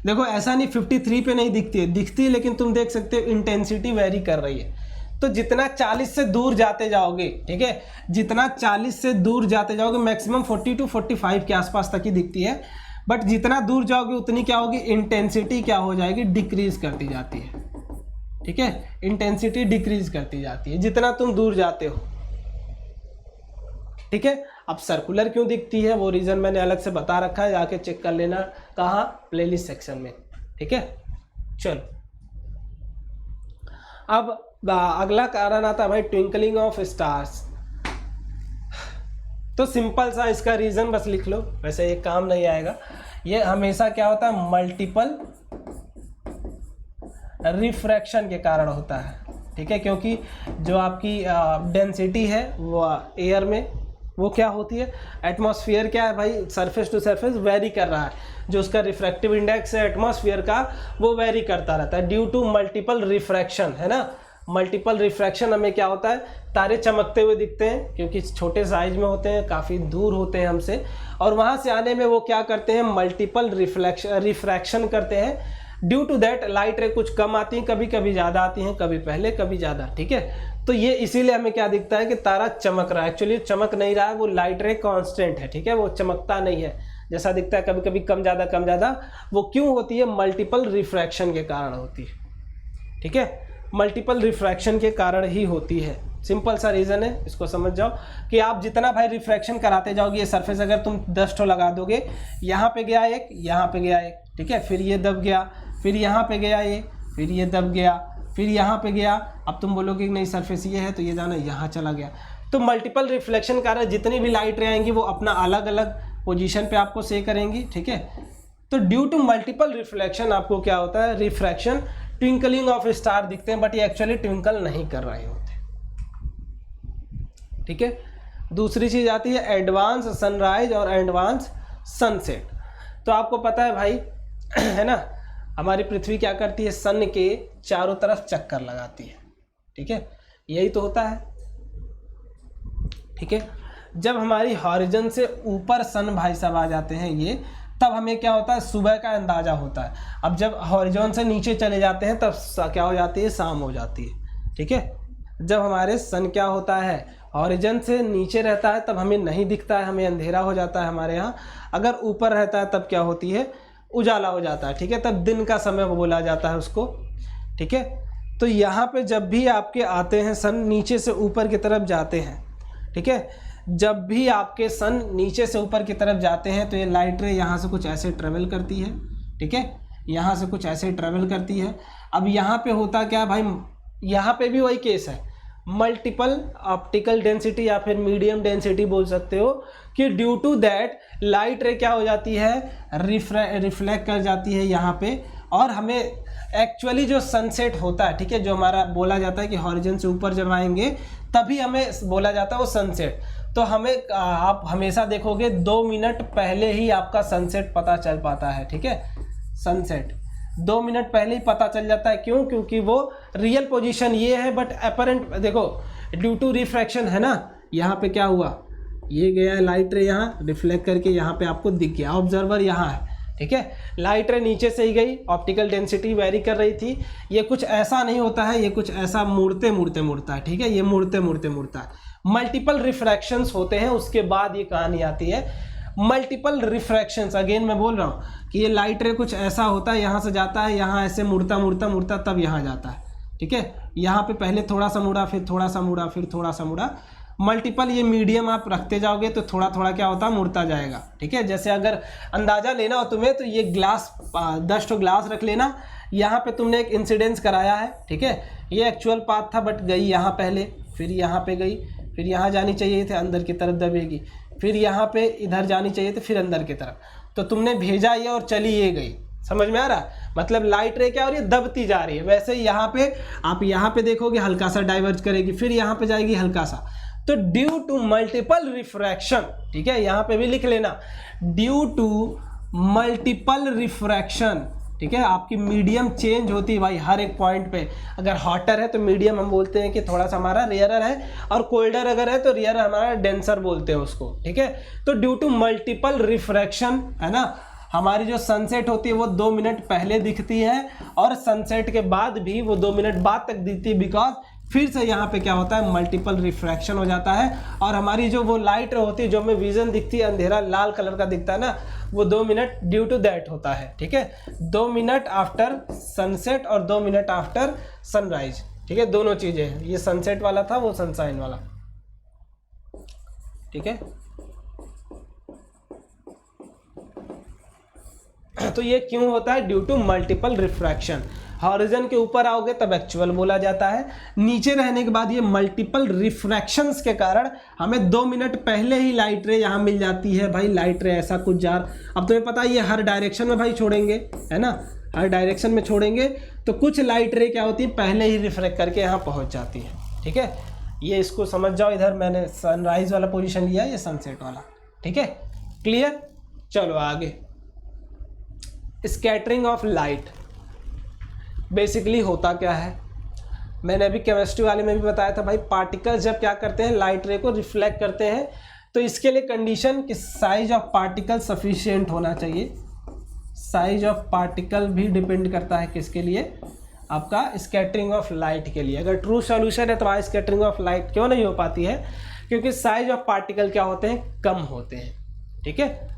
देखो ऐसा नहीं 53 पे नहीं दिखती है, दिखती है, लेकिन तुम देख सकते हो इंटेंसिटी वेरी कर रही है। तो जितना 40 से दूर जाते जाओगे, ठीक है, जितना 40 से दूर जाते जाओगे, मैक्सिमम 40 to 45 के आसपास तक ही दिखती है। बट जितना दूर जाओगे उतनी क्या होगी, इंटेंसिटी क्या हो जाएगी, डिक्रीज करती जाती है, ठीक है। इंटेंसिटी डिक्रीज करती जाती है जितना तुम दूर जाते हो, ठीक है। अब सर्कुलर क्यों दिखती है वो रीजन मैंने अलग से बता रखा है, जाके चेक कर लेना, कहाँ, प्लेलिस्ट सेक्शन में, ठीक है। चलो अब अगला कारण आता है भाई ट्विंकलिंग ऑफ स्टार्स। तो सिंपल सा इसका रीज़न बस लिख लो, वैसे ये काम नहीं आएगा। ये हमेशा क्या होता है, मल्टीपल रिफ्रैक्शन के कारण होता है, ठीक है। क्योंकि जो आपकी डेंसिटी है वो एयर में वो क्या होती है, एटमॉस्फेयर क्या है भाई, सरफेस टू सरफेस वेरी कर रहा है, जो उसका रिफ्रैक्टिव इंडेक्स है एटमॉस्फेयर का वो वेरी करता रहता है ड्यू टू मल्टीपल रिफ्रैक्शन, है ना। मल्टीपल रिफ्रैक्शन हमें क्या होता है, तारे चमकते हुए दिखते हैं क्योंकि छोटे साइज में होते हैं, काफ़ी दूर होते हैं हमसे, और वहाँ से आने में वो क्या करते हैं, मल्टीपल रिफ्रैक्शन करते हैं। ड्यू टू दैट लाइट रे कुछ कम आती हैं, कभी कभी ज़्यादा आती हैं, कभी पहले कभी ज़्यादा, ठीक है। तो ये इसीलिए हमें क्या दिखता है कि तारा चमक रहा है, एक्चुअली चमक नहीं रहा है, वो लाइट रे कांस्टेंट है, ठीक है, वो चमकता नहीं है, जैसा दिखता है कभी कभी कम ज़्यादा। वो क्यों होती है, मल्टीपल रिफ्रैक्शन के कारण होती है, ठीक है, मल्टीपल रिफ्रैक्शन के कारण ही होती है। सिंपल सा रीज़न है, इसको समझ जाओ कि आप जितना भाई रिफ्रैक्शन कराते जाओगे, ये सरफेस अगर तुम 10 ठो लगा दोगे, यहाँ पे गया एक, यहाँ पे गया एक, ठीक है, फिर ये दब गया, फिर यहाँ पे गया ये, फिर ये दब गया, फिर यहाँ पे गया, अब तुम बोलोगे कि नहीं सरफेस ये है तो ये जाना यहाँ चला गया। तो मल्टीपल रिफ्लेक्शन के कारण जितनी भी लाइट रे आएंगी वो अपना अलग अलग पोजीशन पे आपको से करेंगी, ठीक है। तो ड्यू टू मल्टीपल रिफ्लेक्शन आपको क्या होता है, रिफ्रैक्शन, ट्विंकलिंग ऑफ स्टार दिखते हैं, बट ये एक्चुअली ट्विंकल नहीं कर रहे होते, ठीक है। दूसरी चीज़ आती है एडवांस सनराइज और एडवांस सनसेट। तो आपको पता है भाई है ना, हमारी पृथ्वी क्या करती है, सन के चारों तरफ चक्कर लगाती है, ठीक है, यही तो होता है, ठीक है। जब हमारी हॉरिजन से ऊपर सन भाई साहब आ जाते हैं ये, तब हमें क्या होता है, सुबह का अंदाज़ा होता है। अब जब हॉरिजॉन से नीचे चले जाते हैं तब क्या हो जाती है, शाम हो जाती है, ठीक है। जब हमारे सन क्या होता है, हॉरिजन से नीचे रहता है तब हमें नहीं दिखता है, हमें अंधेरा हो जाता है हमारे यहाँ। अगर ऊपर रहता है तब क्या होती है, उजाला हो जाता है, ठीक है, तब दिन का समय बोला जाता है उसको, ठीक है। तो यहाँ पे जब भी आपके आते हैं सन नीचे से ऊपर की तरफ जाते हैं, ठीक है, जब भी आपके सन नीचे से ऊपर की तरफ जाते हैं तो ये लाइट रे यहाँ से कुछ ऐसे ट्रेवल करती है, ठीक है, यहाँ से कुछ ऐसे ट्रेवल करती है। अब यहाँ पे होता क्या भाई, यहाँ पे भी वही केस है, मल्टीपल ऑप्टिकल डेंसिटी या फिर मीडियम डेंसिटी बोल सकते हो, कि ड्यू टू दैट लाइट रे क्या हो जाती है, रिफ्लेक्ट कर जाती है यहाँ पे, और हमें एक्चुअली जो सनसेट होता है, ठीक है, जो हमारा बोला जाता है कि हॉरिजन से ऊपर जब आएंगे तभी हमें बोला जाता है वो सनसेट। तो हमें आप हमेशा देखोगे 2 मिनट पहले ही आपका सनसेट पता चल पाता है, ठीक है, सनसेट 2 मिनट पहले ही पता चल जाता है। क्यों, क्योंकि वो रियल पोजीशन ये है, बट अपरेंट देखो ड्यू टू रिफ्रैक्शन है ना, यहाँ पे क्या हुआ, ये गया लाइट रे यहाँ रिफ्लेक्ट करके यहाँ पे आपको दिख गया, ऑब्जर्वर यहाँ है, ठीक है, लाइट रे नीचे से ही गई, ऑप्टिकल डेंसिटी वेरी कर रही थी। ये कुछ ऐसा नहीं होता है, ये कुछ ऐसा मुड़ते मुड़ते मुड़ता है, ठीक है, ये मुड़ते मुड़ते मुड़ता है। मल्टीपल रिफ्रैक्शंस होते हैं, उसके बाद ये कहानी आती है मल्टीपल रिफ्रैक्शंस। अगेन मैं बोल रहा हूँ कि ये लाइट रे कुछ ऐसा होता है, यहाँ से जाता है, यहाँ ऐसे मुड़ता मुड़ता मुड़ता तब यहाँ जाता है, ठीक है, यहाँ पे पहले थोड़ा सा मुड़ा, फिर थोड़ा सा मुड़ा, फिर थोड़ा सा मुड़ा, मल्टीपल ये मीडियम आप रखते जाओगे तो थोड़ा थोड़ा क्या होता है, मुड़ता जाएगा, ठीक है। जैसे अगर अंदाज़ा लेना हो तुम्हें तो ये ग्लास 10 ठो ग्लास रख लेना, यहाँ पे तुमने एक इंसिडेंस कराया है, ठीक है, ये एक्चुअल पाथ था बट गई यहाँ पहले, फिर यहाँ पे गई, फिर यहाँ जानी चाहिए थे अंदर की तरफ दबेगी, फिर यहाँ पे इधर जानी चाहिए थी फिर अंदर की तरफ, तो तुमने भेजा ये और चली ये गई, समझ में आ रहा, मतलब लाइट रे क्या हो रही है, दबती जा रही है। वैसे ही यहाँ पे आप यहाँ पे देखोगे हल्का सा डाइवर्ज करेगी, फिर यहाँ पे जाएगी हल्का सा। तो ड्यू टू मल्टीपल रिफ्रैक्शन, ठीक है, यहाँ पे भी लिख लेना, ड्यू टू मल्टीपल रिफ्रैक्शन, ठीक है, आपकी मीडियम चेंज होती है भाई हर एक पॉइंट पे। अगर हॉटर है तो मीडियम हम बोलते हैं कि थोड़ा सा हमारा रेयरर है, और कोल्डर अगर है तो रेयर हमारा डेंसर बोलते हैं उसको, ठीक है। तो ड्यू टू मल्टीपल रिफ्रैक्शन, है ना, हमारी जो सनसेट होती है वो 2 मिनट पहले दिखती है, और सनसेट के बाद भी वो 2 मिनट बाद तक दिखती है, बिकॉज फिर से यहाँ पे क्या होता है, मल्टीपल रिफ्रैक्शन हो जाता है, और हमारी जो वो लाइट होती है, जो हमें विजन दिखती है, अंधेरा लाल कलर का दिखता है ना, वो 2 मिनट ड्यू टू दैट होता है, ठीक है। 2 मिनट आफ्टर सनसेट और 2 मिनट आफ्टर सनराइज, ठीक है, दोनों चीज़ें हैं, ये सनसेट वाला था, वो सनशाइन वाला, ठीक है। तो ये क्यों होता है? Due to multiple refraction. Horizon के ऊपर आओगे तब एक्चुअल बोला जाता है, नीचे रहने के बाद ये मल्टीपल रिफ्रैक्शंस के कारण हमें 2 मिनट पहले ही लाइट रे यहाँ मिल जाती है। भाई लाइट रे ऐसा कुछ जा, अब तुम्हें पता है ये हर डायरेक्शन में भाई छोड़ेंगे, है ना, हर डायरेक्शन में छोड़ेंगे, तो कुछ लाइट रे क्या होती है पहले ही रिफ्रैक्ट करके यहाँ पहुँच जाती है। ठीक है, ये इसको समझ जाओ। इधर मैंने सनराइज वाला पोजीशन लिया, ये सनसेट वाला। ठीक है, क्लियर। चलो आगे, स्कैटरिंग ऑफ लाइट बेसिकली होता क्या है? मैंने अभी केमिस्ट्री वाले में भी बताया था भाई, पार्टिकल्स जब क्या करते हैं लाइट रे को रिफ्लेक्ट करते हैं, तो इसके लिए कंडीशन कि साइज ऑफ पार्टिकल सफिशिएंट होना चाहिए। साइज ऑफ पार्टिकल भी डिपेंड करता है किसके लिए? आपका स्कैटरिंग ऑफ लाइट के लिए। अगर ट्रू सॉल्यूशन है तो वहाँ स्कैटरिंग ऑफ लाइट क्यों नहीं हो पाती है? क्योंकि साइज ऑफ पार्टिकल क्या होते हैं? कम होते हैं। ठीक है,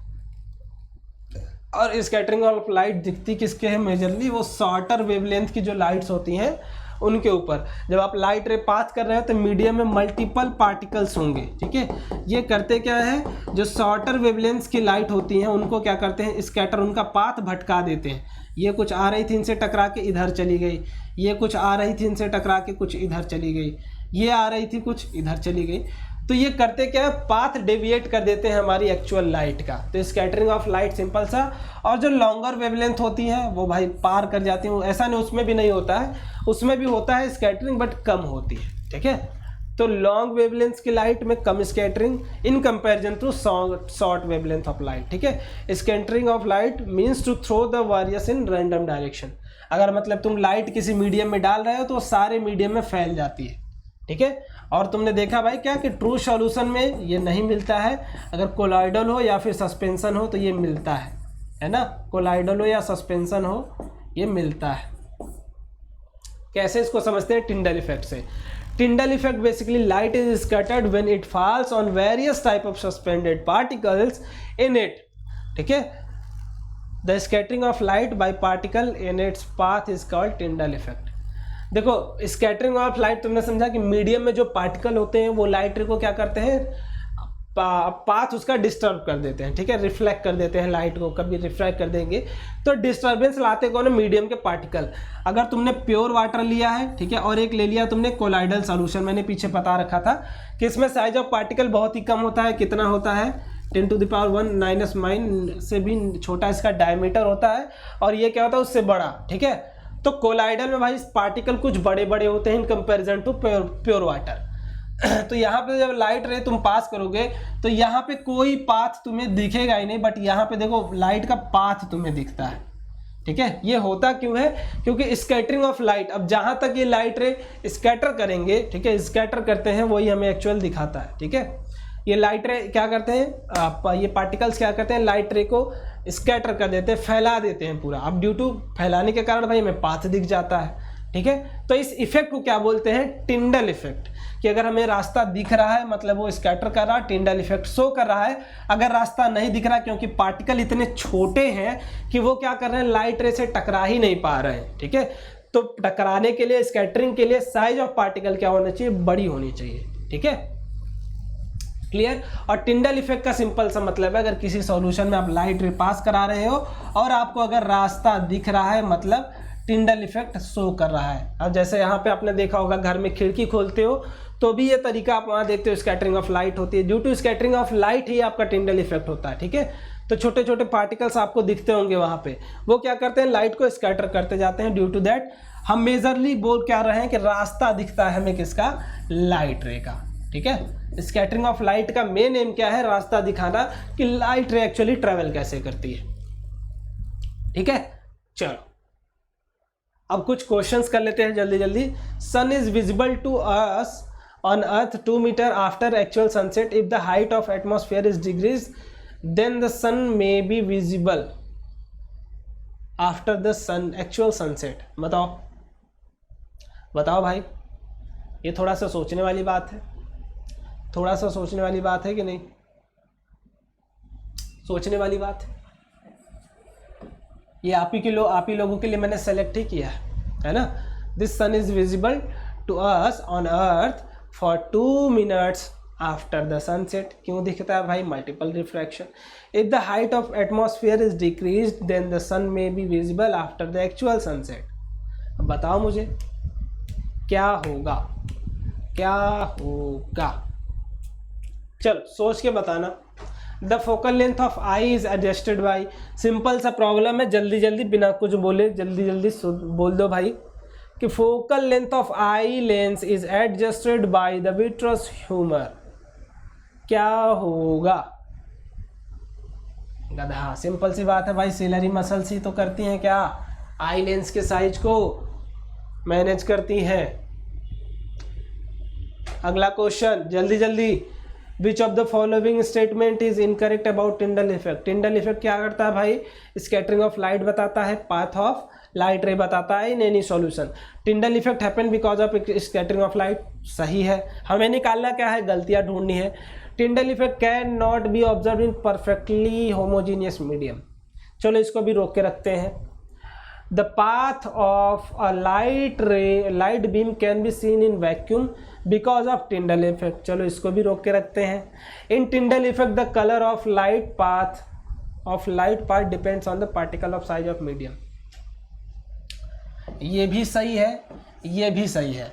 और स्कैटरिंग ऑफ लाइट दिखती किसके है मेजरली? वो शॉर्टर वेवलेंथ की जो लाइट्स होती हैं उनके ऊपर। जब आप लाइट रे पास कर रहे हो तो मीडियम में मल्टीपल पार्टिकल्स होंगे। ठीक है, ये करते क्या है, जो शॉर्टर वेवलेंथ की लाइट होती हैं उनको क्या करते हैं? स्कैटर, उनका पाथ भटका देते हैं। ये कुछ आ रही थी इनसे टकरा के इधर चली गई, ये कुछ आ रही थी इनसे टकरा के कुछ इधर चली गई, ये आ रही थी कुछ इधर चली गई। तो ये करते क्या है? पाथ डेविएट कर देते हैं हमारी एक्चुअल लाइट का। तो स्कैटरिंग ऑफ लाइट सिंपल सा। और जो लॉन्गर वेवलेंथ होती है वो भाई पार कर जाती हैं, ऐसा नहीं उसमें भी नहीं होता है, उसमें भी होता है स्कैटरिंग बट कम होती है। ठीक है, तो लॉन्ग वेवलेंथ की लाइट में कम scattering in comparison to short wavelength of light. ठीक है, scattering of light means to throw the various in random direction. अगर मतलब तुम लाइट किसी मीडियम में डाल रहे हो तो सारे मीडियम में फैल जाती है। ठीक है, और तुमने देखा भाई क्या कि ट्रू सॉल्यूशन में ये नहीं मिलता है, अगर कोलाइडल हो या फिर सस्पेंशन हो तो ये मिलता है ना, कोलाइडल हो या सस्पेंशन हो ये मिलता है। कैसे इसको समझते हैं? टिंडल इफेक्ट से। Tyndall effect basically light is scattered when it falls on various type of suspended particles in it. ठीक है, the scattering of light by particle in its path is called Tyndall effect. देखो, scattering of light तुमने समझा कि medium में जो particle होते हैं वो लाइट रे को क्या करते हैं? पाथ उसका डिस्टर्ब कर देते हैं। ठीक है, रिफ्लेक्ट कर देते हैं लाइट को, कभी रिफ्लेक्ट कर देंगे तो डिस्टर्बेंस लाते कौन है? मीडियम के पार्टिकल। अगर तुमने प्योर वाटर लिया है, ठीक है, और एक ले लिया तुमने कोलाइडल सॉल्यूशन, मैंने पीछे बता रखा था कि इसमें साइज ऑफ पार्टिकल बहुत ही कम होता है। कितना होता है? 10⁻⁻⁻⁻⁻⁻⁻⁻⁻⁻⁻⁻⁻⁻⁻⁻⁻⁻⁻⁻⁻⁻⁻⁻⁻⁻⁻⁻⁻ से भी छोटा इसका डायमीटर होता है और ये क्या होता है? उससे बड़ा। ठीक है, तो कोलाइडल में भाई पार्टिकल कुछ बड़े बड़े होते हैं in comparison to pure water. तो यहाँ पे जब लाइट रे तुम पास करोगे तो यहाँ पे कोई पाथ तुम्हें दिखेगा ही नहीं, बट यहाँ पे देखो लाइट का पाथ तुम्हें दिखता है। ठीक है, ये होता क्यों है? क्योंकि स्कैटरिंग ऑफ लाइट, अब जहाँ तक ये लाइट रे स्कैटर करेंगे, ठीक है, स्कैटर करते हैं वही हमें एक्चुअल दिखाता है। ठीक है, ये लाइट रे क्या करते हैं? ये पार्टिकल्स क्या करते हैं? लाइट रे को स्कैटर कर देते हैं, फैला देते हैं पूरा। अब ड्यू टू फैलाने के कारण भाई हमें पाथ दिख जाता है। ठीक है, तो इस इफेक्ट को क्या बोलते हैं? Tyndall effect. कि अगर हमें रास्ता दिख रहा है मतलब वो स्कैटर कर रहा है, टिंडल इफेक्ट शो कर रहा है। अगर रास्ता नहीं दिख रहा क्योंकि पार्टिकल इतने छोटे हैं कि वो क्या कर रहे हैं? लाइट रे से टकरा ही नहीं पा रहे हैं। ठीक है, तो टकराने के लिए, स्कैटरिंग के लिए साइज ऑफ पार्टिकल क्या होना चाहिए? बड़ी होनी चाहिए। ठीक है, क्लियर। और टिंडल इफेक्ट का सिंपल सा मतलब है, अगर किसी सॉल्यूशन में आप लाइट रे पास करा रहे हो और आपको अगर रास्ता दिख रहा है मतलब टिंडल इफेक्ट शो कर रहा है। अब जैसे यहाँ पे आपने देखा होगा घर में खिड़की खोलते हो तो भी ये तरीका आप वहाँ देखते हो, स्कैटरिंग ऑफ लाइट होती है। Due to scattering of light ही आपका टिंडल इफेक्ट होता है। ठीक है, तो छोटे छोटे पार्टिकल्स आपको दिखते होंगे वहाँ पे, वो क्या करते हैं? लाइट को स्कैटर करते जाते हैं। ड्यू टू दैट हम मेजरली बोल क्या रहे हैं कि रास्ता दिखता है हमें किसका? लाइट रे का। ठीक है, स्कैटरिंग ऑफ लाइट का मेन एम क्या है? रास्ता दिखाना कि लाइट रे एक्चुअली ट्रेवल कैसे करती है। ठीक है, चलो अब कुछ क्वेश्चंस कर लेते हैं जल्दी जल्दी। Sun is visible to us on earth 2 metre after actual sunset. If the height of atmosphere is degrees then the sun may be visible after the sun actual sunset. बताओ बताओ भाई, ये थोड़ा सा सोचने वाली बात है, थोड़ा सा सोचने वाली बात है कि नहीं? सोचने वाली बात है। ये आप ही लोगों के लिए मैंने सेलेक्ट ही किया है ना। This sun is visible to us on earth for 2 minutes after the sunset. क्यों दिखता है भाई? Multiple refraction. If the height of atmosphere is decreased then the sun may be visible after the actual sunset. अब बताओ मुझे क्या होगा, क्या होगा? चलो सोच के बताना। The focal length of I is adjusted by, simple सा प्रॉब्लम है, जल्दी जल्दी बिना कुछ बोले जल्दी जल्दी बोल दो भाई कि focal length of eye lens is adjusted by the vitreous humour. क्या होगा? गधा, सिंपल सी बात है भाई, सिलरी मसल्स ही तो करती हैं क्या, आई लेंस के साइज को मैनेज करती हैं। अगला क्वेश्चन जल्दी जल्दी। Which of the following statement is incorrect about Tyndall effect? Tyndall effect क्या करता है भाई? स्कैटरिंग ऑफ लाइट बताता है, पाथ ऑफ लाइट रे बताता है in any solution. Tyndall effect happen because of scattering of light, सही है। हमें निकालना क्या है? गलतियां ढूंढनी है। Tyndall effect can not be observe in perfectly homogeneous medium. चलो इसको भी रोक के रखते हैं। The path of a light beam can be seen in vacuum because of Tyndall effect. चलो इसको भी रोक के रखते हैं। In Tyndall effect the colour of light path depends on the particle of size of medium. ये भी सही है, ये भी सही है।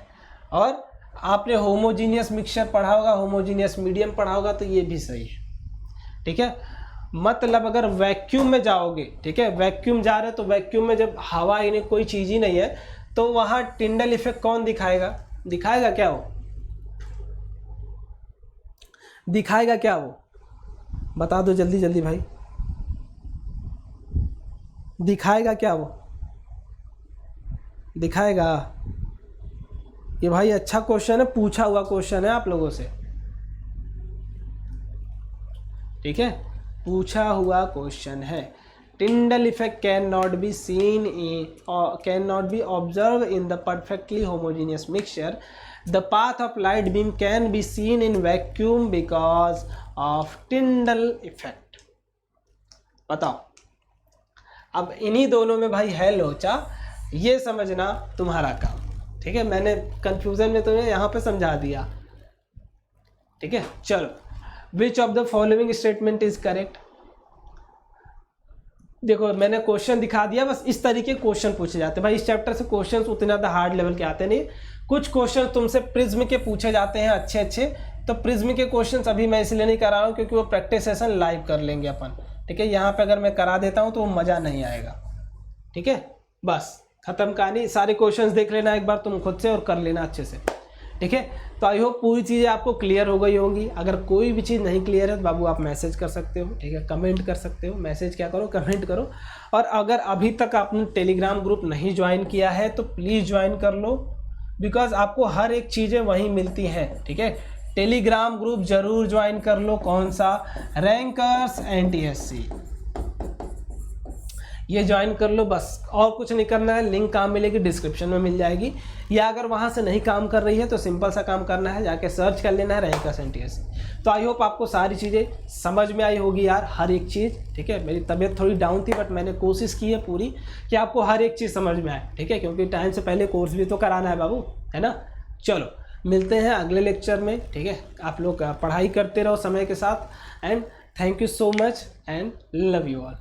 और आपने होमोजीनियस मिक्सचर पढ़ा होगा, होमोजीनियस मीडियम पढ़ा होगा, तो ये भी सही है। ठीक है, मतलब अगर वैक्यूम में जाओगे, ठीक है, वैक्यूम जा रहे तो वैक्यूम में जब हवा इन्हें कोई चीज़ ही नहीं है तो वहाँ टिंडल इफेक्ट कौन दिखाएगा? दिखाएगा क्या वो? दिखाएगा क्या वो? बता दो जल्दी जल्दी भाई, दिखाएगा क्या वो? दिखाएगा? ये भाई अच्छा क्वेश्चन है, पूछा हुआ क्वेश्चन है आप लोगों से, ठीक है, पूछा हुआ क्वेश्चन है। Tyndall effect can not B seen in can not be observe in the perfectly homogeneous mixture. The path of light beam can be seen in vacuum because of Tyndall effect. बताओ, अब इन्हीं दोनों में भाई है लोचा, ये समझना तुम्हारा काम। ठीक है, मैंने कंफ्यूजन में तुम्हें यहाँ पे समझा दिया। ठीक है, चलो, which of the following statement is correct? देखो मैंने क्वेश्चन दिखा दिया, बस इस तरीके क्वेश्चन पूछे जाते हैं भाई। इस चैप्टर से क्वेश्चन उतने ज़्यादा हार्ड लेवल के आते नहीं, कुछ क्वेश्चन तुमसे प्रिज्म के पूछे जाते हैं अच्छे अच्छे। तो प्रिज्म के क्वेश्चन अभी मैं इसलिए नहीं करा रहा हूँ क्योंकि वो प्रैक्टिस सेशन लाइव कर लेंगे अपन। ठीक है, यहाँ पे अगर मैं करा देता हूँ तो वो मज़ा नहीं आएगा। ठीक है, बस खत्म कहानी। सारे क्वेश्चंस देख लेना एक बार तुम खुद से और कर लेना अच्छे से। ठीक है, तो आई होप पूरी चीज़ें आपको क्लियर हो गई होंगी। अगर कोई भी चीज़ नहीं क्लियर है तो बाबू आप मैसेज कर सकते हो। ठीक है, कमेंट कर सकते हो। मैसेज क्या करो, कमेंट करो। और अगर अभी तक आपने टेलीग्राम ग्रुप नहीं ज्वाइन किया है तो प्लीज़ ज्वाइन कर लो, बिकॉज आपको हर एक चीज़ें वहीं मिलती हैं। ठीक है, टेलीग्राम ग्रुप जरूर ज्वाइन कर लो। कौन सा? रैंकर्स NTSC, ये ज्वाइन कर लो, बस और कुछ नहीं करना है। लिंक कहाँ मिलेगी? डिस्क्रिप्शन में मिल जाएगी। या अगर वहाँ से नहीं काम कर रही है तो सिंपल सा काम करना है, जाके सर्च कर लेना है रैंकर्स NTSC। तो आई होप आपको सारी चीज़ें समझ में आई होगी यार, हर एक चीज़। ठीक है, मेरी तबीयत थोड़ी डाउन थी बट मैंने कोशिश की है पूरी कि आपको हर एक चीज़ समझ में आए। ठीक है, क्योंकि टाइम से पहले कोर्स भी तो कराना है बाबू, है ना। चलो मिलते हैं अगले लेक्चर में। ठीक है, आप लोग पढ़ाई करते रहो समय के साथ। And thank you so much and love you all.